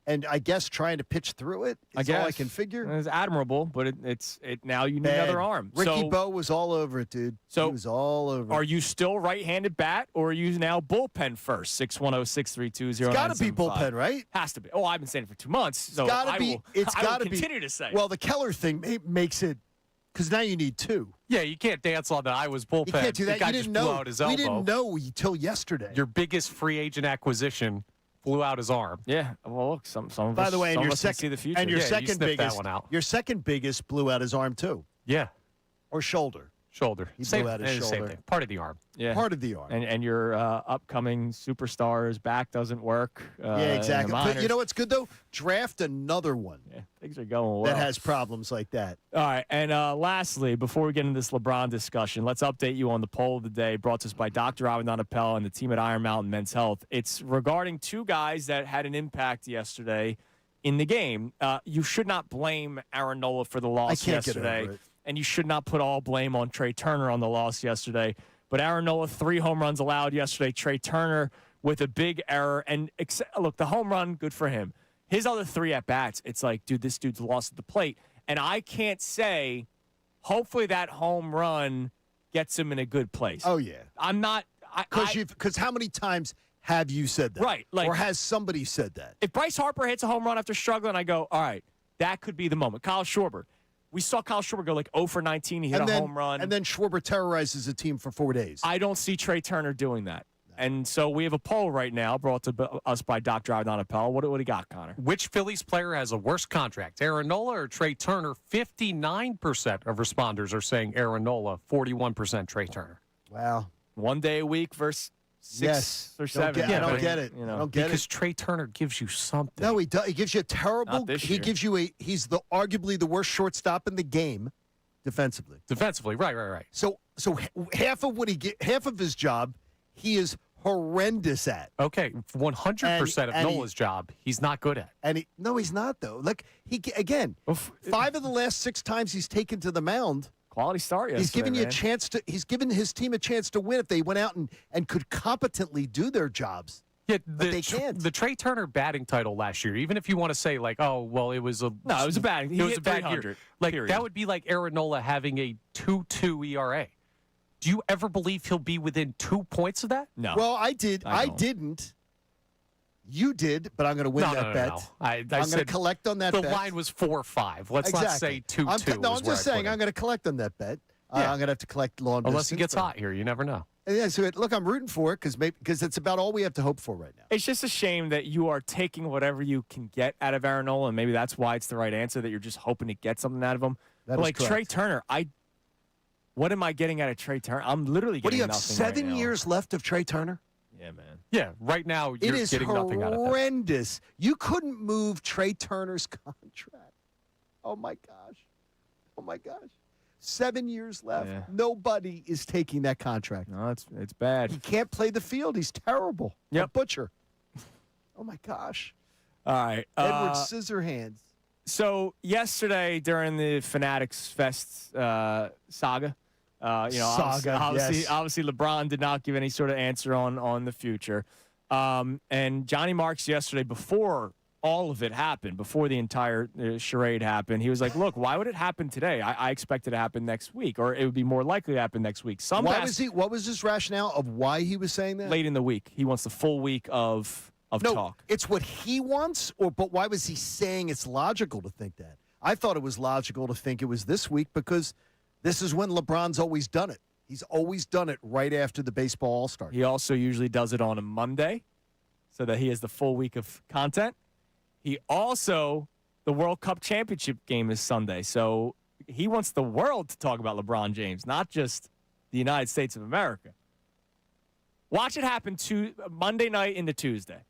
and I guess trying to pitch through it is all I can figure. It's admirable, but it's now you need another arm. Ricky Bo was all over it, dude. So he was all over Are it. you still right-handed bat, or are you now bullpen first? 610-632-0975. It's got to be bullpen, right? Has to be. Oh, I've been saying it for 2 months. So It's got to I be. will, It's I got will to be. continue to say. Well, the Keller thing makes it, because now you need 2. Yeah, you can't dance on the I was bullpen. You can't do that. The guy You just didn't blew know. out his elbow. We didn't know until yesterday. Your biggest free agent acquisition blew out his arm. Yeah. Well, look, some of By us, the way, some and of your us can second see the future. and your Yeah, you second sniffed that biggest one out. Your second biggest blew out his arm too, Yeah, or shoulder. shoulder. He Same, blew out his same shoulder. thing. Part of the arm. Yeah. Part of the arm. And your upcoming superstar's back doesn't work. Yeah, in exactly. the But minors. you know what's good though? Draft another one Yeah, things are going well. that has problems like that. All right, and lastly, before we get into this LeBron discussion, let's update you on the poll of the day brought to us by Dr. Avidan Appel and the team at Iron Mountain Men's Health. It's regarding 2 guys that had an impact yesterday in the game. You should not blame Aaron Nola for the loss yesterday, over it. and you should not put all blame on Trey Turner on the loss yesterday. But Aaron Nola, 3 home runs allowed yesterday. Trey Turner with a big error. And look, the home run, good for him. His other 3 at-bats, it's like, dude, this dude's lost at the plate. And I can't say, hopefully that home run gets him in a good place. Oh, yeah. I'm not. Because how many times have you said that? Right. Or has somebody said that? If Bryce Harper hits a home run after struggling, I go, all right, that could be the moment. Kyle Schwarber. We saw Kyle Schwarber go like 0 for 19. He hit a home run. And then Schwarber terrorizes a team for 4 days. I don't see Trey Turner doing that. And so we have a poll right now brought to us by Doc Drive on Appel. What do you got, Connor? Which Phillies player has a worse contract, Aaron Nola or Trey Turner? 59% of responders are saying Aaron Nola, 41% Trey Turner. Wow. 1 day a week versus 6 or 7. I don't get it. I don't get because it. Trey Turner gives you something. No, he does. He gives you a terrible. Not this year. Gives you he's arguably the worst shortstop in the game, defensively. Defensively, right. So half of his job, he is horrendous at. Okay, 100% of Nola's job, he's not good at. And he's not though. Like again, 5 of the last 6 times he's taken to the mound. Quality start yesterday, He's given you man. a chance to. He's given his team a chance to win if they went out and could competently do their jobs. Yeah, but they can't. The Trey Turner batting title last year, even if you want to say like, oh, well, it was a it was a bad. He it was hit a bad 300, year. Like period. that would be like Aaron Nola having a 2.2 ERA. Do you ever believe he'll be within 2 points of that? No. Well, I did. I didn't. You did, but I'm going to win that bet. No. I'm going to collect on that bet. The line was 4-5. Let's not say 2-2. No, I'm just saying I'm going to collect on that bet. I'm going to have to collect long distance. Unless he gets hot here. You never know. Yeah, so look, I'm rooting for it because it's about all we have to hope for right now. It's just a shame that you are taking whatever you can get out of Aaron Nola, and maybe that's why it's the right answer, that you're just hoping to get something out of him. That but is like correct. Trey Turner, what am I getting out of Trey Turner? I'm literally What do getting you have, nothing 7 right now. years left of Trey Turner? Yeah, man. Yeah, right now It you're is getting nothing out of that. horrendous. You couldn't move Trey Turner's contract. Oh, my gosh. 7 years left. Yeah. Nobody is taking that contract. No, it's bad. He can't play the field. He's terrible. Yep. A butcher. Oh, my gosh. All right. Edward Scissorhands. So yesterday during the Fanatics Fest saga, obviously LeBron did not give any sort of answer on the future. And Johnny Marks yesterday, before all of it happened, before the entire charade happened, he was like, look, why would it happen today? I expect it to happen next week, or it would be more likely to happen next week. What was his rationale of why he was saying that? Late in the week. He wants the full week of talk. It's what he wants, but why was he saying it's logical to think that? I thought it was logical to think it was this week because this is when LeBron's always done it. He's always done it right after the baseball All-Star. He also usually does it on a Monday so that he has the full week of content. He also, the World Cup Championship game is Sunday, so he wants the world to talk about LeBron James, not just the United States of America. Watch it happen Monday night into Tuesday.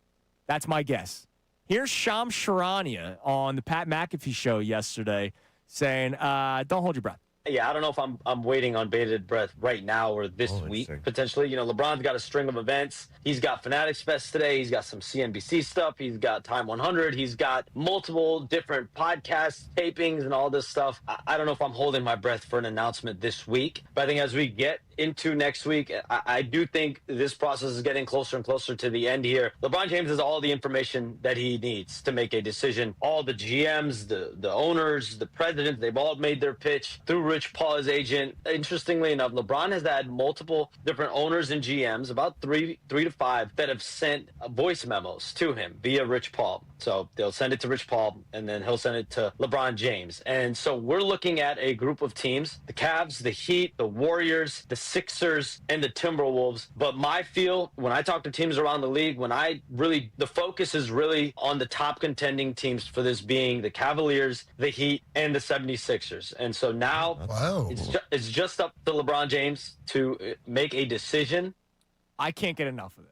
That's my guess. Here's Shams Charania on the Pat McAfee show yesterday saying, don't hold your breath. Yeah, I don't know if I'm waiting on bated breath right now or this week, potentially. You know, LeBron's got a string of events. He's got Fanatics Fest today. He's got some CNBC stuff. He's got Time 100. He's got multiple different podcast tapings and all this stuff. I don't know if I'm holding my breath for an announcement this week. But I think as we get into next week, I do think this process is getting closer and closer to the end here. LeBron James has all the information that he needs to make a decision. All the GMs, the owners, the presidents, they've all made their pitch through Rich Paul, his agent. Interestingly enough, LeBron has had multiple different owners and GMs, about three to five, that have sent voice memos to him via Rich Paul. So they'll send it to Rich Paul, and then he'll send it to LeBron James. And so we're looking at a group of teams, the Cavs, the Heat, the Warriors, the Sixers, and the Timberwolves. But my feel, when I talk to teams around the league, the focus is really on the top contending teams for this being the Cavaliers, the Heat, and the 76ers. And so now it's just up to LeBron James to make a decision. I can't get enough of it.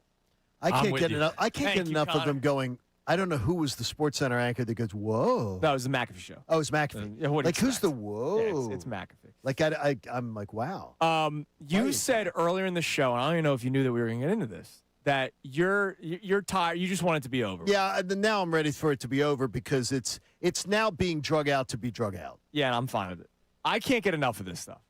I can't get Thank you, enough of Connor. them going. I don't know who was the Sports Center anchor that goes, whoa. That was the McAfee show. Oh, it's McAfee. Yeah, what do you like, who's expect? the whoa? Yeah, it's McAfee. Like, I'm like, wow. You said earlier in the show, and I don't even know if you knew that we were going to get into this, that you're tired. You just want it to be over. Yeah, and then now I'm ready for it to be over because it's now being drug out to be drug out. Yeah, and I'm fine with it. I can't get enough of this stuff.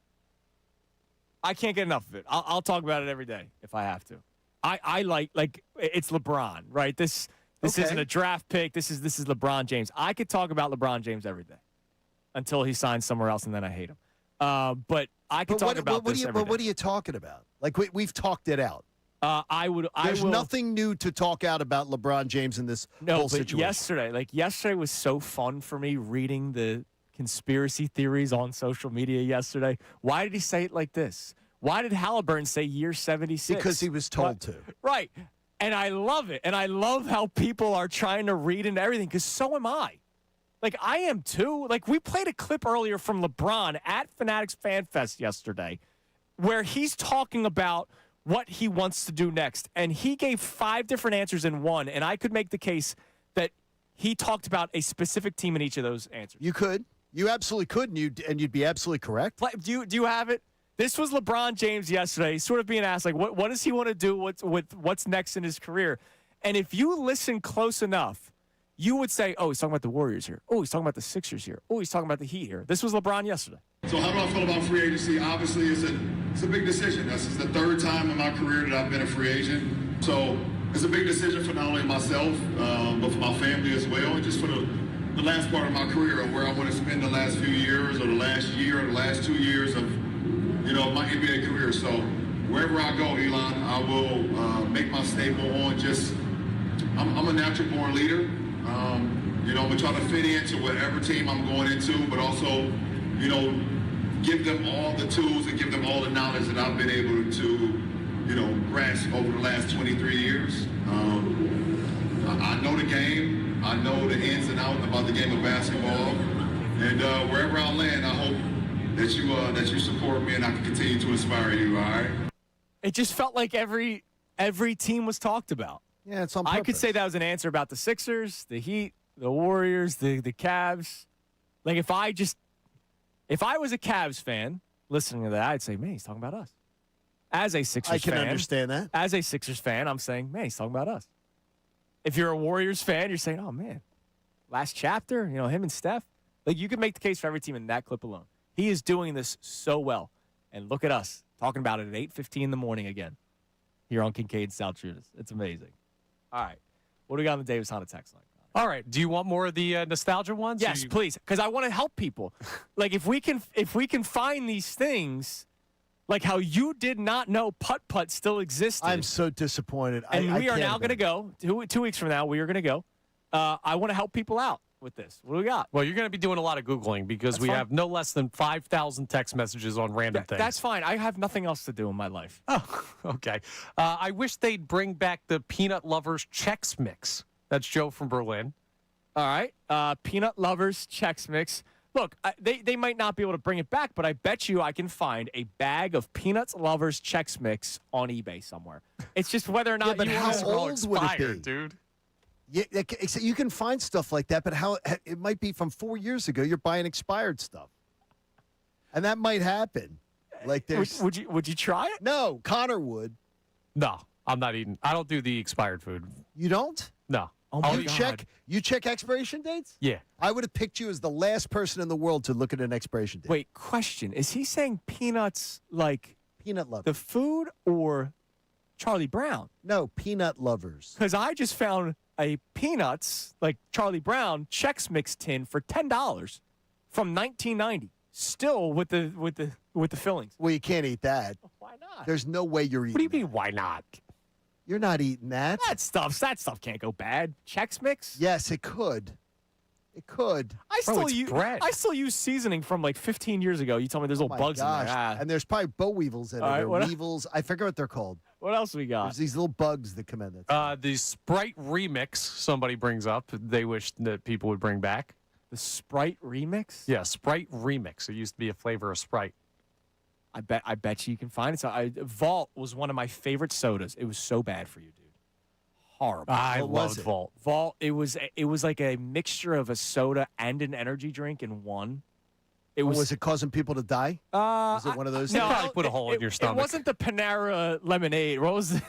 I can't get enough of it. I'll talk about it every day if I have to. I like it's LeBron, right? This isn't a draft pick. This is LeBron James. I could talk about LeBron James every day until he signs somewhere else, and then I hate him. But I could talk about this every day. What are you talking about? Like we've talked it out. There's nothing new to talk out about LeBron James in this whole situation. Yesterday was so fun for me reading the conspiracy theories on social media yesterday. Why did he say it like this? Why did Halliburton say year 76? Because he was told to. Right. And I love it. And I love how people are trying to read into everything because so am I. Like, I am too. Like, we played a clip earlier from LeBron at Fanatics Fan Fest yesterday where he's talking about what he wants to do next. And he gave 5 different answers in one. And I could make the case that he talked about a specific team in each of those answers. You could. You absolutely could, and you'd be absolutely correct. Do you have it? This was LeBron James yesterday. He's sort of being asked, like, what does he want to do? What's next in his career? And if you listen close enough, you would say, oh, he's talking about the Warriors here. Oh, he's talking about the Sixers here. Oh, he's talking about the Heat here. This was LeBron yesterday. So how do I feel about free agency? Obviously, it's a big decision. This is the 3rd time in my career that I've been a free agent. So it's a big decision for not only myself, but for my family as well, and just for the last part of my career and where I want to spend the last few years or the last year or the last 2 years of, my NBA career. So wherever I go, Elon, I will make my staple on I'm a natural born leader. I'm going to try to fit into whatever team I'm going into, but also, give them all the tools and give them all the knowledge that I've been able to, grasp over the last 23 years. I know the game. I know the ins and outs about the game of basketball. And wherever I land, I hope that you support me and I can continue to inspire you, all right? It just felt like every team was talked about. Yeah, it's on purpose. I could say that was an answer about the Sixers, the Heat, the Warriors, the Cavs. Like, if I was a Cavs fan listening to that, I'd say, man, he's talking about us. As a Sixers fan. I can understand that. As a Sixers fan, I'm saying, man, he's talking about us. If you're a Warriors fan, you're saying, oh, man, last chapter, him and Steph. Like, you could make the case for every team in that clip alone. He is doing this so well. And look at us talking about it at 8:15 in the morning again here on Kincade Salciunas. It's amazing. All right. What do we got on the Davis Honda text line? All right. Do you want more of the nostalgia ones? Yes, please, because I want to help people. Like, if we can find these things, like how you did not know putt-putt still existed. I'm so disappointed. And we are now going to go. 2 weeks from now, we are going to go. I want to help people out with this. What do we got? Well, you're going to be doing a lot of Googling because we have no less than 5,000 text messages on random things. That's fine. I have nothing else to do in my life. Oh, okay. I wish they'd bring back the Peanut Lovers Chex Mix. That's Joe from Berlin. All right. Peanut Lovers Chex Mix. Look, they might not be able to bring it back, but I bet you I can find a bag of Peanuts Lovers Chex Mix on eBay somewhere. It's just whether or not but you how want to old would it be, dude? Yeah, you can find stuff like that, but how it might be from 4 years ago. You're buying expired stuff, and that might happen. Like, would you try it? No, Connor would. No, I'm not eating. I don't do the expired food. You don't? No. Oh my God. You check expiration dates? Yeah. I would have picked you as the last person in the world to look at an expiration date. Wait, question: is he saying peanuts like peanut lovers, the food, or Charlie Brown? No, peanut lovers. Because I just found a Peanuts, like Charlie Brown, Chex Mix tin for $10 from 1990, still with the fillings. Well, you can't eat that. Why not? There's no way you're eating. What do you mean? Why not? You're not eating that. That stuff can't go bad. Chex Mix? Yes, it could. It could. I still use seasoning from like 15 years ago. You told me there's little bugs in there. And there's probably boll weevils in it. Right, or weevils. I forget what they're called. What else we got? There's these little bugs that come in. The Sprite Remix, somebody brings up. They wish that people would bring back. The Sprite Remix? Yeah, Sprite Remix. It used to be a flavor of Sprite. I bet you can find it. So Vault was one of my favorite sodas. It was so bad for you, dude. Horrible. I loved Vault. Vault. It was like a mixture of a soda and an energy drink in one. Was it causing people to die? Was it one of those? No, probably put a hole in your stomach. It wasn't the Panera lemonade. What was it?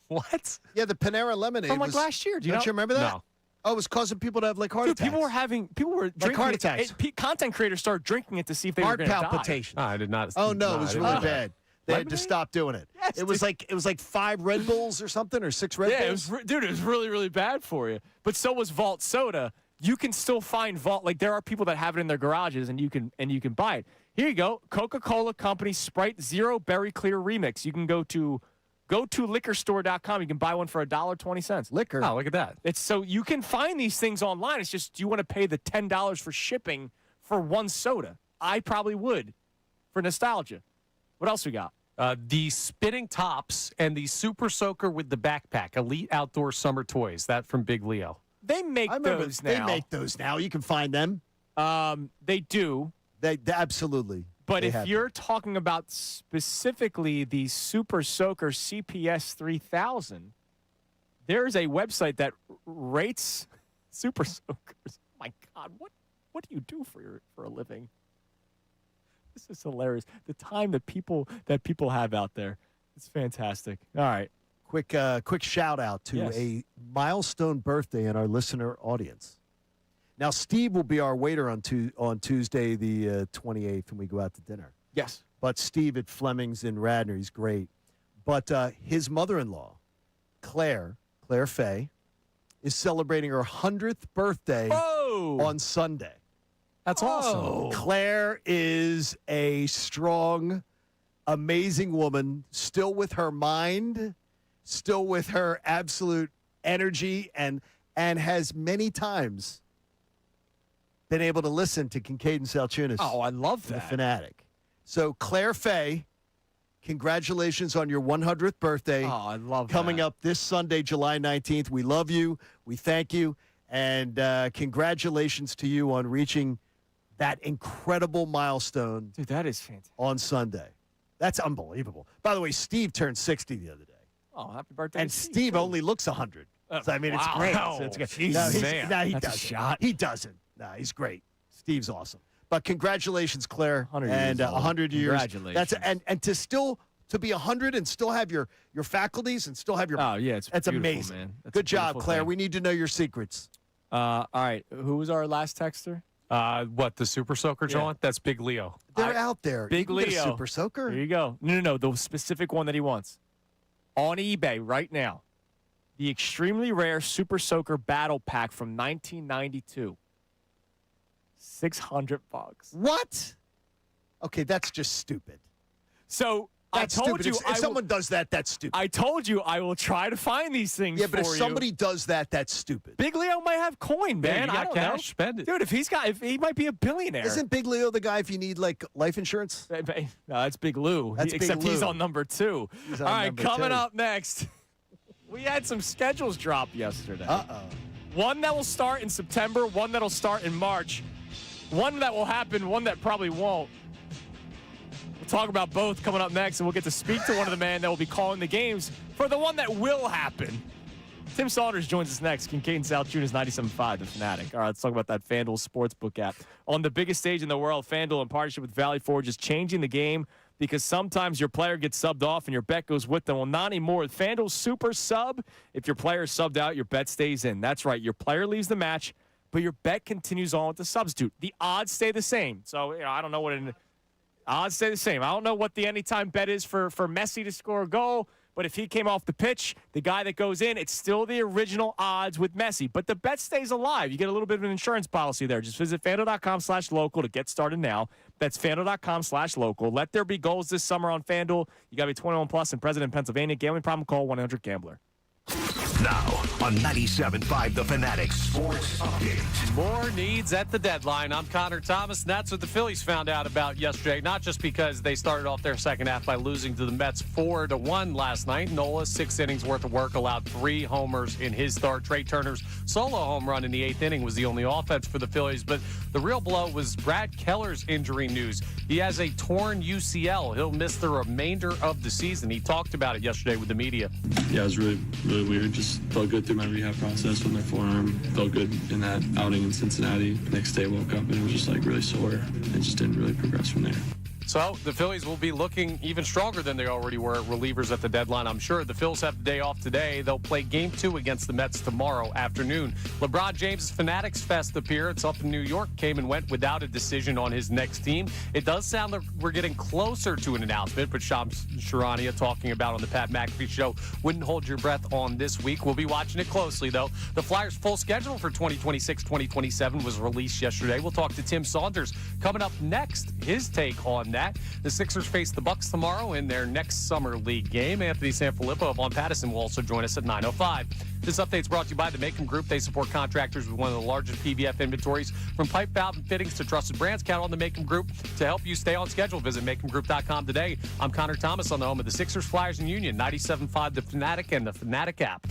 What? Yeah, the Panera lemonade from like last year. Don't you remember that? No. Oh, it was causing people to have like heart attacks. People were like drinking heart attacks. Content creators started drinking it to see if they were going to die. Heart palpitations. I did not. Oh no, it was really bad. I had to stop doing it. Yes, it was like 5 Red Bulls or something, or 6 Red Bulls. Dude, it was really, really bad for you. But so was Vault Soda. You can still find Vault. Like, there are people that have it in their garages, and you can buy it. Here you go. Coca-Cola Company Sprite Zero Berry Clear Remix. You can go to liquorstore.com. You can buy one for $1.20. Liquor. Oh, look at that. It's so you can find these things online. It's just, do you want to pay the $10 for shipping for one soda? I probably would for nostalgia. What else we got? The Spinning Tops and the Super Soaker with the backpack. Elite Outdoor Summer Toys. That from Big Leo. They make those now. They make those now. You can find them. They do. They absolutely. But if you're talking about specifically the Super Soaker CPS 3000, there's a website that rates Super Soakers. Oh my God, what do you do for a living? This is hilarious. The time that people have out there, it's fantastic. All right, quick shout out to a milestone birthday in our listener audience. Now, Steve will be our waiter on Tuesday, the 28th, when we go out to dinner. Yes. But Steve at Fleming's in Radnor, he's great. But his mother-in-law, Claire Fay, is celebrating her 100th birthday on Sunday. That's awesome. Claire is a strong, amazing woman, still with her mind, still with her absolute energy, and has many times been able to listen to Kincade Salciunas. Oh, I love that. The Fanatic. So, Claire Fay, congratulations on your 100th birthday. Oh, I love Coming that. up this Sunday, July 19th. We love you. We thank you. And congratulations to you on reaching that incredible milestone. Dude, that is fantastic. On Sunday. That's unbelievable. By the way, Steve turned 60 the other day. Oh, happy birthday. And Steve only looks 100. So, I mean, it's great. So it's good. Jesus, man. He That's a doesn't. shot. He doesn't. No, he's great. Steve's awesome. But congratulations, Claire. 100 and years old. 100 years. Congratulations. And to be 100 and still have your faculties and still have your. Oh, yeah, that's beautiful, amazing. man. That's Good a job, beautiful Claire. thing. We need to know your secrets. All right, who was our last texter? What, the Super Soaker, John? Yeah. That's Big Leo. They're out there. Big You can get a Leo. Super Soaker. There you go. No, the specific one that he wants. On eBay right now. The extremely rare Super Soaker Battle Pack from 1992. $600. What? Okay, that's just stupid. So That's I told stupid. you If someone does that, that's stupid. I told you I will try to find these things. Yeah, but if for somebody you. does that, that's stupid. Big Leo might have coin, man. you got I don't cash, know. spend it. Dude, if he might be a billionaire. Isn't Big Leo the guy if you need like life insurance? No, that's Big Lou. That's Big Except he's Lou. on number 2. He's All on right, number coming 2. up next, we had some schedules drop yesterday. Uh-oh. One that will start in September, one that'll start in March, one that will happen, one that probably won't. We'll talk about both coming up next, and we'll get to speak to one of the men that will be calling the games for the one that will happen. Tim Saunders joins us next. Kincade Salciunas 97.5, The Fanatic. All right, let's talk about that FanDuel Sportsbook app. On the biggest stage in the world, FanDuel, in partnership with Valley Forge, is changing the game because sometimes your player gets subbed off and your bet goes with them. Well, not anymore. With FanDuel Super Sub, if your player is subbed out, your bet stays in. That's right. Your player leaves the match, but your bet continues on with the substitute. The odds stay the same. So, I don't know what odds stay the same. I don't know what the anytime bet is for Messi to score a goal, but if he came off the pitch, the guy that goes in, it's still the original odds with Messi. But the bet stays alive. You get a little bit of an insurance policy there. Just visit FanDuel.com/local to get started now. That's FanDuel.com/local. Let there be goals this summer on FanDuel. You got to be 21 plus and present in Pennsylvania. Gambling problem? Call 1-800-GAMBLER. Now on 97.5 The Fanatic Sports Update. More needs at the deadline. I'm Connor Thomas, and that's what the Phillies found out about yesterday, not just because they started off their second half by losing to the Mets 4-1 last night. Nola, 6 innings worth of work, allowed 3 homers in his start. Trey Turner's solo home run in the 8th inning was the only offense for the Phillies, but the real blow was Brad Keller's injury news. He has a torn UCL. He'll miss the remainder of the season. He talked about it yesterday with the media. Yeah, it was really, really weird. Just felt good through my rehab process with my forearm. Felt good in that outing in Cincinnati. Next day woke up and it was just like really sore and just didn't really progress from there. So the Phillies will be looking even stronger than they already were at relievers at the deadline, I'm sure. The Phils have the day off today. They'll play Game 2 against the Mets tomorrow afternoon. LeBron James' Fanatics Fest appearance up in New York came and went without a decision on his next team. It does sound like we're getting closer to an announcement, but Shams Charania talking about on the Pat McAfee Show. Wouldn't hold your breath on this week. We'll be watching it closely, though. The Flyers' full schedule for 2026-2027 was released yesterday. We'll talk to Tim Saunders coming up next. His take on that. The Sixers face the Bucks tomorrow in their next summer league game. Anthony Sanfilippo of On Pattison will also join us at 9:05. This update's brought to you by the Macom Group. They support contractors with one of the largest PVF inventories. From pipe, valve, and fittings to trusted brands, count on the Macom Group to help you stay on schedule. Visit MacomGroup.com today. I'm Connor Thomas on the home of the Sixers, Flyers, and Union. 97.5 The Fanatic and the Fanatic app.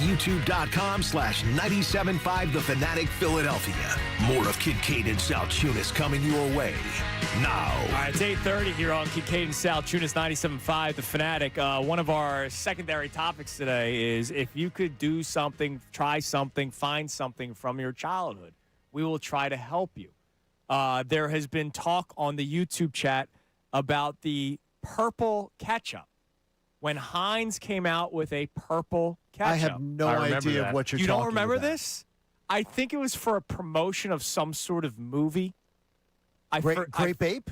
YouTube.com/97.5 The Fanatic Philadelphia. More of Kincade and Salciunas coming your way now. All right, it's 8:30 here on Kincade and Salciunas 97.5 The Fanatic. One of our secondary topics today is if you could do something, try something, find something from your childhood, we will try to help you. There has been talk on the YouTube chat about the purple ketchup. When Heinz came out with a purple ketchup. I have no idea of what you're talking about. You don't remember this? I think it was for a promotion of some sort of movie. Grape Ape?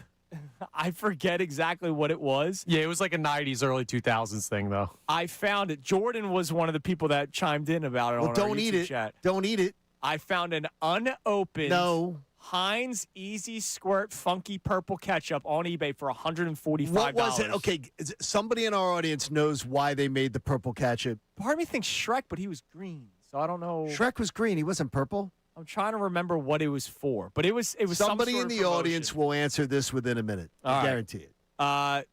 I forget exactly what it was. Yeah, it was like a 90s, early 2000s thing, though. I found it. Jordan was one of the people that chimed in about it on our YouTube chat. Don't eat it. I found an unopened Heinz Easy Squirt Funky Purple Ketchup on eBay for $145. What was it? Okay, somebody in our audience knows why they made the purple ketchup. Part of me thinks Shrek, but he was green, so I don't know. Shrek was green. He wasn't purple. I'm trying to remember what it was for, but it was somebody some in sort the of audience will answer this within a minute. I guarantee it. That's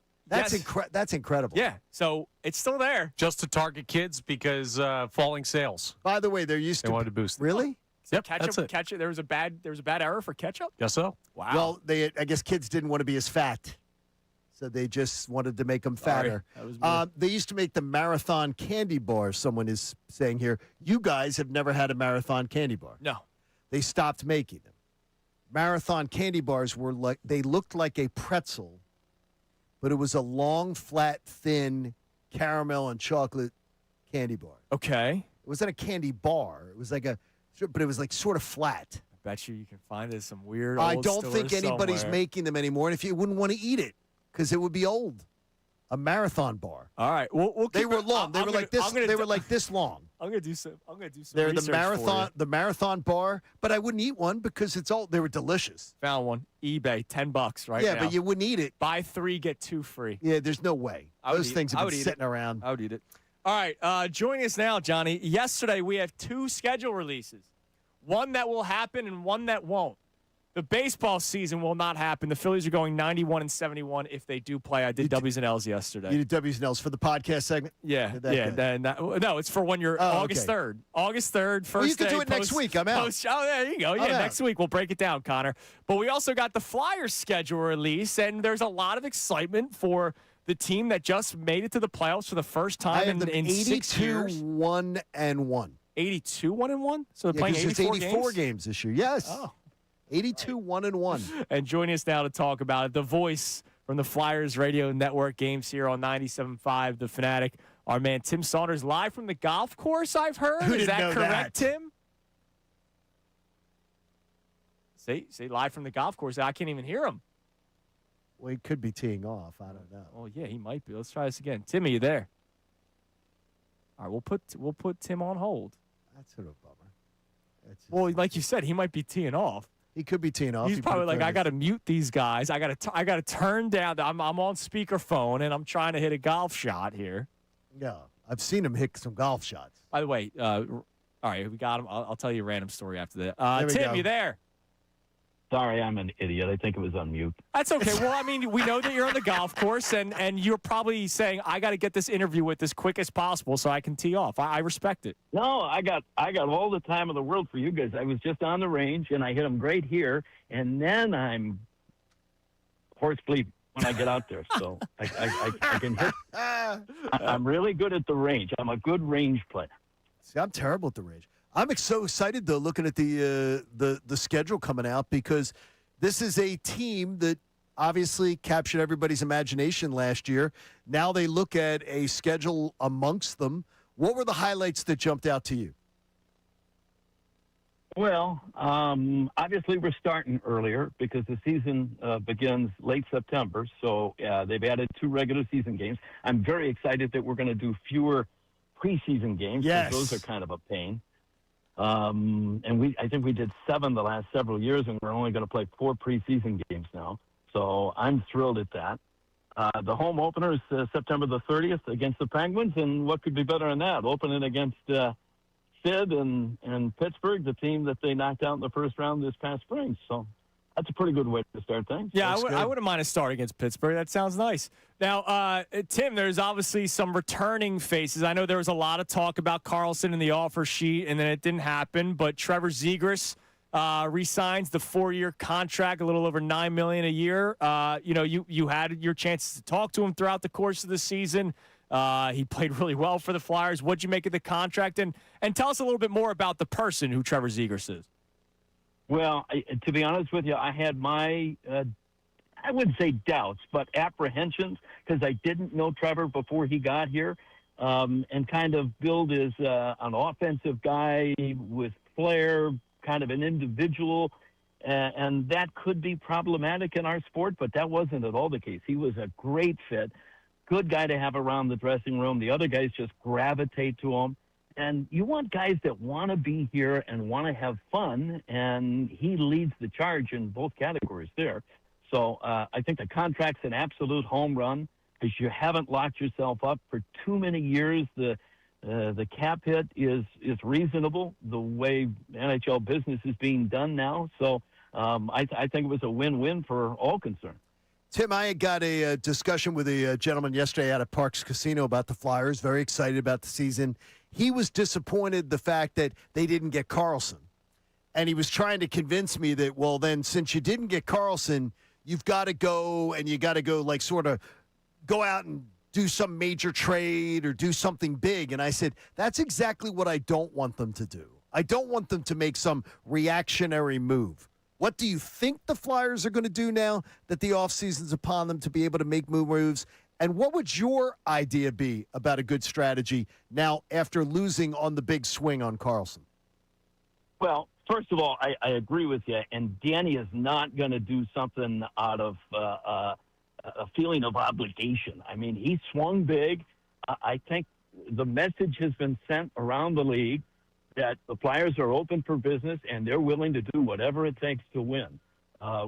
that's incredible. Yeah, so it's still there. Just to target kids because falling sales. By the way, there used they wanted to boost. Really? Yep, ketchup. There was a bad error for ketchup. Guess so. Wow. Well, I guess kids didn't want to be as fat, so they just wanted to make them fatter. They used to make the Marathon candy bar. Someone is saying here, you guys have never had a Marathon candy bar. No. They stopped making them. Marathon candy bars they looked like a pretzel, but it was a long, flat, thin caramel and chocolate candy bar. Okay. It wasn't a candy bar. It was but it was like sort of flat. I bet you can find it some weird I old don't think stores anybody's somewhere. making them anymore. And if you wouldn't want to eat it, because it would be old. A Marathon bar. All right. They were long. They were like this. They were like this long. I'm gonna do some. They're research the marathon bar, but I wouldn't eat one because it's old. They were delicious. Found one. eBay, $10 right now. Yeah, but you wouldn't eat it. Buy 3, get 2 free. Yeah, there's no way. Those things have been sitting around. I would eat it. All right. Joining us now, Johnny. Yesterday we have 2 schedule releases. One that will happen and one that won't. The baseball season will not happen. The Phillies are going 91-71 if they do play. I did W's and L's yesterday. You did W's and L's for the podcast segment? Yeah. No, it's for when you're August 3rd. August 3rd, first you can day do it next week. I'm out. There you go. Yeah, next week we'll break it down, Connor. But we also got the Flyers schedule release, and there's a lot of excitement for the team that just made it to the playoffs for the first time in 6 years. 82-1-1. 82-1-1? So they're playing 84 games this year. Yes. Oh. 82-1-1. And joining us now to talk about it, the voice from the Flyers Radio Network games here on 97.5 The Fanatic our man Tim Saunders live from the golf course, I've heard. Who Is didn't that know correct, that? Tim? Say live from the golf course. I can't even hear him. Well, he could be teeing off. I don't know. Oh, yeah, he might be. Let's try this again. Tim, are you there? All right, we'll put Tim on hold. That's sort of a bummer. Well, like you said, he might be teeing off. He could be teeing off. He's probably like, I got to mute these guys. I got to turn down. I'm on speakerphone, and I'm trying to hit a golf shot here. Yeah, I've seen him hit some golf shots. By the way, all right, we got him. I'll tell you a random story after that. Tim, you there? Sorry, I'm an idiot. I think it was on mute. That's okay. Well, I mean, we know that you're on the golf course, and you're probably saying, I got to get this interview with as quick as possible so I can tee off. I respect it. No, I got all the time in the world for you guys. I was just on the range, and I hit them great here, and then I'm horse bleeding when I get out there. So I can hit. I'm really good at the range. I'm a good range player. See, I'm terrible at the range. I'm so excited, though, looking at the schedule coming out, because this is a team that obviously captured everybody's imagination last year. Now they look at a schedule amongst them. What were the highlights that jumped out to you? Well, obviously we're starting earlier because the season begins late September. So they've added 2 regular season games. I'm very excited that we're going to do fewer preseason games. Yes. Those are kind of a pain. And I think we did 7 the last several years, and we're only going to play 4 preseason games now. So I'm thrilled at that. The home opener is September the 30th against the Penguins, and what could be better than that? Opening against Sid and Pittsburgh, the team that they knocked out in the first round this past spring. So that's a pretty good way to start things. Yeah, I wouldn't mind a start against Pittsburgh. That sounds nice. Now, Tim, there's obviously some returning faces. I know there was a lot of talk about Carlson in the offer sheet, and then it didn't happen. But Trevor Zegras re-signs the 4-year contract, a little over $9 million a year. You had your chances to talk to him throughout the course of the season. He played really well for the Flyers. What'd you make of the contract? And tell us a little bit more about the person who Trevor Zegras is. Well, to be honest with you, I had my, I wouldn't say doubts, but apprehensions, because I didn't know Trevor before he got here, and kind of billed as an offensive guy with flair, kind of an individual, and that could be problematic in our sport, but that wasn't at all the case. He was a great fit, good guy to have around the dressing room. The other guys just gravitate to him. And you want guys that want to be here and want to have fun, and he leads the charge in both categories there. So I think the contract's an absolute home run because you haven't locked yourself up for too many years. The cap hit is reasonable the way NHL business is being done now. So I think it was a win-win for all concerned. Tim, I got a discussion with a gentleman yesterday out at Parks Casino about the Flyers, very excited about the season. He was disappointed the fact that they didn't get Carlson. And he was trying to convince me that, well, then since you didn't get Carlson, you've got to go and you got to go like sort of go out and do some major trade or do something big. And I said, that's exactly what I don't want them to do. I don't want them to make some reactionary move. What do you think the Flyers are going to do now that the offseason's upon them to be able to make moves? And what would your idea be about a good strategy now after losing on the big swing on Carlson? Well, first of all, I agree with you. And Danny is not going to do something out of a feeling of obligation. I mean, he swung big. I think the message has been sent around the league that the Flyers are open for business and they're willing to do whatever it takes to win.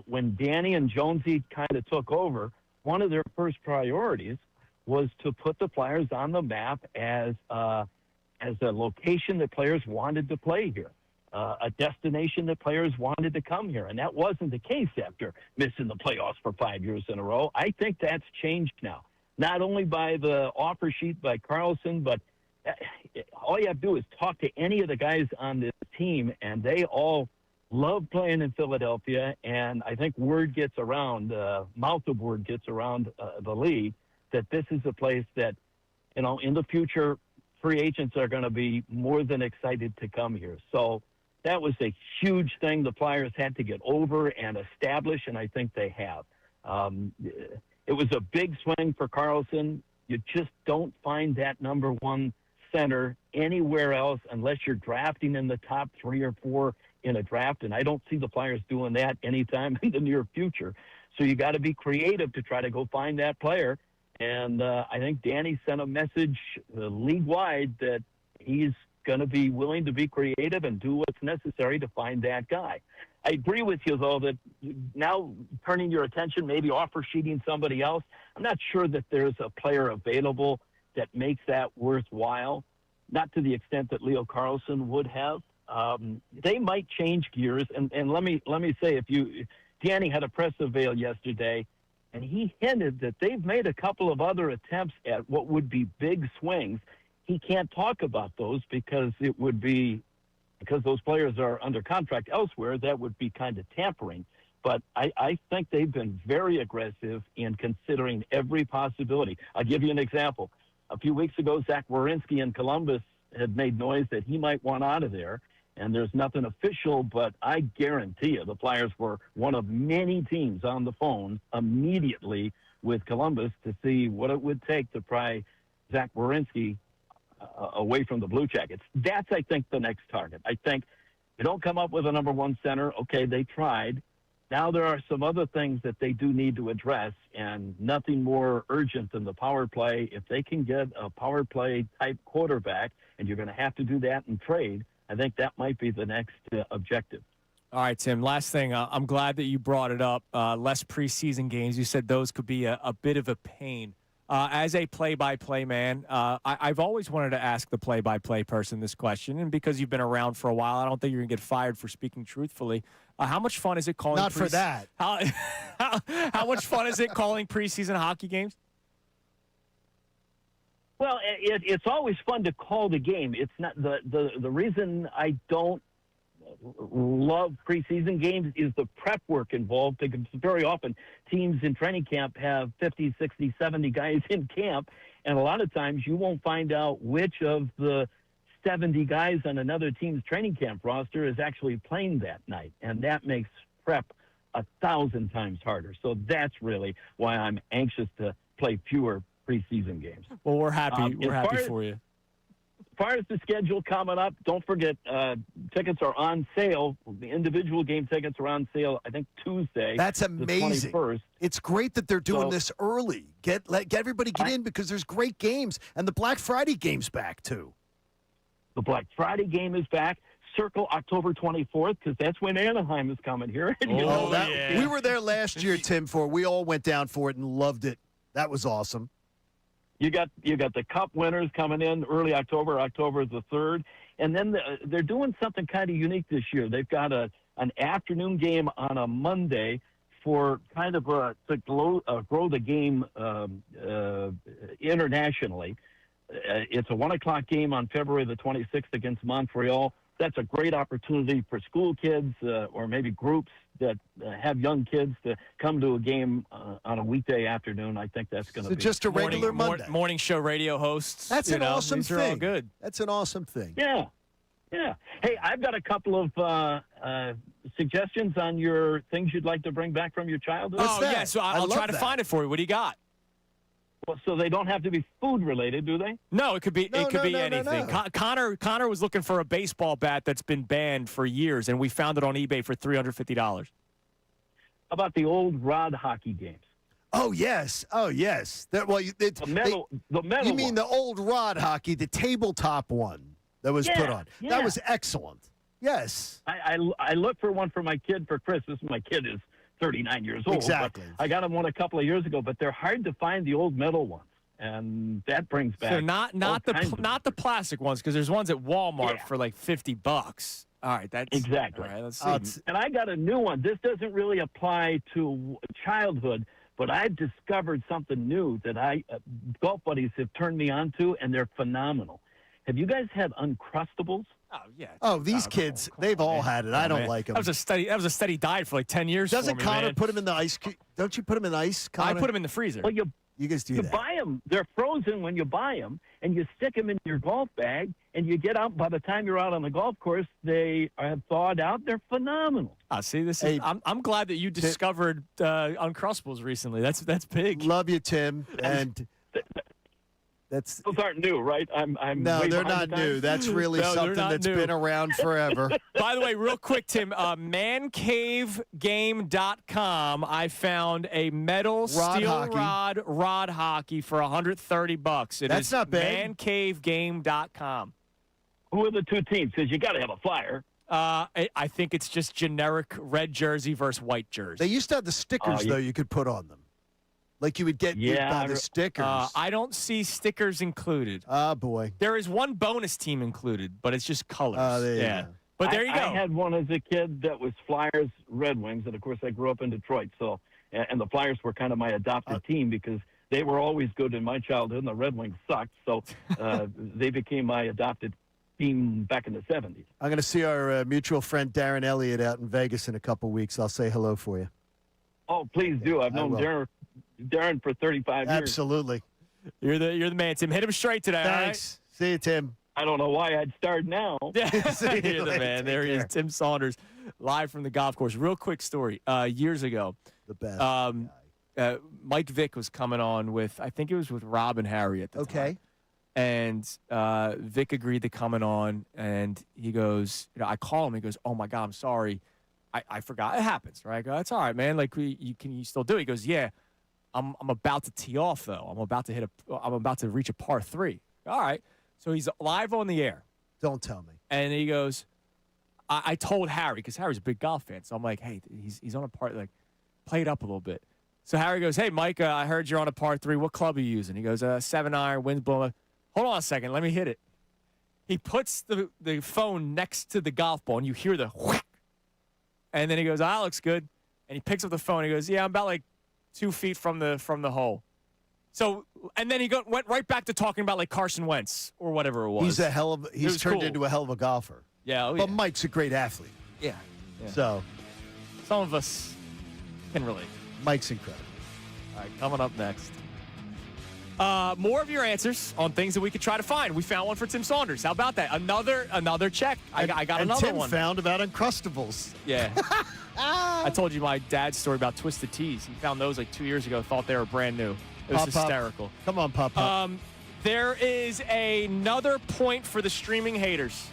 When Danny and Jonesy kind of took over, one of their first priorities was to put the Flyers on the map as a location that players wanted to play here, a destination that players wanted to come here. And that wasn't the case after missing the playoffs for 5 years in a row. I think that's changed now, not only by the offer sheet by Carlson, but all you have to do is talk to any of the guys on this team, and they all love playing in Philadelphia. And I think word gets around, mouth of word gets around the league that this is a place that, in the future, free agents are going to be more than excited to come here. So that was a huge thing the Flyers had to get over and establish, and I think they have. It was a big swing for Carlson. You just don't find that number one center anywhere else unless you're drafting in the top 3 or 4 in a draft, and I don't see the Flyers doing that anytime in the near future. So you got to be creative to try to go find that player. And I think Danny sent a message league-wide that he's going to be willing to be creative and do what's necessary to find that guy. I agree with you, though, that now turning your attention, maybe offer sheeting somebody else, I'm not sure that there's a player available that makes that worthwhile, not to the extent that Leo Carlsson would have. They might change gears, and let me say, Danny had a press avail yesterday, and he hinted that they've made a couple of other attempts at what would be big swings. He can't talk about those because those players are under contract elsewhere. That would be kind of tampering. But I think they've been very aggressive in considering every possibility. I'll give you an example. A few weeks ago, Zach Werenski in Columbus had made noise that he might want out of there. And there's nothing official, but I guarantee you the Flyers were one of many teams on the phone immediately with Columbus to see what it would take to pry Zach Werenski away from the Blue Jackets. That's, I think, the next target. I think they don't come up with a number one center. Okay, they tried. Now there are some other things that they do need to address, and nothing more urgent than the power play. If they can get a power play type quarterback, and you're going to have to do that in trade, I think that might be the next objective. All right, Tim, last thing. I'm glad that you brought it up. Less preseason games. You said those could be a bit of a pain. As a play-by-play man, I've always wanted to ask the play-by-play person this question, and because you've been around for a while, I don't think you're going to get fired for speaking truthfully. How much fun is it calling? Not for that. How much fun is it calling preseason hockey games? Well, it's always fun to call the game. It's not the reason I don't love preseason games is the prep work involved, because very often teams in training camp have 50, 60, 70 guys in camp, and a lot of times you won't find out which of the 70 guys on another team's training camp roster is actually playing that night, and that makes prep 1,000 times harder. So that's really why I'm anxious to play fewer preseason games. Well, we're happy. We're happy for you. As far as the schedule coming up, don't forget tickets are on sale. The individual game tickets are on sale, I think, Tuesday. That's amazing. The 21st. It's great that they're doing this early. Let everybody get in because there's great games, and the Black Friday game's back too. The Black Friday game is back. Circle October 24th because that's when Anaheim is coming here. We were there last year, Tim. We all went down for it and loved it. That was awesome. You got the Cup winners coming in early October the 3rd, and then they're doing something kind of unique this year. They've got an afternoon game on a Monday for kind of to grow the game internationally. It's a 1:00 game on February the 26th against Montreal. That's a great opportunity for school kids or maybe groups that have young kids to come to a game on a weekday afternoon. I think that's going to be just a regular Monday. Morning show radio hosts. That's an awesome these thing. Are all good. That's an awesome thing. Yeah. Hey, I've got a couple of suggestions on your things you'd like to bring back from your childhood. Yeah. So I'll try to find it for you. What do you got? Well, so they don't have to be food related, do they? No, it could be anything. No. Connor was looking for a baseball bat that's been banned for years, and we found it on eBay for $350. How about the old rod hockey games? Oh yes. The metal. You mean the old rod hockey, the tabletop one that was put on? Yeah. That was excellent. Yes. I looked for one for my kid for Christmas. My kid is 39 years old. Exactly. I got him one a couple of years ago, but they're hard to find, the old metal ones, and that brings back. So not the plastic ones, because there's ones at Walmart for like $50. All right, that's exactly. All right, let's see. And I got a new one. This doesn't really apply to childhood, but I've discovered something new that golf buddies have turned me on to, and they're phenomenal. Have you guys had Uncrustables? Oh yeah. Oh, these kids, they've all had it. I don't like them. That was a steady diet for like 10 years. Doesn't for me, Connor man. put them in the ice? Don't you put them in ice, Connor? I put them in the freezer. Well, you guys do you that. buy them. They're frozen when you buy them, and you stick them in your golf bag, and you get out. By the time you're out on the golf course, they are thawed out. They're phenomenal. See, this is. I'm glad that you discovered Uncrustables recently. That's big. Love you, Tim. And Those aren't new, right? I'm no, way they're behind not the new. times. That's really No, they're something not that's new. been around forever. By the way, real quick, Tim, mancavegame.com. I found a metal steel rod hockey for $130. That's not bad. Mancavegame.com. Who are the two teams? Because you got to have a flyer. I think it's just generic red jersey versus white jersey. They used to have the stickers, though, you could put on them. Like you would get the stickers. I don't see stickers included. Oh, boy. There is one bonus team included, but it's just colors. There you go. But there you go. I had one as a kid that was Flyers Red Wings, and of course I grew up in Detroit. So, and the Flyers were kind of my adopted team because they were always good in my childhood, and the Red Wings sucked. So they became my adopted team back in the 70s. I'm going to see our mutual friend Darren Elliott out in Vegas in a couple weeks. I'll say hello for you. Oh, please do. I've known Darren for 35 years. Absolutely. You're the man, Tim. Hit him straight today. Thanks. All right? See you, Tim. I don't know why I'd start now. Yeah, you're the man. There he is, Tim Saunders, live from the golf course. Real quick story. Years ago, the best. Mike Vick was coming on with, I think it was with Rob and Harry at the time. And Vic agreed to coming on, and he goes, I call him. He goes, "Oh my God, I'm sorry, I forgot. It happens, right?" I go, "That's all right, man. Like, can you still do it?" He goes, "Yeah, I'm about to tee off though. I'm about to reach a par 3." All right, so he's live on the air. Don't tell me. And he goes, I told Harry because Harry's a big golf fan, so I'm like, "Hey, he's on a par, like, play it up a little bit." So Harry goes, "Hey, Mike, I heard you're on a par 3. What club are you using?" He goes, 7-iron, wind's blowing. Hold on a second. Let me hit it. He puts the phone next to the golf ball, and you hear the whack. And then he goes, "Ah, looks good." And he picks up the phone. And he goes, "Yeah, I'm about like 2 feet from the hole." So, and then he went right back to talking about like Carson Wentz or whatever it was. He's turned into a hell of a golfer. Yeah, but Mike's a great athlete. Yeah. So, some of us can relate. Mike's incredible. All right, coming up next. More of your answers on things that we could try to find. We found one for Tim Saunders. How about that? Another check. I got another Tim one. Found about Uncrustables. Yeah. I told you my dad's story about Twisted Teas. He found those like 2 years ago. Thought they were brand new. It was hysterical. Come on, Pop. There is another point for the streaming haters.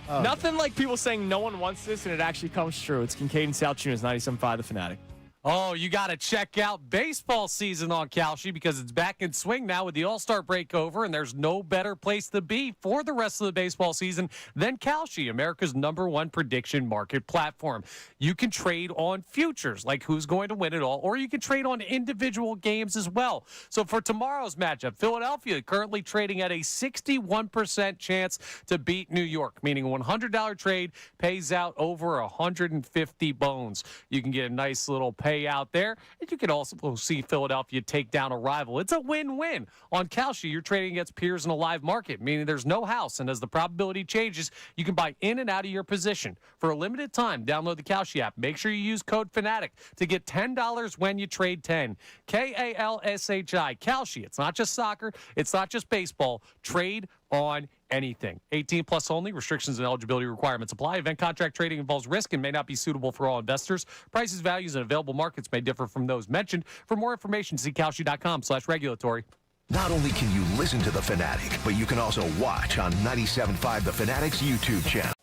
Oh, Nothing like people saying no one wants this, and it actually comes true. It's Kincade Salciunas, 97.5 The Fanatic. Oh, you got to check out baseball season on Kalshi because it's back in swing now with the All-Star break over, and there's no better place to be for the rest of the baseball season than Kalshi, America's #1 prediction market platform. You can trade on futures, like who's going to win it all, or you can trade on individual games as well. So for tomorrow's matchup, Philadelphia currently trading at a 61% chance to beat New York, meaning a $100 trade pays out over 150 bones. You can get a nice little payout there, and you can also see Philadelphia take down a rival. It's a win-win. On Kalshi, you're trading against peers in a live market, meaning there's no house, and as the probability changes, you can buy in and out of your position. For a limited time, download the Kalshi app. Make sure you use code FANATIC to get $10 when you trade 10. Kalshi. Kalshi. It's not just soccer. It's not just baseball. Trade on anything. 18 plus only. Restrictions and eligibility requirements apply. Event contract trading involves risk and may not be suitable for all investors. Prices, values, and available markets may differ from those mentioned. For more information, see Kalshi.com/regulatory. Not only can you listen to The Fanatic, but you can also watch on 97.5 The Fanatic's YouTube channel.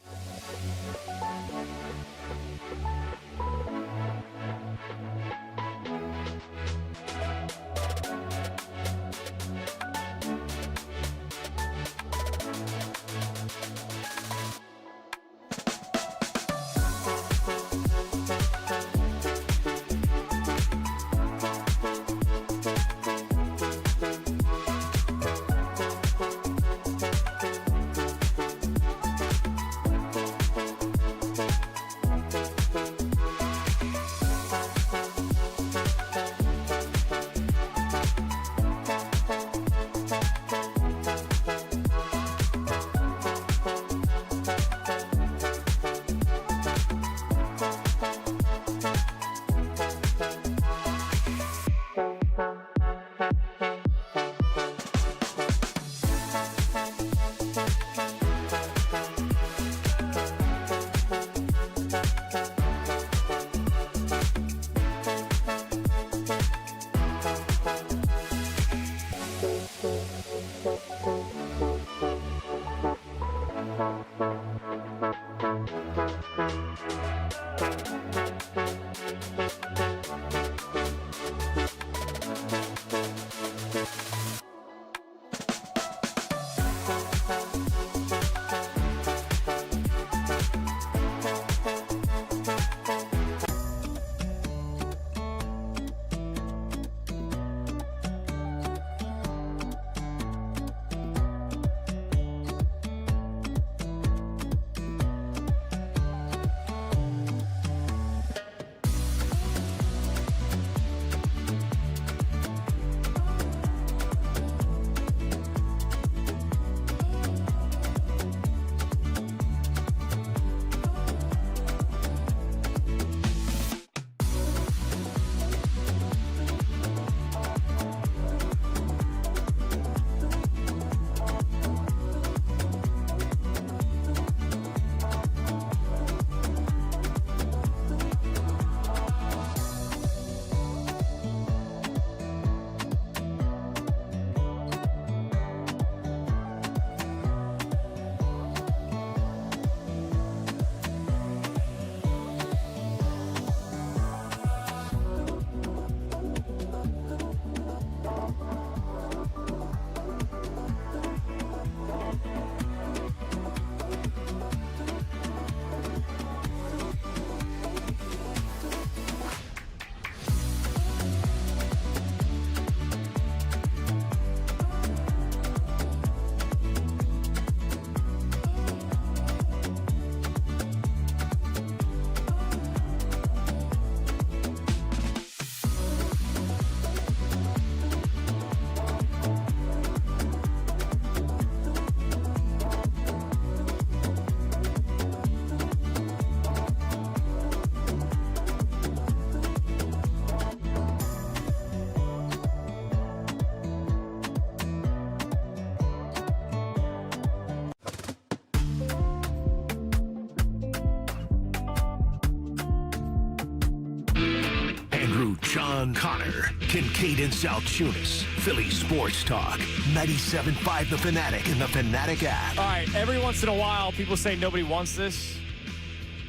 Sean Connor, Kincade Salciunas, Philly Sports Talk, 97.5 The Fanatic and the Fanatic app. All right, every once in a while, people say nobody wants this,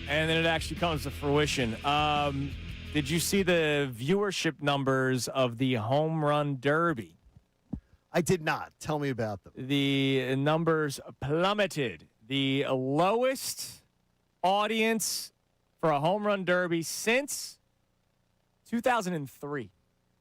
and then it actually comes to fruition. Did you see the viewership numbers of the Home Run Derby? I did not. Tell me about them. The numbers plummeted. The lowest audience for a Home Run Derby since 2003.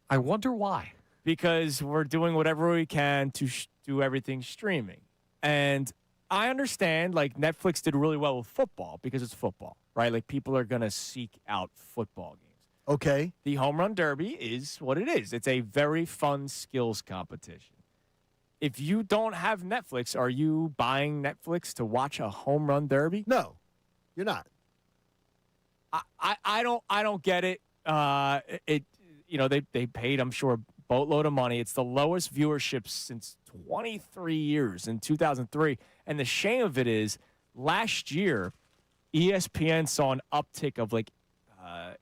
I wonder why. Because we're doing whatever we can to do everything streaming. And I understand, like, Netflix did really well with football because it's football, right? Like, people are going to seek out football games. Okay. The Home Run Derby is what it is. It's a very fun skills competition. If you don't have Netflix, are you buying Netflix to watch a Home Run Derby? No, you're not. I don't get it. They paid, I'm sure, a boatload of money. It's the lowest viewership since 23 years in 2003. And the shame of it is, last year, ESPN saw an uptick of like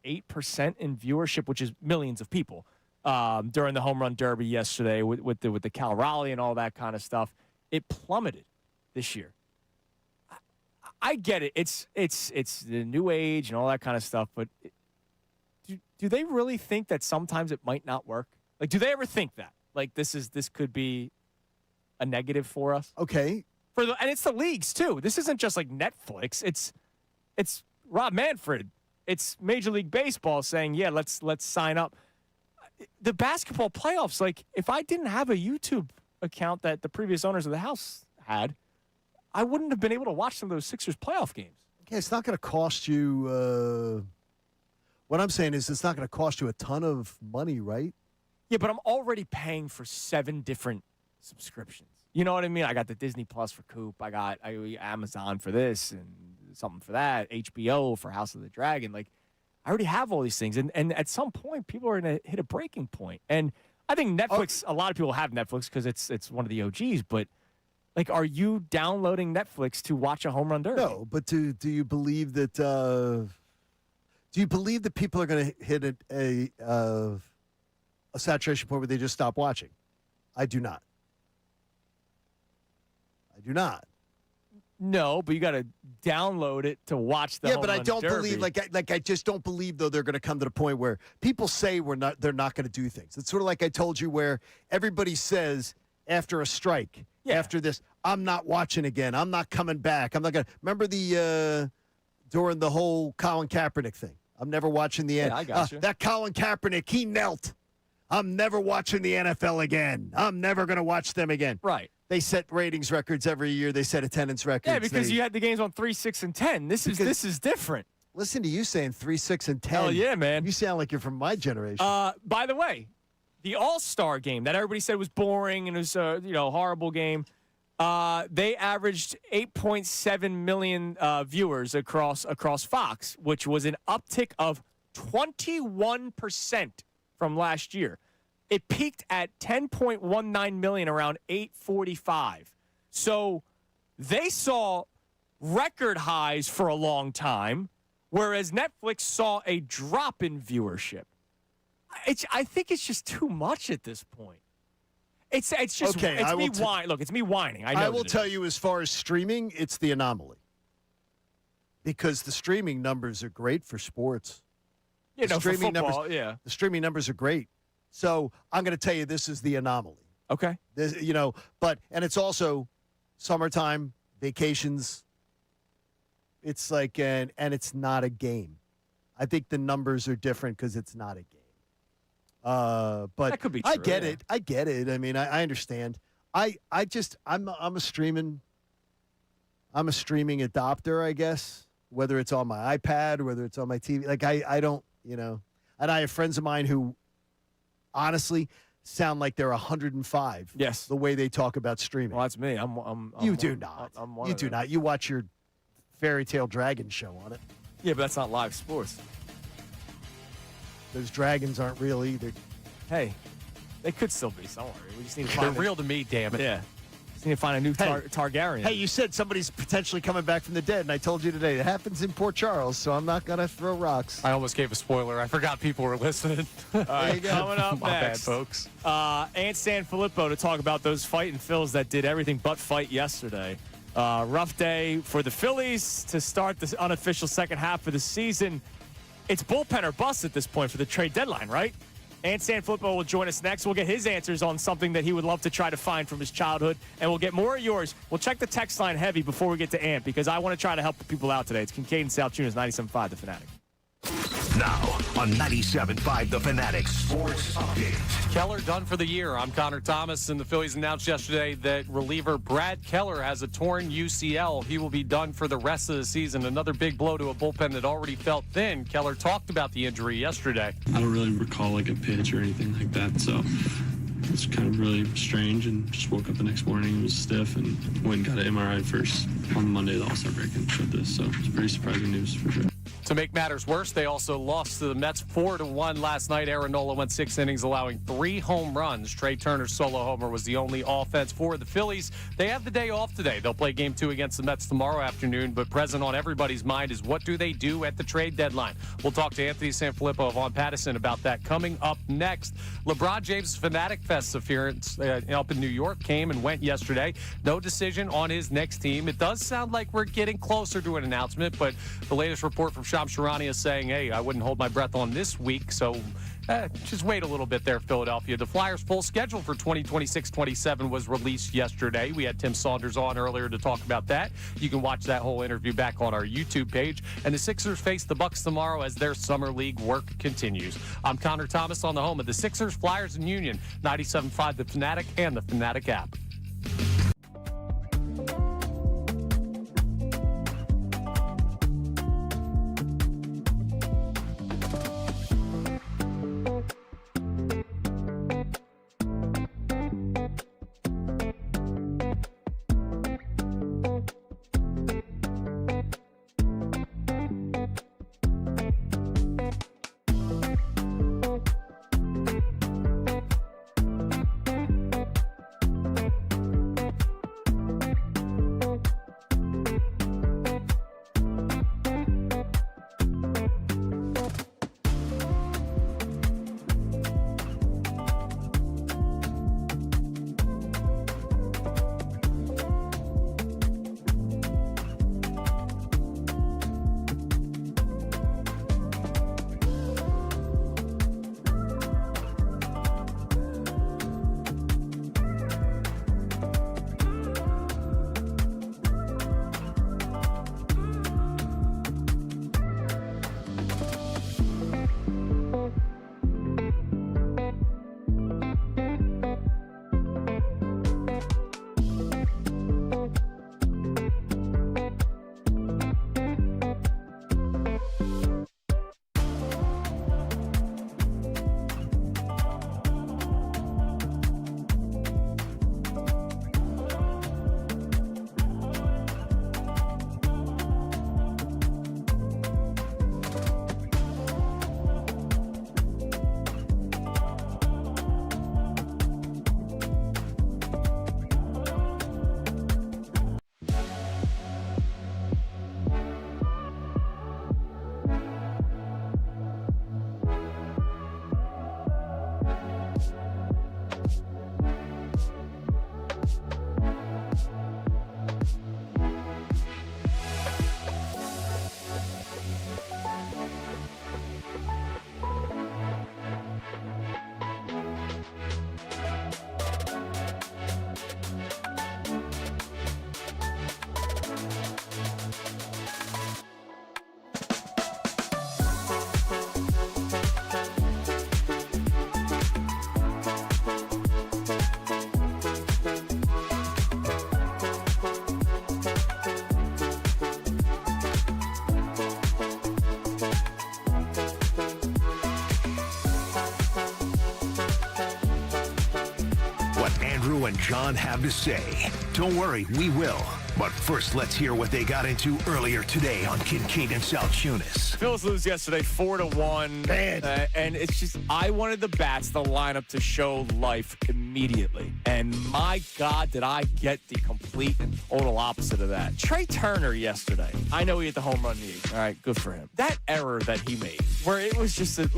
8% in viewership, which is millions of people, during the Home Run Derby yesterday with the Cal Raleigh and all that kind of stuff. It plummeted this year. I get it. It's the new age and all that kind of stuff, but do they really think that sometimes it might not work? Like, do they ever think that? Like, this could be a negative for us? Okay. And it's the leagues too. This isn't just like Netflix. It's Rob Manfred. It's Major League Baseball saying, yeah, let's sign up. The basketball playoffs, like, if I didn't have a YouTube account that the previous owners of the house had, I wouldn't have been able to watch some of those Sixers playoff games. Okay, it's not going to cost you what I'm saying is it's not going to cost you a ton of money, right? Yeah, but I'm already paying for 7 different subscriptions. You know what I mean? I got the Disney Plus for Coop. I got Amazon for this and something for that. HBO for House of the Dragon. Like, I already have all these things. And at some point, people are going to hit a breaking point. And I think Netflix, a lot of people have Netflix because it's one of the OGs. But, like, are you downloading Netflix to watch a Home Run Derby? No, but do you believe that people are going to hit a saturation point where they just stop watching? I do not. No, but you got to download it to watch the Home but I Run don't Derby. believe I just don't believe though they're going to come to the point where people say they're not going to do things. It's sort of like I told you where everybody says after a strike, after this, I'm not watching again. I'm not coming back. I'm not going to remember during the whole Colin Kaepernick thing. I'm never watching the end. I got you. That Colin Kaepernick, he knelt. I'm never watching the NFL again. I'm never going to watch them again. Right. They set ratings records every year. They set attendance records. Yeah, because you had the games on 3, 6, and 10. This is different. Listen to you saying 3, 6, and 10. Hell yeah, man. You sound like you're from my generation. By the way, the All-Star game that everybody said was boring and it was a horrible game, they averaged 8.7 million viewers across Fox, which was an uptick of 21% from last year. It peaked at 10.19 million around 8:45. So they saw record highs for a long time, whereas Netflix saw a drop in viewership. I think it's just too much at this point. It's just okay. It's me whining. Look, it's me whining. I will tell you, as far as streaming, it's the anomaly because the streaming numbers are great for sports. Yeah, the streaming numbers. Yeah, the streaming numbers are great. So I'm going to tell you, this is the anomaly. Okay. And it's also summertime, vacations. It's like, and it's not a game. I think the numbers are different because it's not a game. But that could be true, I get it. I get it. I mean, I understand. I'm a streaming adopter, I guess, whether it's on my iPad or whether it's on my TV. Like I don't, and I have friends of mine who honestly sound like they're 105. Yes. The way they talk about streaming. Well, that's me. You do not. You do not. You watch your Fairy Tale Dragon show on it. Yeah, but that's not live sports. Those dragons aren't real either. Hey, they could still be somewhere. We just need to They're find real to me, damn it. Yeah. to find a new Targaryen. Hey, you said somebody's potentially coming back from the dead, and I told you today it happens in Port Charles, so I'm not going to throw rocks. I almost gave a spoiler. I forgot people were listening. All right, coming up My bad, next, folks. Ant Sanfilippo to talk about those fighting Phils that did everything but fight yesterday. Rough day for the Phillies to start the unofficial second half of the season. It's bullpen or bust at this point for the trade deadline, right? Ant Sanfilippo will join us next. We'll get his answers on something that he would love to try to find from his childhood, and we'll get more of yours. We'll check the text line heavy before we get to Ant, because I want to try to help people out today. It's Kincade Salciunas, 97.5 The Fanatic. Now on 97.5 The Fanatic Sports Update. Keller done for the year. I'm Connor Thomas, and the Phillies announced yesterday that reliever Brad Keller has a torn UCL. He will be done for the rest of the season. Another big blow to a bullpen that already felt thin. Keller talked about the injury yesterday. I don't really recall like a pitch or anything like that, so it's kind of really strange, and just woke up the next morning, it was stiff, and went and got an MRI first on Monday, the All-Star break, and showed this, so it's pretty surprising news for sure. To make matters worse, they also lost to the Mets 4-1 last night. Aaron Nola went 6 innings, allowing 3 home runs. Trey Turner's solo homer was the only offense for the Phillies. They have the day off today. They'll play Game 2 against the Mets tomorrow afternoon, but present on everybody's mind is what do they do at the trade deadline? We'll talk to Anthony Sanfilippo of Vaughn Pattison about that coming up next. LeBron James' Fanatic Fest appearance up in New York came and went yesterday. No decision on his next team. It does sound like we're getting closer to an announcement, but the latest report from Shams Charania is saying, hey, I wouldn't hold my breath on this week, so just wait a little bit there, Philadelphia. The Flyers' full schedule for 2026-27 was released yesterday. We had Tim Saunders on earlier to talk about that. You can watch that whole interview back on our YouTube page. And the Sixers face the Bucks tomorrow as their summer league work continues. I'm Connor Thomas on the home of the Sixers, Flyers, and Union, 97.5 The Fanatic and the Fanatic app. Andrew and John have to say. Don't worry, we will. But first, let's hear what they got into earlier today on Kincade and Salciunas. Phillies lose yesterday 4-1. Man. And it's just, I wanted the bats, the lineup to show life immediately. And my God, did I get the complete and total opposite of that. Trey Turner yesterday, I know he hit the home run lead. All right, good for him. That error that he made, where it was just an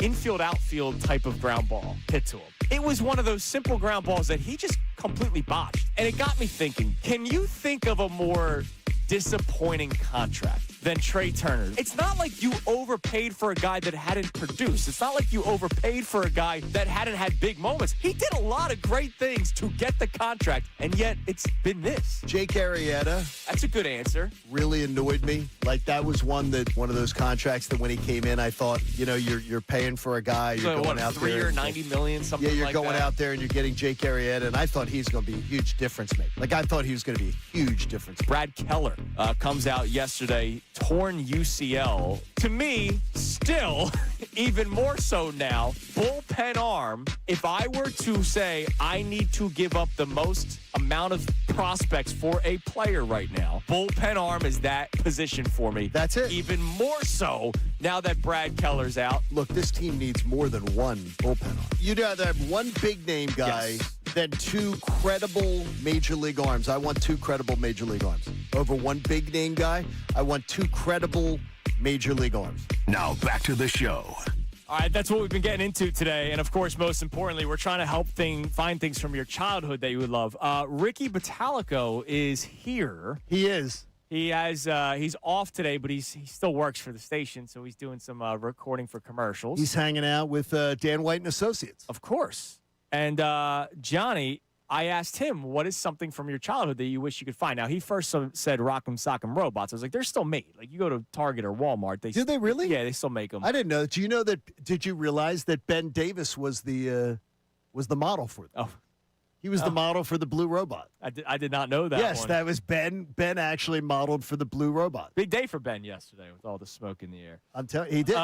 infield, outfield type of ground ball hit to him. It was one of those simple ground balls that he just completely botched. And it got me thinking, can you think of a more disappointing contract than Trey Turner? It's not like you overpaid for a guy that hadn't produced. It's not like you overpaid for a guy that hadn't had big moments. He did a lot of great things to get the contract, and yet it's been this. Jake Arrieta. That's a good answer. Really annoyed me. Like, that was one of those contracts that when he came in, I thought, you're paying for a guy. You're going out 3 there. or $90 million, something like that. Yeah, you're going out there and you're getting Jake Arrieta, and I thought he's going to be a huge difference maker. Like, I thought he was going to be a huge difference maker. Brad Keller comes out yesterday, torn UCL. To me, still, even more so now, bullpen arm. If I were to say I need to give up the most amount of prospects for a player right now, bullpen arm is that position for me. That's it. Even more so now that Brad Keller's out. Look, this team needs more than one bullpen arm. You'd rather have one big name guy than two credible major league arms. I want two credible major league arms. Over one big name guy, I want two credible major league arms. Now back to the show. All right, that's what we've been getting into today. And, of course, most importantly, we're trying to help find things from your childhood that you would love. Ricky Batalico is here. He is. He's off today, but he still works for the station, so he's doing some recording for commercials. He's hanging out with Dan White and Associates. Of course. And Johnny, I asked him, what is something from your childhood that you wish you could find? Now, he first said Rock'em Sock'em Robots. I was like, they're still made. Like, you go to Target or Walmart. Do they really? Yeah, they still make them. I didn't know. Do you know that? Did you realize that Ben Davis was the model for them? Oh. He was the model for the Blue Robot. I did not know that. Yes, one. that was Ben. Ben actually modeled for the Blue Robot. Big day for Ben yesterday with all the smoke in the air. I'm telling you, he did.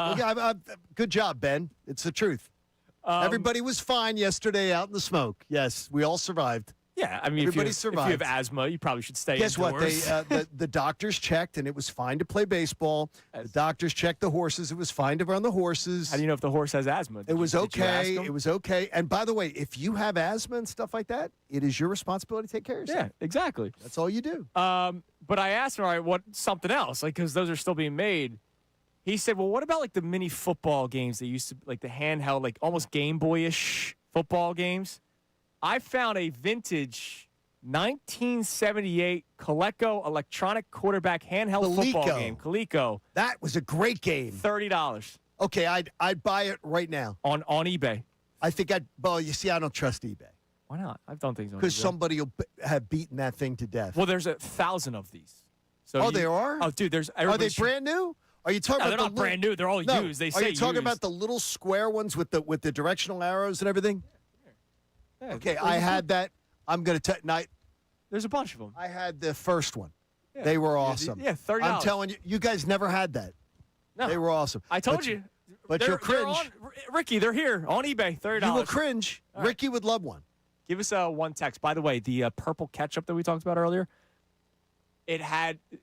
Good job, Ben. It's the truth. Everybody was fine yesterday out in the smoke. Yes, we all survived. Yeah, I mean, everybody if survived. you have asthma, you probably should stay Guess indoors. what? The doctors checked, and it was fine to play baseball. The doctors checked the horses. It was fine to run the horses. How do you know if the horse has asthma? It was okay. It was okay. And by the way, if you have asthma and stuff like that, it is your responsibility to take care of yourself. Yeah, exactly. That's all you do. But I asked him, all right, what something else? Like, because those are still being made. He said, well, what about like the mini football games that used to, like the handheld, like almost Game Boy-ish football games? I found a vintage 1978 Coleco electronic quarterback handheld football game. Coleco. That was a great game. $30. Okay, I'd buy it right now. On eBay. I think well, you see, I don't trust eBay. Why not? I've done things on eBay. Because somebody will have beaten that thing to death. Well, there's 1,000 of these. So there are? Oh, dude, Are they brand new? Are you talking about they're not brand new. They're all used. They say Are you talking used. about the little square ones with the directional arrows and everything? Yeah, okay, I had that. I'm going to tell you. There's a bunch of them. I had the first one. Yeah. They were awesome. Yeah, $30. I'm telling you, you guys never had that. No. They were awesome. I told you. But you'll cringe. Ricky, they're here on eBay, $30. You will cringe. Right. Ricky would love one. Give us one text. By the way, the purple ketchup that we talked about earlier,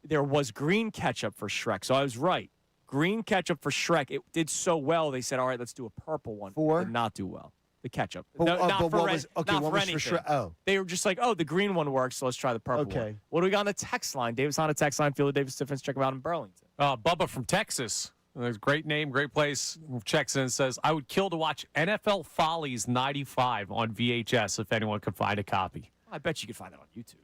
there was green ketchup for Shrek, so I was right. Green ketchup for Shrek. It did so well, they said, all right, let's do a purple one. For? It did not do well. The ketchup. But, not for anything. Shrek? Oh. They were just like, oh, the green one works, so let's try the purple one. What do we got on the text line? Davis on the text line. Philly Davis Difference. Check them out in Burlington. Bubba from Texas. Great name, great place. Checks in and says, I would kill to watch NFL Follies 95 on VHS if anyone could find a copy. I bet you could find that on YouTube.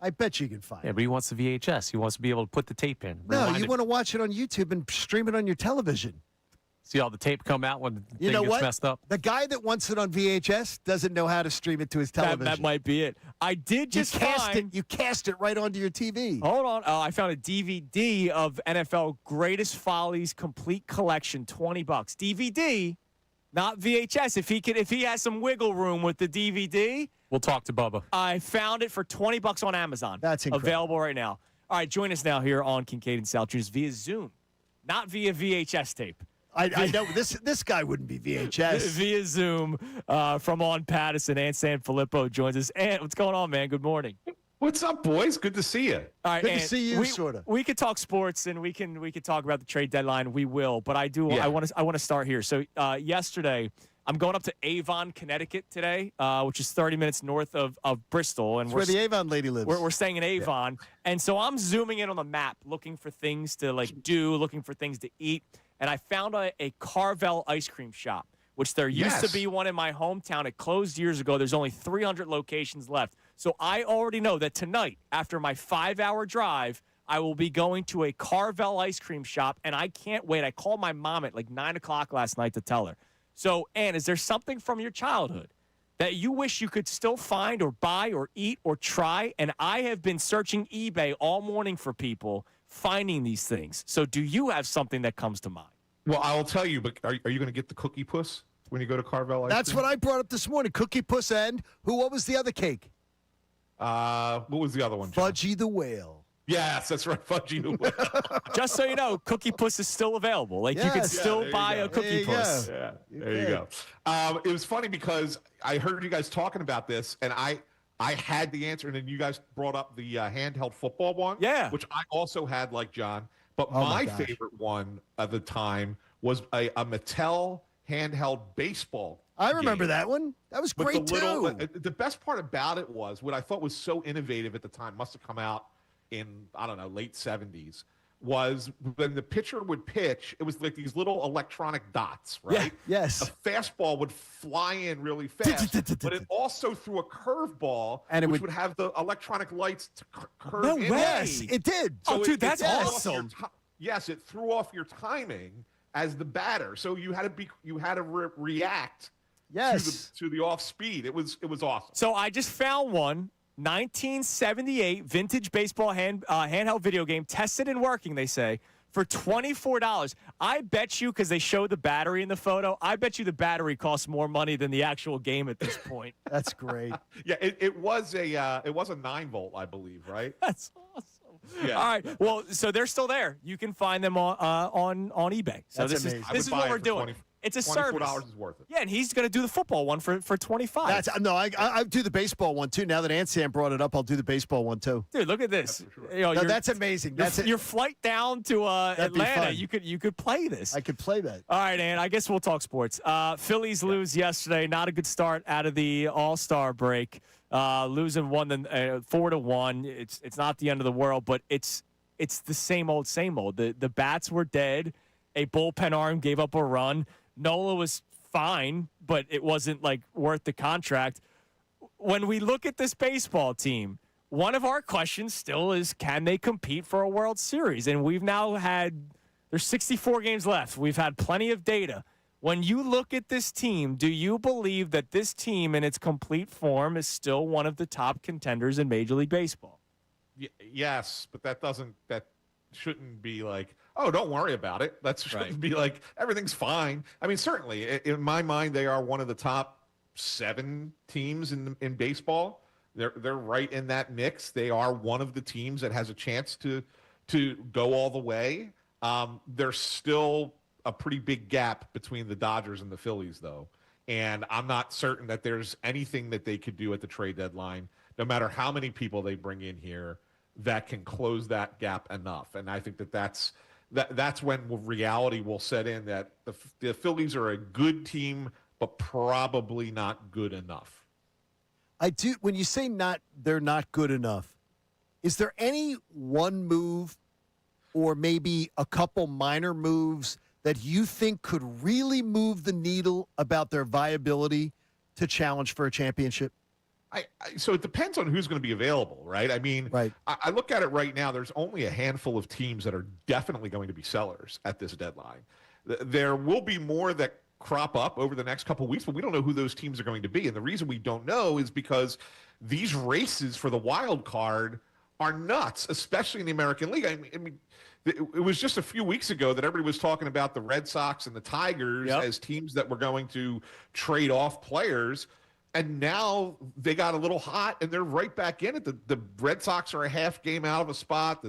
I bet you can find it. Yeah, but he wants the VHS. He wants to be able to put the tape in. No, you want to watch it on YouTube and stream it on your television. See all the tape come out when the thing gets messed up? The guy that wants it on VHS doesn't know how to stream it to his television. That might be it. I did just You cast it right onto your TV. Hold on. I found a DVD of NFL Greatest Follies Complete Collection, $20. DVD, not VHS. If he has some wiggle room with the DVD. We'll talk to Bubba. I found it for $20 on Amazon. That's incredible. Available right now. All right, join us now here on Kincade and Salciunas via Zoom, not via VHS tape. I know this guy wouldn't be VHS. Via Zoom from on Patterson. Ant San Filippo joins us. Ant, what's going on, man? Good morning. What's up, boys? Good to see you. All right, Good to and see you, sorta. We could talk sports and we can talk about the trade deadline. We will, but I want to start here. So yesterday, I'm going up to Avon, Connecticut today, which is 30 minutes north of Bristol, and It's where the Avon lady lives. We're staying in Avon, and so I'm zooming in on the map, looking for things to do, looking for things to eat, and I found a Carvel ice cream shop, which there used to be one in my hometown. It closed years ago. There's only 300 locations left. So I already know that tonight, after my 5-hour drive, I will be going to a Carvel ice cream shop, and I can't wait. I called my mom at like 9 o'clock last night to tell her. So, Ann, is there something from your childhood that you wish you could still find or buy or eat or try? And I have been searching eBay all morning for people finding these things. So do you have something that comes to mind? Well, I'll tell you, but are you going to get the Cookie Puss when you go to Carvel? That's what I brought up this morning. Cookie Puss and what was the other cake? What was the other one, John? Fudgy the Whale. Yes, that's right, Fudgy the Whale. Just so you know, Cookie Puss is still available. Like, you can still buy a Cookie Puss. Yeah, there you go. It was funny because I heard you guys talking about this, and I had the answer, and then you guys brought up the handheld football one, which I also had, like John. But my favorite one at the time was a Mattel handheld baseball. I remember that one. That was great, too. The best part about it was what I thought was so innovative at the time, must have come out in, I don't know, late 70s, was when the pitcher would pitch, it was like these little electronic dots, right? Yeah, yes. A fastball would fly in really fast, but it also threw a curveball, which would have the electronic lights to curve in. Yes, it did. So dude, that's awesome. Yes, it threw off your timing as the batter, so you had to react to the off speed. It was awesome. So I just found one. 1978 vintage baseball handheld video game, tested and working, they say, for $24. I bet you, because they showed the battery in the photo, I bet you the battery costs more money than the actual game at this point. That's great. Yeah, it was a 9-volt, I believe, right? That's awesome. Yeah. All right. Well, so they're still there. You can find them on eBay. So That's this amazing. is what we're doing. It's a service. $24 is worth it. Yeah, and he's going to do the football one for $25. I do the baseball one too. Now that Ansam brought it up, I'll do the baseball one too. Dude, look at this. That's for sure. You know, that's amazing. Your flight down to Atlanta, you could play this. I could play that. All right, Ann, I guess we'll talk sports. Phillies lose yesterday. Not a good start out of the All-Star break. Losing 4-1. It's not the end of the world, but it's the same old, same old. The bats were dead. A bullpen arm gave up a run. Nola was fine, but it wasn't like worth the contract. When we look at this baseball team, one of our questions still is, can they compete for a World Series? And we've now there's 64 games left. We've had plenty of data. When you look at this team, do you believe that this team in its complete form is still one of the top contenders in Major League Baseball? Yes, but that shouldn't be like, oh, don't worry about it. That shouldn't be like, everything's fine. I mean, certainly, in my mind, they are one of the top 7 teams in baseball. They're right in that mix. They are one of the teams that has a chance to go all the way. There's still a pretty big gap between the Dodgers and the Phillies, though. And I'm not certain that there's anything that they could do at the trade deadline, no matter how many people they bring in here, that can close that gap enough. And I think that's when reality will set in, that the Phillies are a good team, but probably not good enough. I do. When you say they're not good enough, is there any one move or maybe a couple minor moves that you think could really move the needle about their viability to challenge for a championship? So it depends on who's going to be available, right? I mean, I look at it right now. There's only a handful of teams that are definitely going to be sellers at this deadline. There will be more that crop up over the next couple of weeks, but we don't know who those teams are going to be. And the reason we don't know is because these races for the wild card are nuts, especially in the American League. I mean, it was just a few weeks ago that everybody was talking about the Red Sox and the Tigers as teams that were going to trade off players. And now they got a little hot, and they're right back in it. The Red Sox are a half game out of a spot.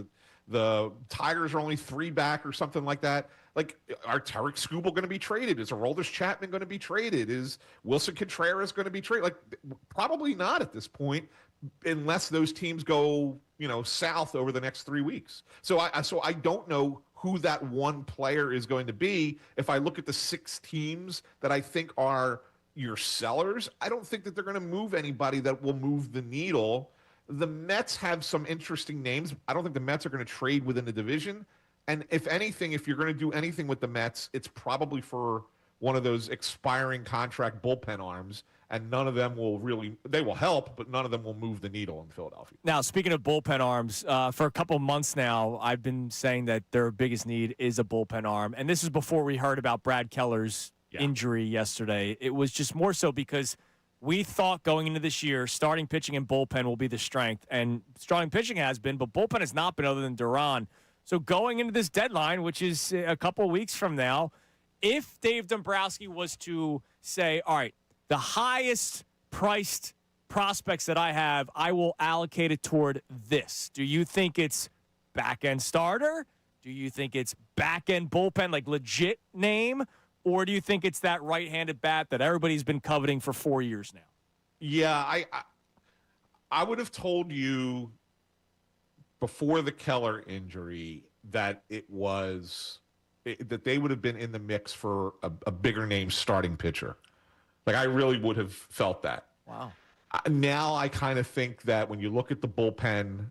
The Tigers are only 3 back or something like that. Like, are Tarek Skubal going to be traded? Is Aroldis Chapman going to be traded? Is Wilson Contreras going to be traded? Like, probably not at this point. unless those teams go, south over the next 3 weeks. So I don't know who that one player is going to be. If I look at the 6 teams that I think are your sellers, I don't think that they're going to move anybody that will move the needle. The Mets have some interesting names. I don't think the Mets are going to trade within the division. And if anything, if you're going to do anything with the Mets, it's probably for one of those expiring contract bullpen arms. And none of them they will help, but none of them will move the needle in Philadelphia. Now, speaking of bullpen arms, for a couple months now, I've been saying that their biggest need is a bullpen arm. And this is before we heard about Brad Keller's injury yesterday. It was just more so because we thought going into this year, starting pitching and bullpen will be the strength. And starting pitching has been, but bullpen has not been other than Duran. So going into this deadline, which is a couple weeks from now, if Dave Dombrowski was to say, all right, the highest priced prospects that I have, I will allocate it toward this. Do you think it's back-end starter? Do you think it's back-end bullpen, like legit name? Or do you think it's that right-handed bat that everybody's been coveting for 4 years now? Yeah, I would have told you before the Keller injury that that they would have been in the mix for a bigger name starting pitcher. Like, I really would have felt that. Wow. Now I kind of think that when you look at the bullpen,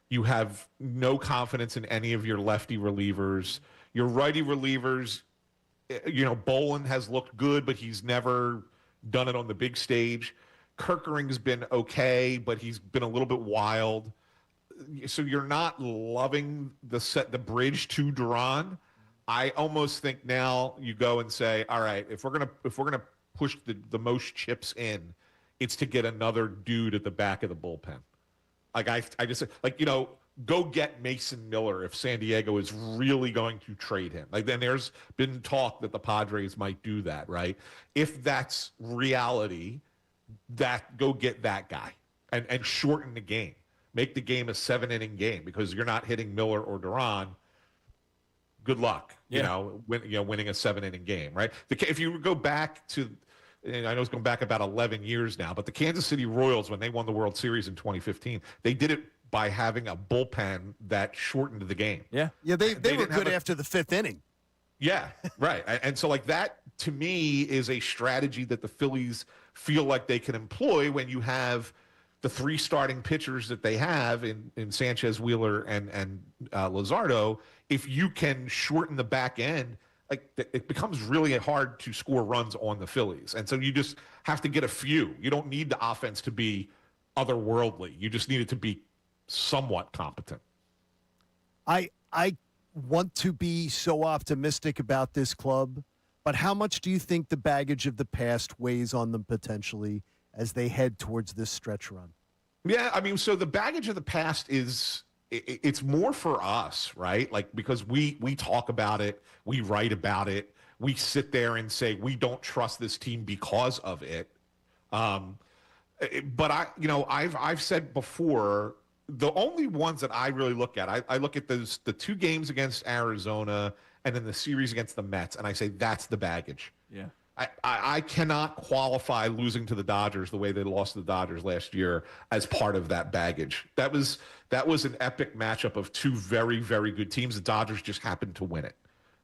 you have no confidence in any of your lefty relievers. Your righty relievers, Bolin has looked good, but he's never done it on the big stage. Kerkering's been okay, but he's been a little bit wild. So you're not loving the bridge to Duran. I almost think now you go and say, all right, if we're gonna push the most chips in, it's to get another dude at the back of the bullpen. Like I just go get Mason Miller if San Diego is really going to trade him. Like, then there's been talk that the Padres might do that, right? If that's reality, go get that guy and shorten the game. Make the game a 7-inning game, because you're not hitting Miller or Duran. Good luck, winning a 7-inning game, right? If you go back to, and I know it's going back about 11 years now, but the Kansas City Royals, when they won the World Series in 2015, they did it by having a bullpen that shortened the game. Yeah. Yeah, they were good after the 5th inning. Yeah, right. And so, like, that, to me, is a strategy that the Phillies feel like they can employ when you have the 3 starting pitchers that they have in Sanchez, Wheeler, and Luzardo. If you can shorten the back end, like, it becomes really hard to score runs on the Phillies. And so you just have to get a few. You don't need the offense to be otherworldly. You just need it to be somewhat competent. I want to be so optimistic about this club, but how much do you think the baggage of the past weighs on them potentially as they head towards this stretch run? Yeah, I mean, so the baggage of the past it's more for us, right? Like, because we talk about it, we write about it, we sit there and say we don't trust this team because of it. But I've said before, the only ones that I really look at, I look at the 2 games against Arizona and then the series against the Mets, and I say that's the baggage. Yeah. I cannot qualify losing to the Dodgers the way they lost to the Dodgers last year as part of that baggage. That was an epic matchup of 2 very, very good teams. The Dodgers just happened to win it,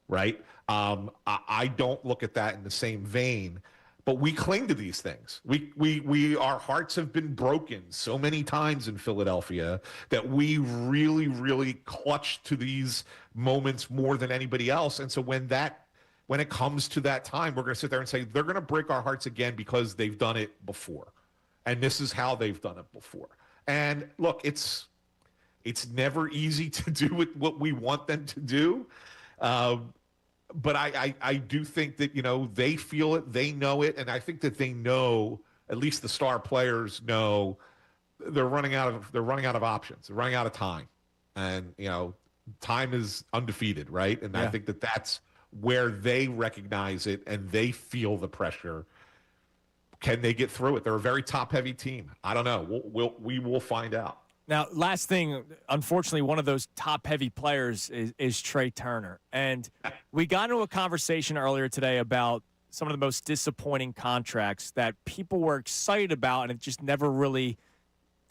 right? I don't look at that in the same vein, but we cling to these things. Our hearts have been broken so many times in Philadelphia that we really, really clutch to these moments more than anybody else. And so when it comes to that time, we're going to sit there and say they're going to break our hearts again because they've done it before. And this is how they've done it before. And look, it's never easy to do what we want them to do. But I do think that, they feel it, they know it. And I think that they know, at least the star players know, they're running out of options. They're running out of time. And, time is undefeated, right? And yeah. I think that that's where they recognize it and they feel the pressure. Can they get through it? They're a very top-heavy team. I don't know. We will find out. Now, last thing, unfortunately, one of those top-heavy players is Trey Turner. And we got into a conversation earlier today about some of the most disappointing contracts that people were excited about, and it just never really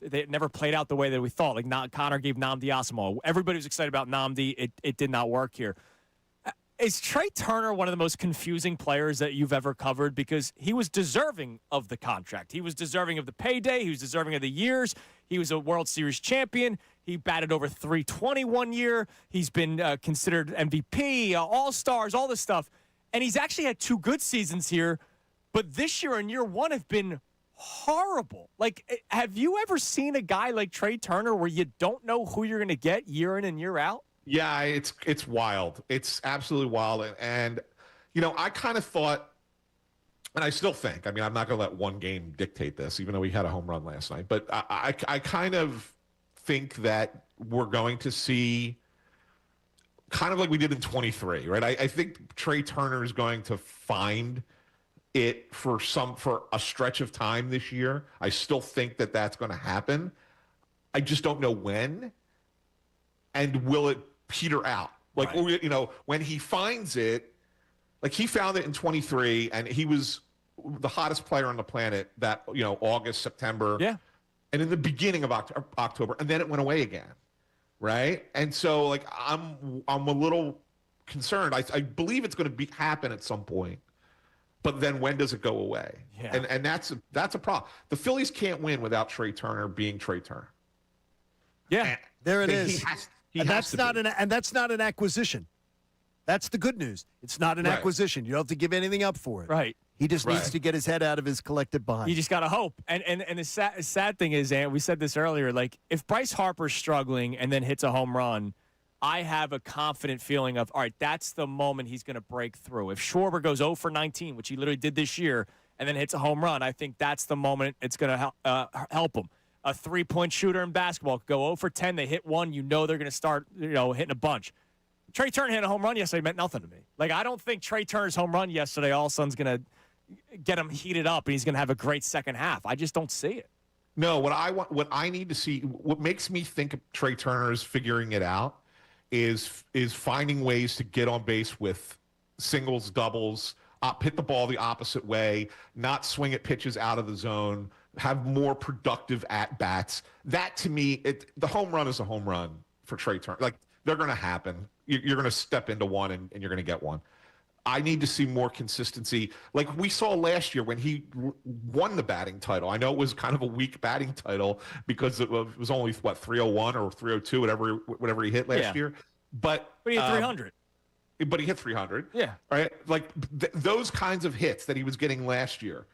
it never played out the way that we thought. Like Connor gave Nnamdi Asomugha. Everybody was excited about Nnamdi. It did not work here. Is Trey Turner one of the most confusing players that you've ever covered? Because he was deserving of the contract. He was deserving of the payday. He was deserving of the years. He was a World Series champion. He batted over 320 one year. He's been considered MVP, All-Stars, all this stuff. And he's actually had 2 good seasons here. But this year and year one have been horrible. Like, have you ever seen a guy like Trey Turner where you don't know who you're going to get year in and year out? Yeah, it's wild. It's absolutely wild. And I kind of thought, and I still think, I mean, I'm not going to let one game dictate this, even though he had a home run last night. But I kind of think that we're going to see kind of like we did in 23, right? I think Trey Turner is going to find it for a stretch of time this year. I still think that that's going to happen. I just don't know when. And will it peter out? Like, right. When he finds it, like he found it in 23, and he was the hottest player on the planet that, August, September. Yeah. And in the beginning of October, and then it went away again, right? And so, like, I'm a little concerned. I believe it's going to happen at some point, but then when does it go away? Yeah. And that's a problem. The Phillies can't win without Trey Turner being Trey Turner. Yeah, and there it is. That's not an acquisition. That's the good news. It's not an acquisition. You don't have to give anything up for it. Right. He just needs to get his head out of his collective behind. You just got to hope. And the sad thing is, and we said this earlier, like if Bryce Harper's struggling and then hits a home run, I have a confident feeling of, all right, that's the moment he's going to break through. If Schwarber goes 0 for 19, which he literally did this year, and then hits a home run, I think that's the moment it's going to help him. A 3-point shooter in basketball could go 0 for 10. They hit one. They're going to start, hitting a bunch. Trey Turner hit a home run yesterday meant nothing to me. Like, I don't think Trey Turner's home run yesterday all of a sudden's going to get him heated up and he's going to have a great second half. I just don't see it. No, what I need to see, what makes me think Trey Turner is figuring it out is finding ways to get on base with singles, doubles, hit the ball the opposite way, not swing at pitches out of the zone, have more productive at-bats. That, to me, the home run is a home run for Trey Turner. Like, they're going to happen. You're going to step into one, and you're going to get one. I need to see more consistency. Like we saw last year when he won the batting title. I know it was kind of a weak batting title because it was only, 301 or 302, whatever he hit last year. But he hit 300. But he hit 300. Yeah. Right? Like those kinds of hits that he was getting last year,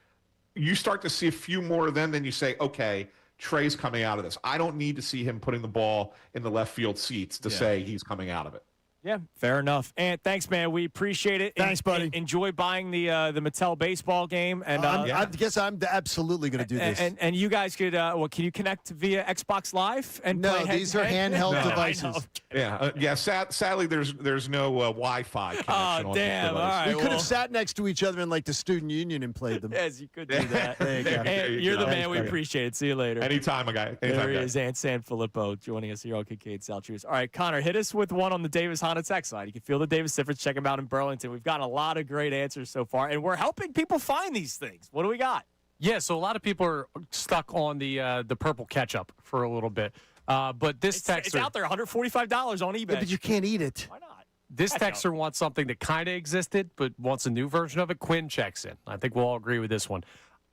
you start to see a few more of them, then you say, okay, Trey's coming out of this. I don't need to see him putting the ball in the left field seats to say he's coming out of it. Yeah, fair enough. And thanks, man. We appreciate it. Thanks, buddy. Enjoy buying the Mattel baseball game. And I guess I'm absolutely going to do this. And you guys could, can you connect via Xbox Live? And no, these are handheld devices. Yeah. Sadly, there's no Wi-Fi connection. Oh, damn. All right. We could have sat next to each other in like the student union and played them. Yes, you could do that. There you go. You're the man. We appreciate it. See you later. Anytime, my guy. There he is, Ant Sanfilippo, joining us here on Kincade Salciunas. All right, Connor, hit us with one on the Davis Honda text line. You can feel the Davis difference. Check them out in Burlington. We've gotten a lot of great answers so far, and we're helping people find these things. What do we got? Yeah, so a lot of people are stuck on the purple ketchup for a little bit. But this texter... It's out there, $145 on eBay. Yeah, but you can't eat it. Why not? This texter wants something that kind of existed, but wants a new version of it. Quinn checks in. I think we'll all agree with this one.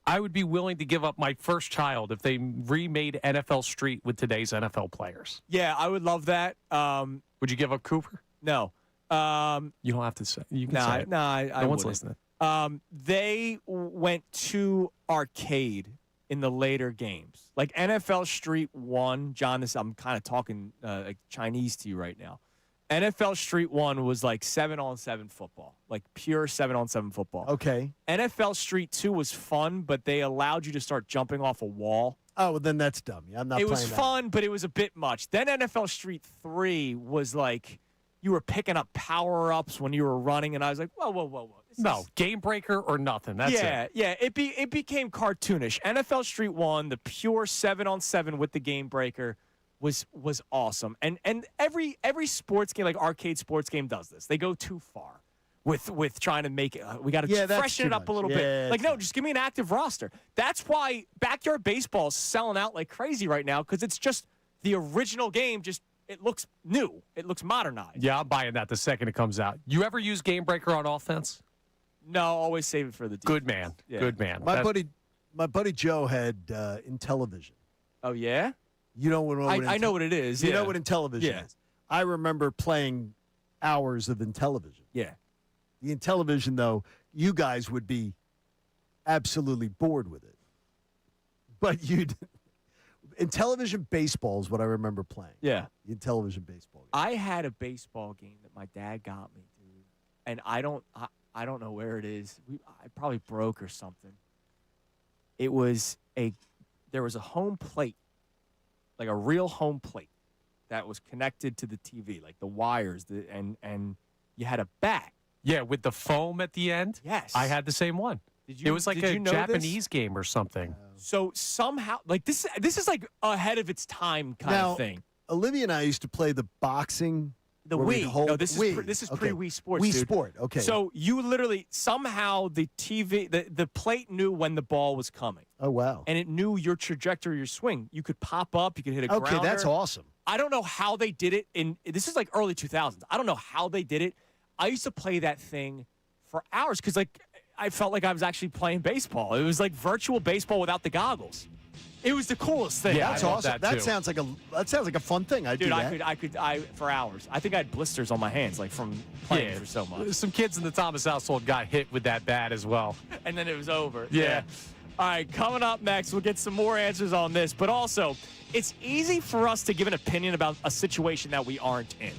I would be willing to give up my first child if they remade NFL Street with today's NFL players. Yeah, I would love that. Would you give up Cooper? No. You don't have to say. You can say it. No, I no one's wouldn't. listening. They went to arcade in the later games. Like NFL Street 1, John, I'm kind of talking like Chinese to you right now. NFL Street 1 was like 7-on-7 football, like pure 7-on-7 football. Okay. NFL Street 2 was fun, but they allowed you to start jumping off a wall. Oh, well, then that's dumb. I'm not playing that. It was fun, but it was a bit much. Then NFL Street 3 was like you were picking up power-ups when you were running, and I was like, whoa. No, game breaker or nothing. That's it. Yeah. It became cartoonish. NFL Street 1, the pure 7-on-7 with the game breaker, was awesome. And every sports game, like arcade sports game, does this. They go too far. with trying to make it. We got to that's freshen too it up a much. little Yeah, bit. Like, too no, just give me an active roster. That's why backyard baseball is selling out like crazy right now, because it's just the original game. Just it looks new. It looks modernized. Yeah, I'm buying that the second it comes out. You ever use Game Breaker on offense? No, always save it for the defense. Good man. Yeah. Good man. My buddy Joe had Intellivision. Oh yeah. You know what? I know what it is. You yeah. know what Intellivision is. I remember playing hours of Intellivision. Yeah. The Intellivision, though, you guys would be absolutely bored with it. But Intellivision baseball is what I remember playing. Yeah. The Intellivision baseball game. I had a baseball game that my dad got me, dude, and I don't know where it is. I probably broke or something. There was a home plate, like a real home plate, that was connected to the TV, like the wires, and you had a bat. Yeah, with the foam at the end. Yes, I had the same one. It was like a Japanese game or something. So somehow, like this is like ahead of its time kind of thing. Olivia and I used to play the boxing. The where we'd Wii. hold- No, this Wii. is Okay. pre-Wii Sports. Wii dude. Sport. Okay. So you literally somehow the TV, the plate knew when the ball was coming. Oh wow. And it knew your trajectory, your swing. You could pop up. You could hit a grounder. Okay, that's awesome. I don't know how they did it. This is like early 2000s. I don't know how they did it. I used to play that thing for hours because like I felt like I was actually playing baseball. It was like virtual baseball without the goggles. It was the coolest thing. Yeah, that's awesome. That sounds like a fun thing. Dude, I could for hours. I think I had blisters on my hands, like from playing for so much. Some kids in the Thomas household got hit with that bat as well. And then it was over. Yeah. All right, coming up next, we'll get some more answers on this. But also, it's easy for us to give an opinion about a situation that we aren't in.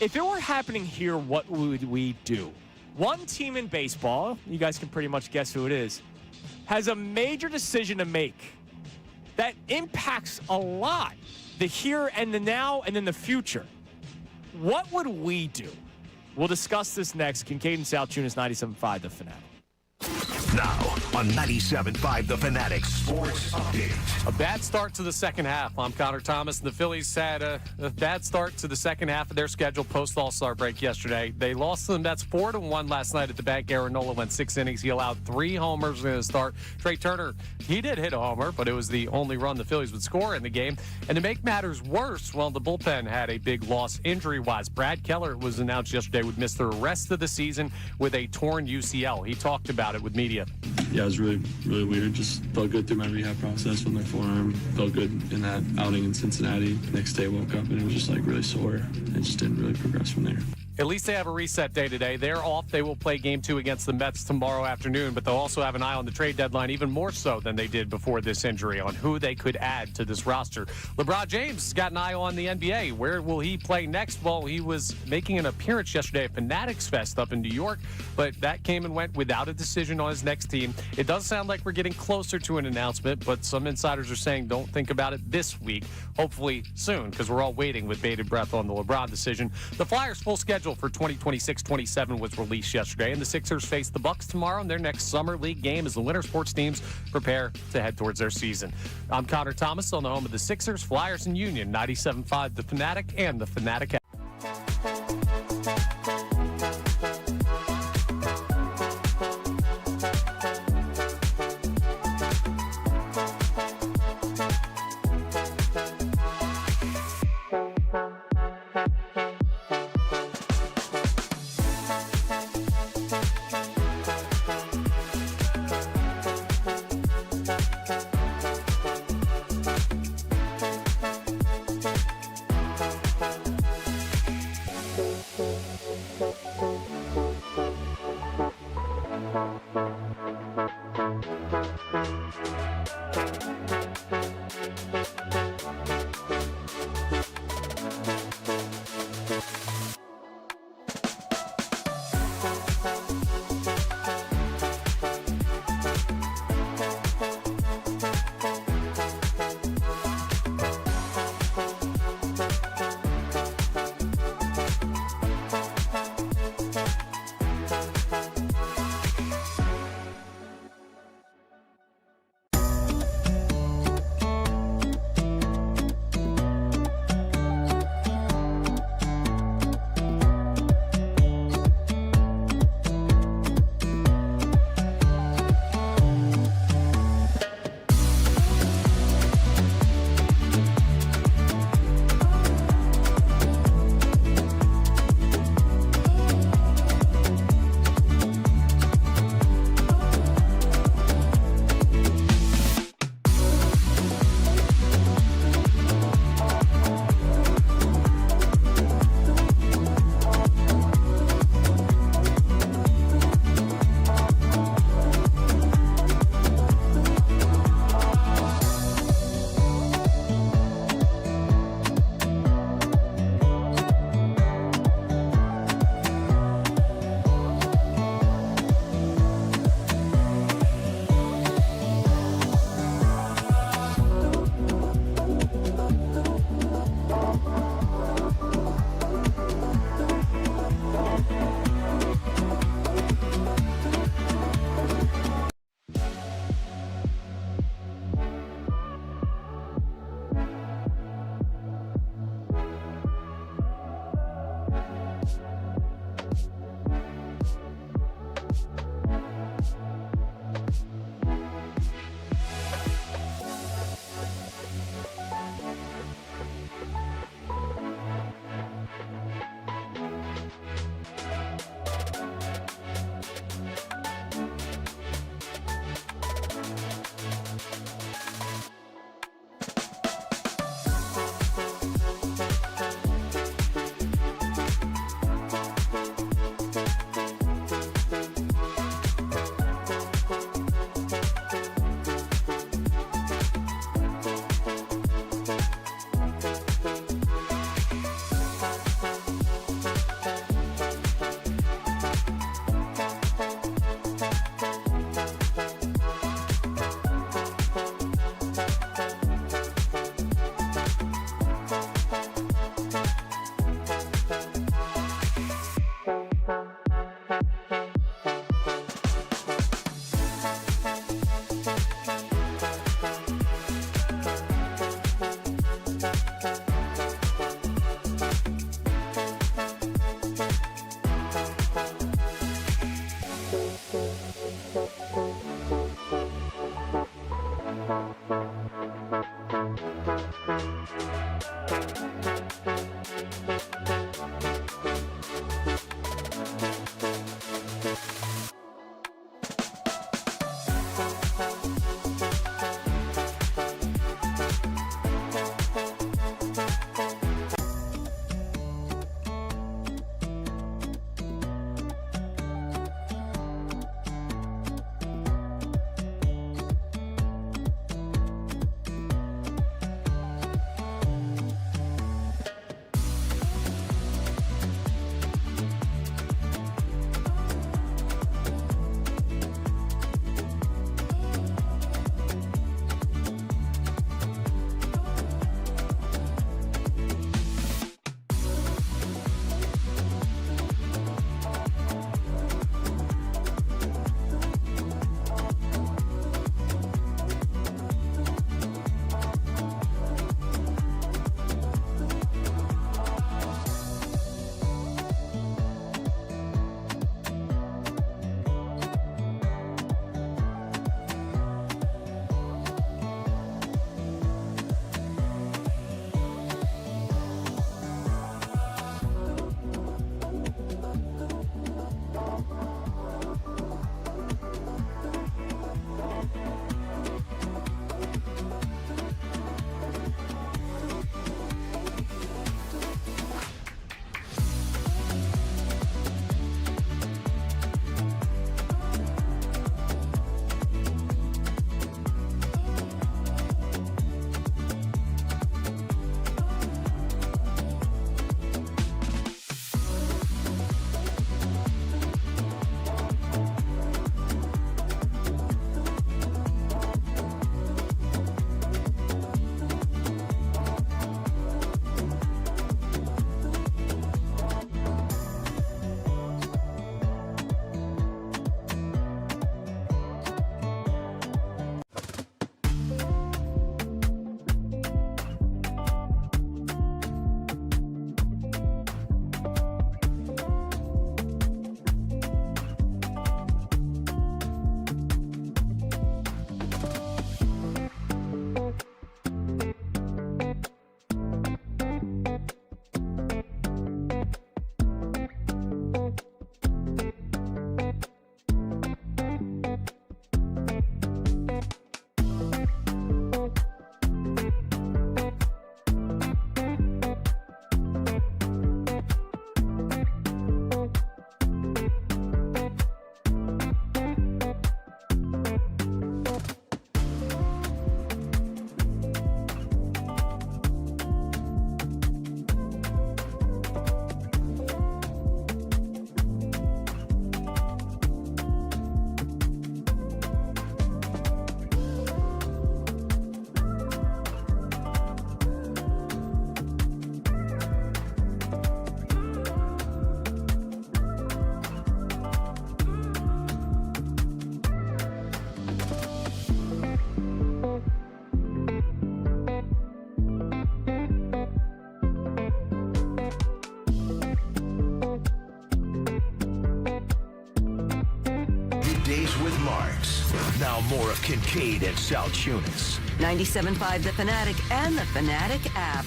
If it were happening here, what would we do? One team in baseball, you guys can pretty much guess who it is, has a major decision to make that impacts a lot, the here and the now and then the future. What would we do? We'll discuss this next. Kincade Salciunas, 97.5, The Fanatic. Now on 97.5 The Fanatic Sports Update. A bad start to the second half. I'm Connor Thomas, and the Phillies had a bad start to the second half of their schedule post All-Star break yesterday. They lost to the Mets 4-1 last night at the bank. Aaron Nola went 6 innings. He allowed 3 homers in the start. Trey Turner, he did hit a homer, but it was the only run the Phillies would score in the game. And to make matters worse, well, the bullpen had a big loss injury-wise. Brad Keller, it was announced yesterday, would miss the rest of the season with a torn UCL. He talked about it with media. Yeah, it was really, really weird. Just felt good through my rehab process with my forearm. Felt good in that outing in Cincinnati. Next day, woke up and it was just like really sore. It just didn't really progress from there. At least they have a reset day today. They're off. They will play Game 2 against the Mets tomorrow afternoon, but they'll also have an eye on the trade deadline, even more so than they did before this injury, on who they could add to this roster. LeBron James has got an eye on the NBA. Where will he play next? Well, he was making an appearance yesterday at Fanatics Fest up in New York, but that came and went without a decision on his next team. It does sound like we're getting closer to an announcement, but some insiders are saying don't think about it this week. Hopefully soon, because we're all waiting with bated breath on the LeBron decision. The Flyers' full schedule for 2026-27 was released yesterday, and the Sixers face the Bucks tomorrow in their next Summer League game as the winter sports teams prepare to head towards their season. I'm Connor Thomas on the home of the Sixers, Flyers, and Union, 97.5 The Fanatic and The Fanatic app. Now more of Kincade and Salciunas. 97.5 The Fanatic and the Fanatic app.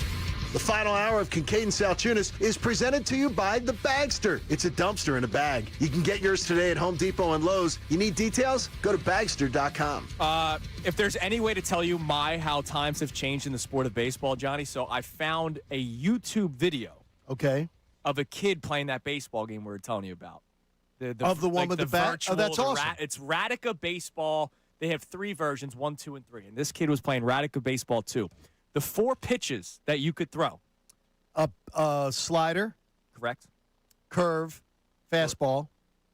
The final hour of Kincade and Salciunas is presented to you by The Bagster. It's a dumpster in a bag. You can get yours today at Home Depot and Lowe's. You need details? Go to Bagster.com. If there's any way to tell you how times have changed in the sport of baseball, Johnny, so I found a YouTube video. Okay. Of a kid playing that baseball game we were telling you about. Of the one with the bat? Oh, that's awesome. It's Radica Baseball. They have 3 versions, 1, 2, and 3. And this kid was playing Radica Baseball 2. The 4 pitches that you could throw. A slider. Correct. Curve. Fastball.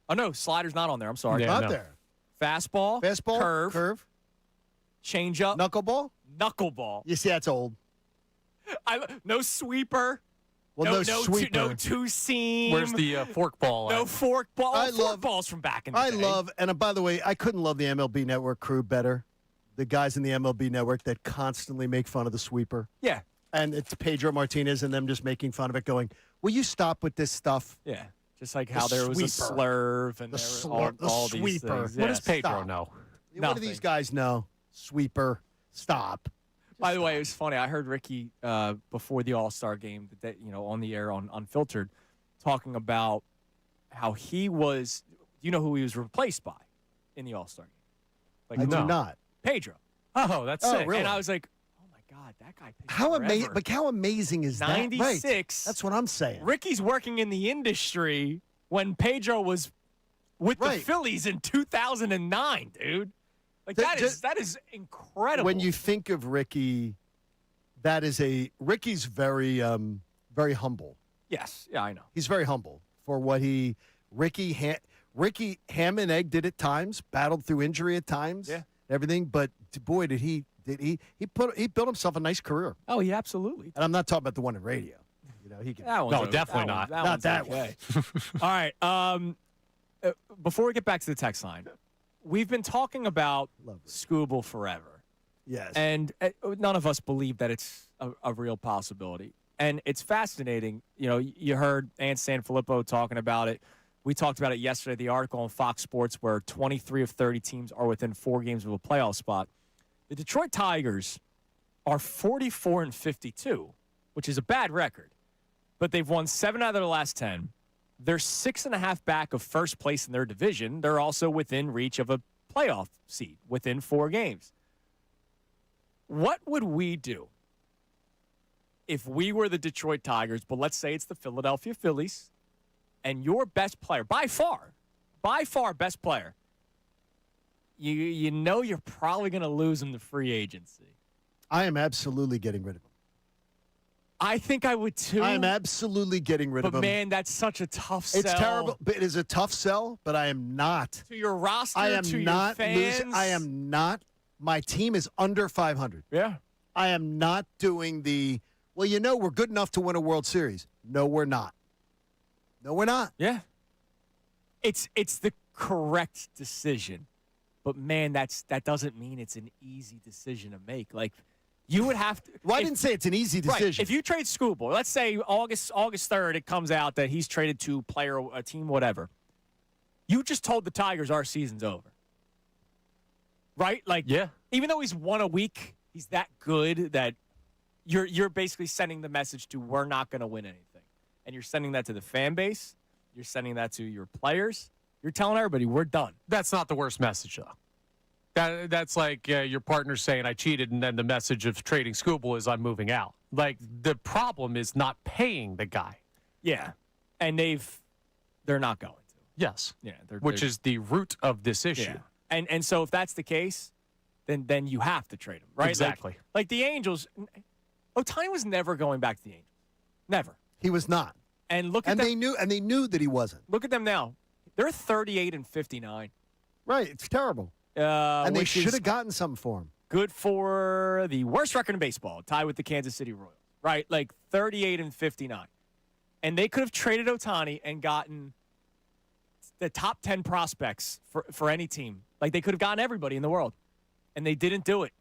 Oh, no, slider's not on there. I'm sorry. Not there. Fastball. Curve. Changeup. Knuckleball. You see, that's old. No sweeper. Well, no sweeper. No two-seam. Where's the forkball? No forkball. Forkballs from back in the day. And by the way, I couldn't love the MLB Network crew better. The guys in the MLB Network that constantly make fun of the sweeper. Yeah. And it's Pedro Martinez and them just making fun of it, going, will you stop with this stuff? Yeah. Just like how there was a slurve and all sweeper. These things. What does Pedro know? What do these guys know? Sweeper. Stop. By the way, it was funny. I heard Ricky before the All-Star game, on the air on Unfiltered, talking about how he was. You know who he was replaced by in the All-Star game? I do not. Pedro. Oh, that's sick. Really? And I was like, oh my God, that guy. How amazing! But how amazing is 96. that? 96. That's what I'm saying. Ricky's working in the industry when Pedro was with the Phillies in 2009, dude. Like that is incredible. When you think of Ricky, Ricky's very very humble. Yes, yeah, I know. He's very humble for what Ricky ham and egg did at times, battled through injury at times, everything. But boy, did he built himself a nice career. Oh, he absolutely. And I'm not talking about the one in radio. He can. Definitely not. Not that way. All right. Before we get back to the text line. We've been talking about Scooble forever. Yes. And none of us believe that it's a real possibility. And it's fascinating. You heard Ann Sanfilippo talking about it. We talked about it yesterday, the article on Fox Sports where 23 of 30 teams are within 4 games of a playoff spot. The Detroit Tigers are 44-52, which is a bad record. But they've won 7 out of their last 10. They're 6.5 back of first place in their division. They're also within reach of a playoff seed within 4 games. What would we do if we were the Detroit Tigers, but let's say it's the Philadelphia Phillies, and your best player, by far best player, you know you're probably going to lose him to free agency. I am absolutely getting rid of him. I think I would too. I am absolutely getting rid of him. But man, that's such a tough sell. It's terrible. But it is a tough sell, but I am not. To your roster, I am to not your fans. I am not. My team is under 500. Yeah. I am not doing we're good enough to win a World Series. No, we're not. No, we're not. Yeah. It's the correct decision. But man, that doesn't mean it's an easy decision to make. Like, you would have to. Well, I didn't say it's an easy decision. Right, if you trade Scooble, let's say August 3rd, it comes out that he's traded to a team, whatever. You just told the Tigers our season's over. Right? Like, even though he's won a week, he's that good that you're basically sending the message to we're not going to win anything. And you're sending that to the fan base. You're sending that to your players. You're telling everybody we're done. That's not the worst message, though. That's like your partner saying I cheated, and then the message of trading Scooble is I'm moving out. Like, the problem is not paying the guy. Yeah, and they're not going to. Yes. Yeah, which is the root of this issue. Yeah. And so if that's the case, then you have to trade him, right? Exactly. Like the Angels, Ohtani was never going back to the Angels. Never. He was not. And look at them. They knew that he wasn't. Look at them now. They're 38-59. Right. It's terrible. And they should have gotten something for him. Good for the worst record in baseball, tied with the Kansas City Royals. Right? Like 38-59. And they could have traded Ohtani and gotten the top 10 prospects for any team. Like, they could have gotten everybody in the world. And they didn't do it.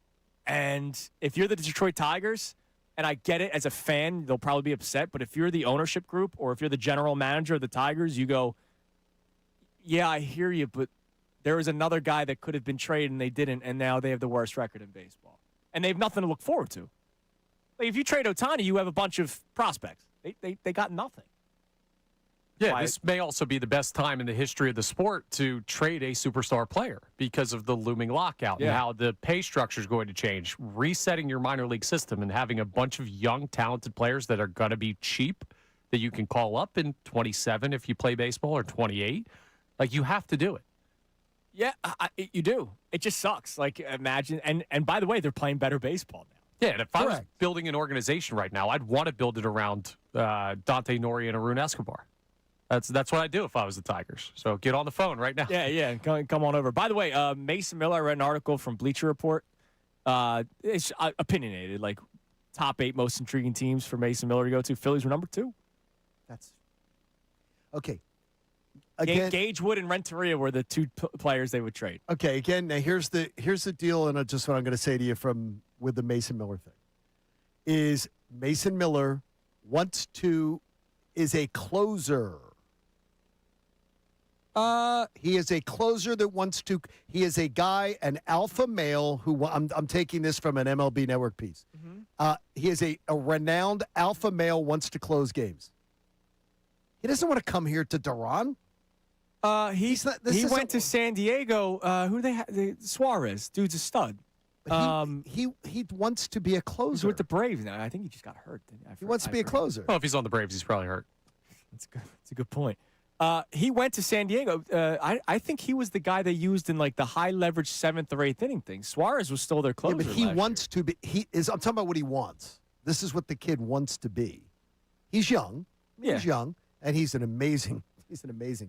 And if you're the Detroit Tigers, and I get it as a fan, they'll probably be upset, but if you're the ownership group or if you're the general manager of the Tigers, you go, yeah, I hear you, but there was another guy that could have been traded and they didn't, and now they have the worst record in baseball. And they have nothing to look forward to. Like, if you trade Ohtani, you have a bunch of prospects. They got nothing. Yeah, this may also be the best time in the history of the sport to trade a superstar player because of the looming lockout and how the pay structure is going to change. Resetting your minor league system and having a bunch of young, talented players that are going to be cheap that you can call up in 27 if you play baseball or 28. Like, you have to do it. Yeah, you do. It just sucks. Like, imagine. And by the way, they're playing better baseball now. Yeah, and if I was building an organization right now, I'd want to build it around Dante Nori and Arun Escobar. That's what I'd do if I was the Tigers. So get on the phone right now. Yeah, come on over. By the way, Mason Miller, I read an article from Bleacher Report. It's opinionated, like top 8 most intriguing teams for Mason Miller to go to. Phillies were number 2. That's okay. Again, Gage Wood and Renteria were the 2 players they would trade. Okay, again, now here's the deal, and just what I'm going to say to you with the Mason Miller thing is Mason Miller is a closer. He is a closer that wants to. He is a guy, an alpha male who I'm taking this from an MLB Network piece. He is a renowned alpha male, wants to close games. He doesn't want to come here to Duran. He went to San Diego. Who do they have? Suarez, dude's a stud. He wants to be a closer. He's with the Braves now. I think he just got hurt. He wants to be a closer. Well, if he's on the Braves, he's probably hurt. That's good. That's a good point. He went to San Diego. I think he was the guy they used in like the high leverage 7th or 8th inning thing. Suarez was still their closer. Yeah, but he wants to be. I'm talking about what he wants. This is what the kid wants to be. He's young. He's young, and he's an amazing.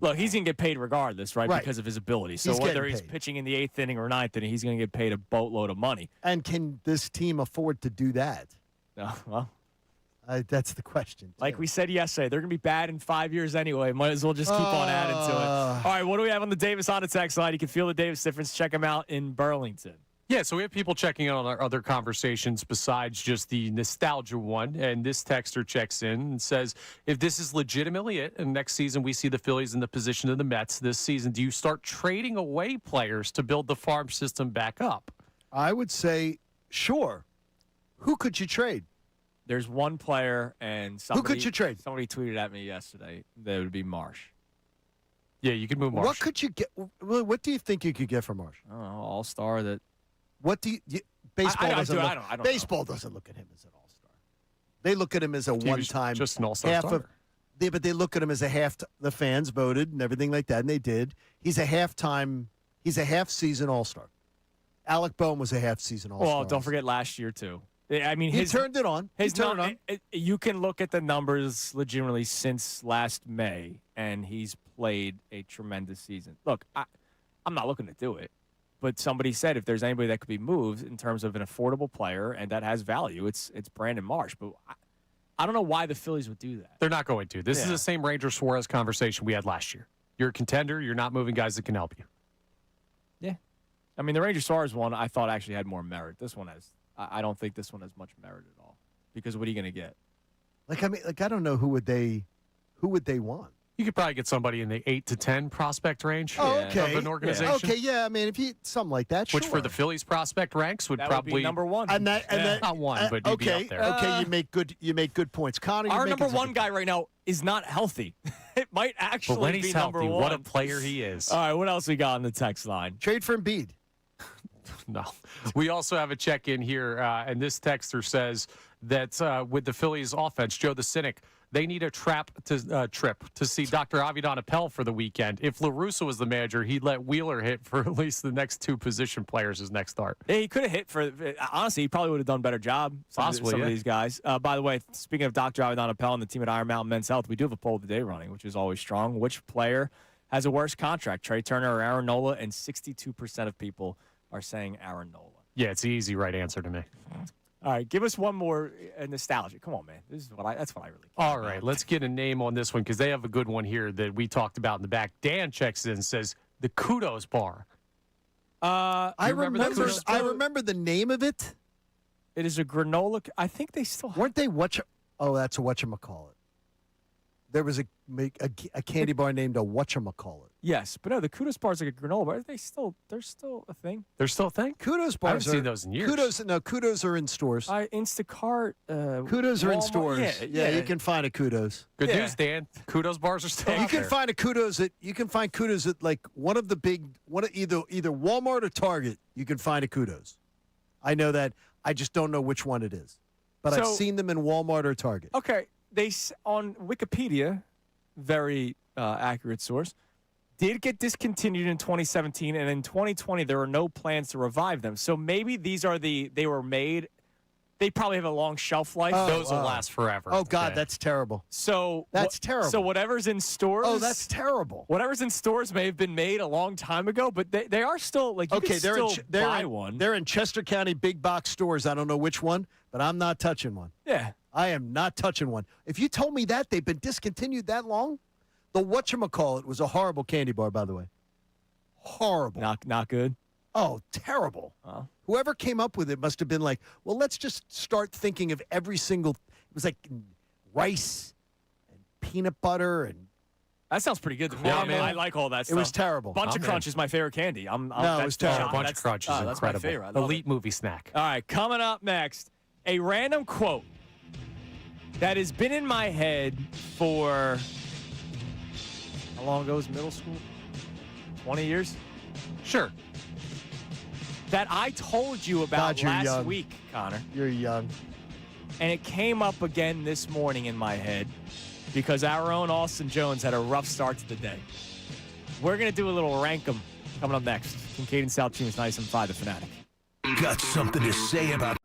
Look, he's going to get paid regardless, right? Because of his ability. So whether he's paid. pitching in the 8th inning or 9th inning, he's going to get paid a boatload of money. And can this team afford to do that? No, well. That's the question. Like we said yesterday, they're going to be bad in 5 years anyway. Might as well just keep on adding to it. All right, what do we have on the Davis on the text line? You can feel the Davis difference. Check him out in Burlington. Yeah, so we have people checking in on our other conversations besides just the nostalgia one. And this texter checks in and says, if this is legitimately it, and next season we see the Phillies in the position of the Mets this season, do you start trading away players to build the farm system back up? I would say, sure. Who could you trade? There's one player, and somebody, who could you trade? Somebody tweeted at me yesterday that it would be Marsh. Yeah, you could move Marsh. What could you get? What do you think you could get for Marsh? I don't know, all-star that. What do you baseball doesn't look, I don't baseball know. Doesn't look at him as an all-star. They look at him as a one-time, just an all-star starter. But they look at him as a half. The fans voted and everything like that, and they did. He's a half-season all-star. Alec Boehm was a half-season all-star. Well, don't forget last year too. I mean, he turned it on. You can look at the numbers legitimately since last May, and he's played a tremendous season. Look, I'm not looking to do it, but somebody said if there's anybody that could be moved in terms of an affordable player and that has value, it's Brandon Marsh. But I don't know why the Phillies would do that. They're not going to. This is the same Ranger Suarez conversation we had last year. You're a contender. You're not moving guys that can help you. Yeah. I mean, the Ranger Suarez one I thought actually had more merit. This one has. I don't think this one has much merit at all. Because what are you going to get? I don't know who would they want? You could probably get somebody in the 8 to 10 prospect range of an organization. Yeah. Okay, yeah. I mean, if you something like that, which for the Phillies prospect ranks would probably be number 1. And that not one, but you'd be up there. Okay, you make good points, Connor. Our number 1 guy right now is not healthy. It might actually but when he's be healthy, number 1. What a player he is! All right, what else we got on the text line? Trade for Embiid. No. We also have a check-in here, and this texter says that with the Phillies offense, Joe the Cynic, they need a trip to see Dr. Avidan Appel for the weekend. If La Russa was the manager, he'd let Wheeler hit for at least the next 2 position players as next start. Yeah, he could have hit for – honestly, he probably would have done a better job. Some of these guys. By the way, speaking of Dr. Avidan Appel and the team at Iron Mountain Men's Health, we do have a poll of the day running, which is always strong. Which player has a worse contract, Trey Turner or Aaron Nola? And 62% of people are saying Aaron Nola. Yeah, it's the easy right answer to me. All right, give us one more nostalgia. Come on, man. That's what I really care All right, let's get a name on this one because they have a good one here that we talked about in the back. Dan checks in and says, the Kudos Bar. I remember the name of it. It is a granola. I think they still have. Weren't they that's a whatchamacallit. There was a candy bar named a whatchamacallit. Yes, but no, the Kudos bars like a granola bar. They're still a thing. They're still a thing? Kudos I haven't bars seen those in years. Kudos are in stores. Instacart. Kudos are in Walmart. stores. Yeah, you can find a Kudos. Good news, Dan. Kudos bars are still You out can there. find Kudos at like one of either Walmart or Target. You can find a Kudos. I know that. I just don't know which one it is. But I've seen them in Walmart or Target. Okay, on Wikipedia, very accurate source, did get discontinued in 2017, and in 2020 there were no plans to revive them. So maybe these are they were made. They probably have a long shelf life. Those will last forever. Oh God, that's terrible. So that's terrible. So whatever's in stores. Oh, that's terrible. Whatever's in stores may have been made a long time ago, but they are still like you can still buy one. They're in Chester County big box stores. I don't know which one, but I'm not touching one. Yeah, I am not touching one. If you told me that they've been discontinued that long, the whatchamacallit was a horrible candy bar, by the way. Horrible. Not good. Oh, terrible. Whoever came up with it must have been like, well, let's just start thinking of every single. It was like rice and peanut butter and. That sounds pretty good to me. Yeah, I like all that stuff. It was terrible. Bunch of Crunch is my favorite candy. No, it was terrible. Bunch of Crunch is that's my incredible. favorite. I love Elite it. movie snack. All right, coming up next, a random quote that has been in my head for how long ago was middle school? 20 years? Sure. That I told you about God, you're last young. week, Connor. You're young. And it came up again this morning in my head because our own Austin Jones had a rough start to the day. We're going to do a little rank 'em coming up next. Kincade and Salciunas, 97.5, The Fanatic. Got something to say about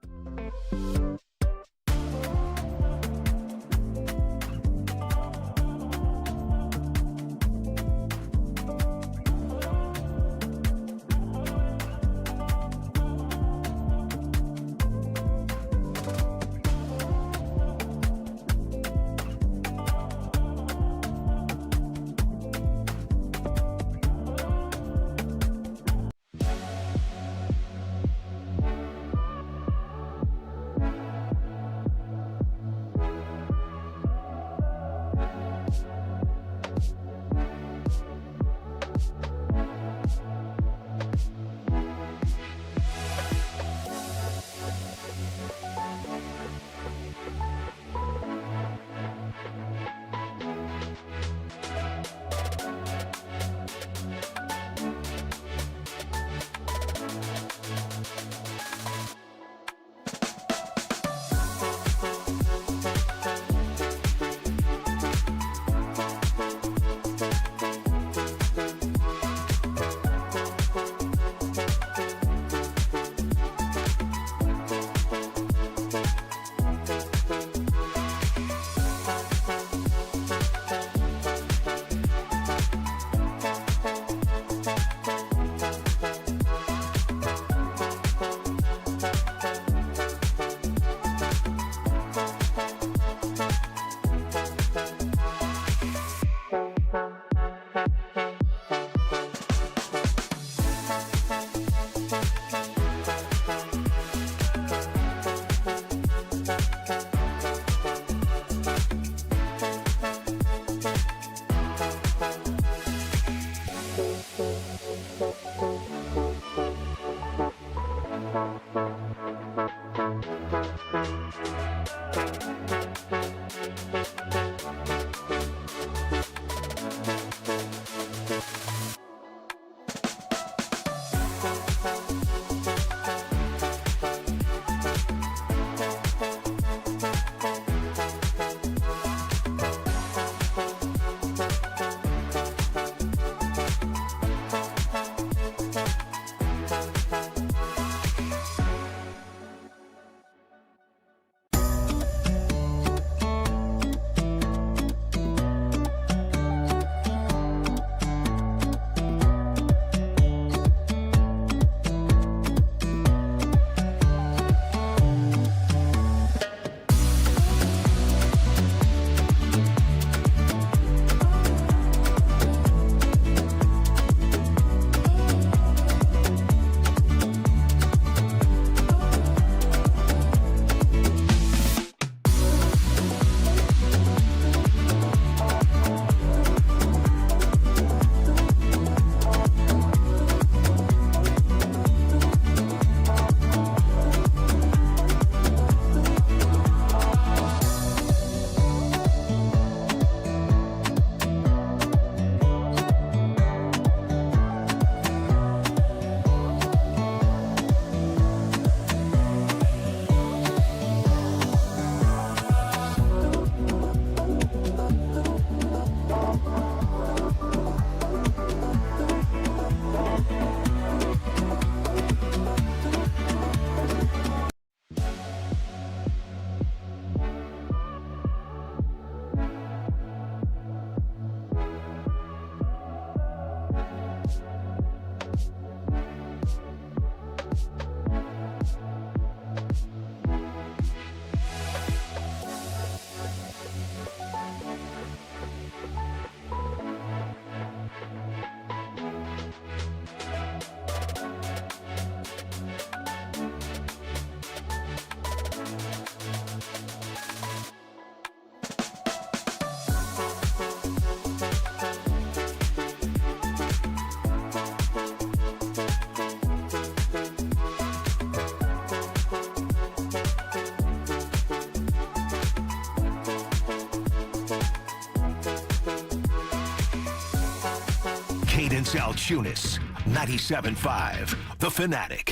Kincade and Salciunas, 97.5, The Fanatic.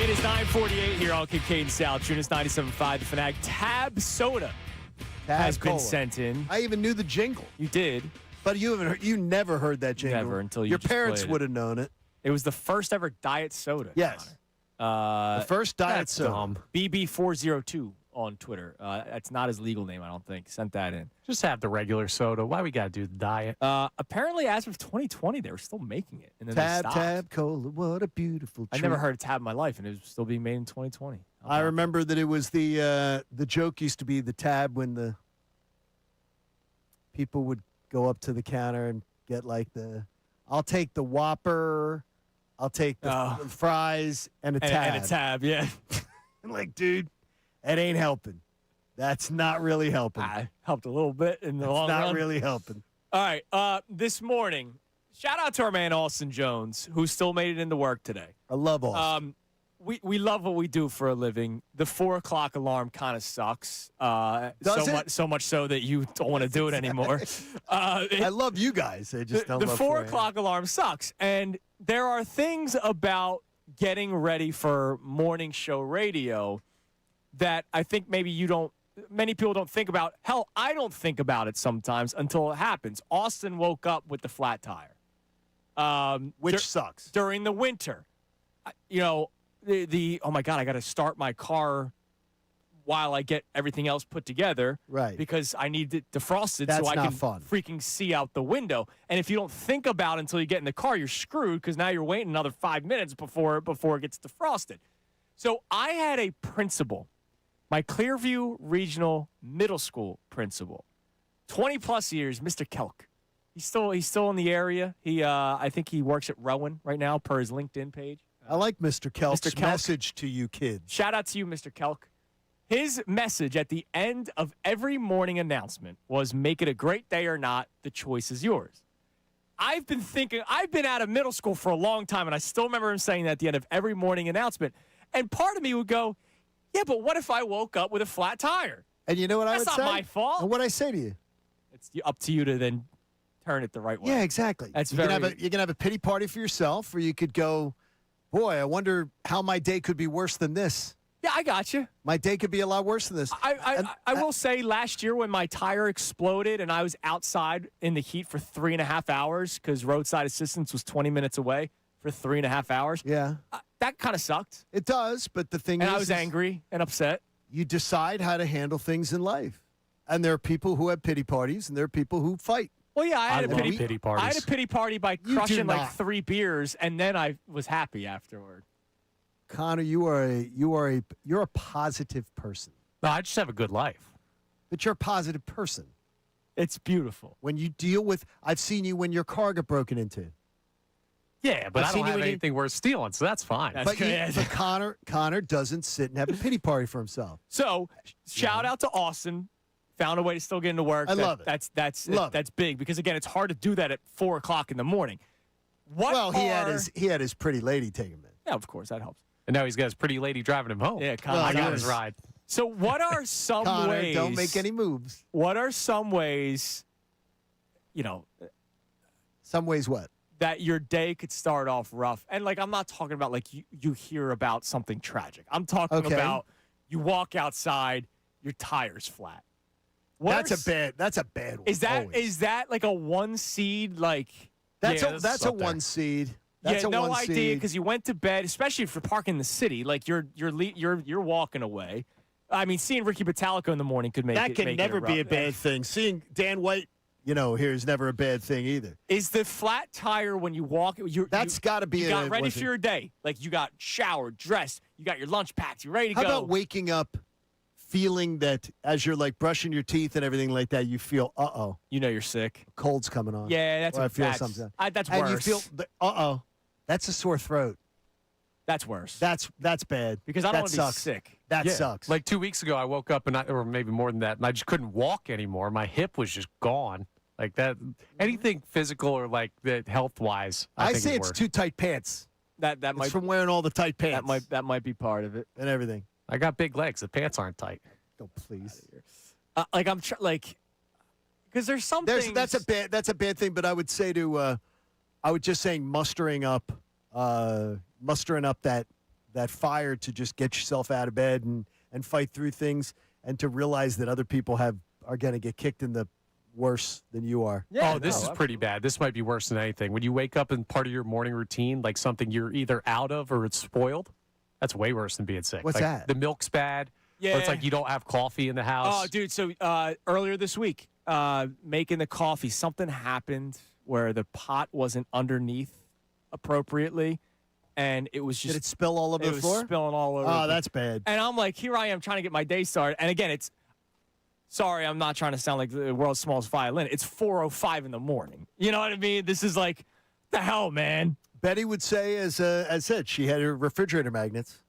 It is 9:48 here on Kincade and Salciunas, 97.5, The Fanatic. Tab Soda has been sent in. I even knew the jingle. You did. But you never heard that jingle. Never until you Your just parents played it. would have known it. It was the first ever diet soda. Yes. The first diet soda. Dumb. BB402 on Twitter. That's not his legal name, I don't think. Sent that in. Just have the regular soda. Why we got to do the diet? Apparently, as of 2020, they were still making it. And then they stopped. Tab Cola, what a beautiful treat. I never heard of Tab in my life, and it was still being made in 2020. I remember that it was the joke used to be the Tab when the people would go up to the counter and get like I'll take the Whopper, I'll take the fries and a Tab. And a Tab, yeah. I'm like, dude, that ain't helping. That's not really helping. Helped a little bit in the long run. Not really helping. All right. This morning, shout out to our man Austin Jones, who still made it into work today. I love Austin. We love what we do for a living. The 4 o'clock alarm kind of sucks. So much so that you don't want to do it anymore. I love you guys. I just don't the love 4 o'clock alarm sucks. And there are things about getting ready for morning show radio that I think maybe many people don't think about. Hell, I don't think about it sometimes until it happens. Austin woke up with the flat tire. Which sucks. During the winter. Oh my God, I got to start my car while I get everything else put together. Right. Because I need it defrosted That's so I not can fun. freaking see out the window. And if you don't think about it until you get in the car, you're screwed because now you're waiting another 5 minutes before it gets defrosted. So I had a principal, my Clearview Regional Middle School principal, 20 plus years, Mr. Kelk. He's still in the area. I think he works at Rowan right now per his LinkedIn page. I like Mr. Kelk's Mr. Kelk. message to you kids. Shout out to you, Mr. Kelk. His message at the end of every morning announcement was, make it a great day or not, the choice is yours. I've been out of middle school for a long time, and I still remember him saying that at the end of every morning announcement. And part of me would go, yeah, but what if I woke up with a flat tire? And you know what I would say? That's not my fault. And what I say to you? It's up to you to then turn it the right way. Yeah, exactly. That's you very. can have a pity party for yourself, or you could go, boy, I wonder how my day could be worse than this. Yeah, I got you. My day could be a lot worse than this. I will say last year when my tire exploded and I was outside in the heat for 3.5 hours because roadside assistance was 20 minutes away for 3.5 hours. Yeah. That kind of sucked. It does, but the thing is... And I was angry and upset. You decide how to handle things in life. And there are people who have pity parties, and there are people who fight. Well, yeah, I had a pity parties. I had a pity party by You crushing do like not. 3 beers, and then I was happy afterward. Connor, you're a positive person. No, I just have a good life. But you're a positive person. It's beautiful. When you deal with... I've seen you when your car got broken into. Yeah, but I don't have anything worth stealing, so that's fine. That's good. But Connor doesn't sit and have a pity party for himself. So, shout out to Austin. Found a way to still get into work. I love it. That's big because again, it's hard to do that at 4 o'clock in the morning. He had his pretty lady take him in. Yeah, of course that helps. And now he's got his pretty lady driving him home. Yeah, I got his ride. So, what are some Connor, ways? don't make any moves. What are some ways? Some ways what? That your day could start off rough. And like I'm not talking about like you hear about something tragic. I'm talking about you walk outside, your tire's flat. That's a bad one. Is that like a 1 seed like That's a 1 seed. That's no idea because you went to bed, especially if you're parking in the city, like you're walking away. I mean, seeing Ricky Batalico in the morning could make that can never be a bad thing. Seeing Dan White, here is never a bad thing either. Is the flat tire when you walk? That's got to be. You got ready for your day, like you got showered, dressed, you got your lunch packed, you're ready to go. How about waking up, feeling that as you're like brushing your teeth and everything like that, you feel you're sick, cold's coming on. Yeah, that's or I feel that's, something. That's and worse. You feel that's a sore throat. That's worse. That's bad because I don't want to be sick. That sucks. Like 2 weeks ago, I woke up or maybe more than that, and I just couldn't walk anymore. My hip was just gone. Like that, anything physical or like that health wise. I think say it's it's too tight pants. That it's might from wearing all the tight pants. That might be part of it and everything. I got big legs. The pants aren't tight. Oh, please. Because there's some That's a bad thing. But I would say I would just saying mustering up that fire to just get yourself out of bed and fight through things, and to realize that other people are going to get kicked in the worse than you are. Yeah, this is pretty bad. This might be worse than anything. When you wake up and part of your morning routine, like something you're either out of or it's spoiled, that's way worse than being sick. What's like, that? The milk's bad. Yeah. Or it's like you don't have coffee in the house. Oh, dude. So earlier this week, making the coffee, something happened where the pot wasn't underneath appropriately, and it was just. Did it spill all over the floor? It was spilling all over. Oh, that's bad. And I'm like, here I am trying to get my day started. And again, sorry, I'm not trying to sound like the world's smallest violin. It's 4:05 in the morning. You know what I mean? This is like, the hell, man. Betty would say, as said, she had her refrigerator magnets,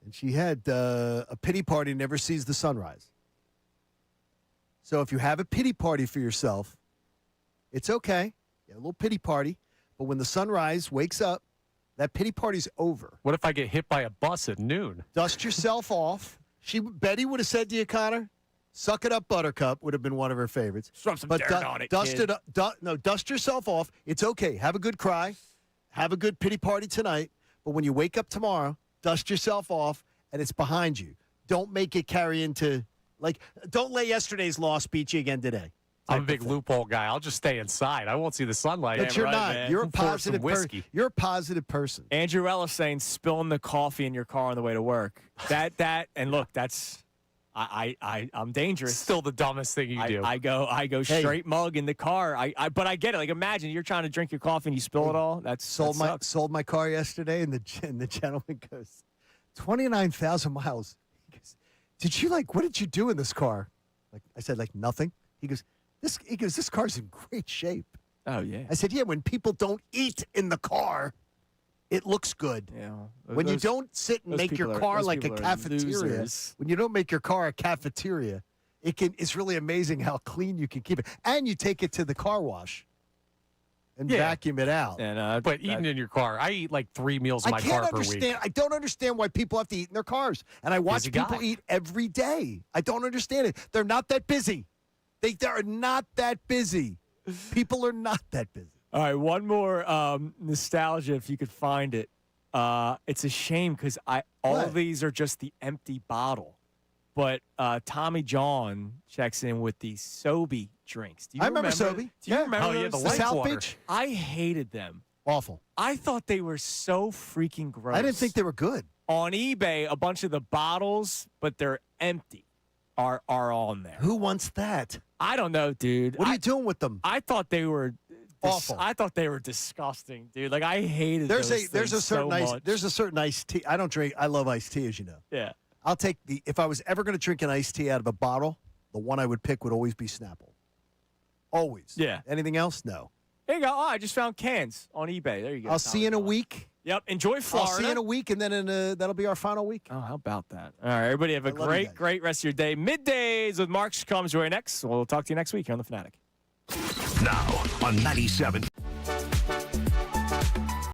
and she had a pity party never sees the sunrise. So if you have a pity party for yourself, it's okay. You have a little pity party, but when the sunrise wakes up, that pity party's over. What if I get hit by a bus at noon? Dust yourself off. Betty would have said to you, Connor, suck it up, Buttercup would have been one of her favorites. Rub some dirt on it, dust kid. it up. Dust yourself off. It's okay. Have a good cry. Have a good pity party tonight. But when you wake up tomorrow, dust yourself off, and it's behind you. Don't make it carry into, don't let yesterday's loss beat you again today. I'm a big loophole guy. I'll just stay inside. I won't see the sunlight. But you're not. man. You're a Pour some positive whiskey. You're a positive person. Andrew Ellis saying spilling the coffee in your car on the way to work. And look, that's I'm dangerous. Still the dumbest thing you do. I go straight mug in the car. But I get it. Like, imagine you're trying to drink your coffee and you spill it all. That sold my car yesterday, and the gentleman goes, 29,000 miles. He goes, what did you do in this car? I said, nothing. He goes, this car's in great shape. Oh, yeah. I said, yeah, when people don't eat in the car, it looks good. Yeah. When you don't sit and make your car like a cafeteria, when you don't make your car a cafeteria, it's really amazing how clean you can keep it. And you take it to the car wash and vacuum it out. And, but eating in your car, I eat like 3 meals in my car per week. I don't understand why people have to eat in their cars. And I watch people eat every day. I don't understand it. They're not that busy. They are not that busy. People are not that busy. All right, one more nostalgia if you could find it. It's a shame because all of these are just the empty bottle. But Tommy John checks in with the Sobe drinks. Do you remember Sobe. Do you remember yeah, those? the South water. Beach? I hated them. Awful. I thought they were so freaking gross. I didn't think they were good. On eBay, a bunch of the bottles, but they're empty, are on there. Who wants that? I don't know, dude. What are you doing with them? I thought they were awful. I thought they were disgusting, dude. Like, I hated there's those things a certain so much. there's a certain iced tea. I don't drink. I love iced tea, as you know. Yeah. I'll take if I was ever going to drink an iced tea out of a bottle, the one I would pick would always be Snapple. Always. Yeah. Anything else? No. There you go. Oh, I just found cans on eBay. There you go. I'll see you in a week. Yep. Enjoy Florida. I'll see you in a week, and then that'll be our final week. Oh, how about that? All right, everybody have a great rest of your day. Middays with Marks comes right next. We'll talk to you next week here on The Fanatic. Now on 97.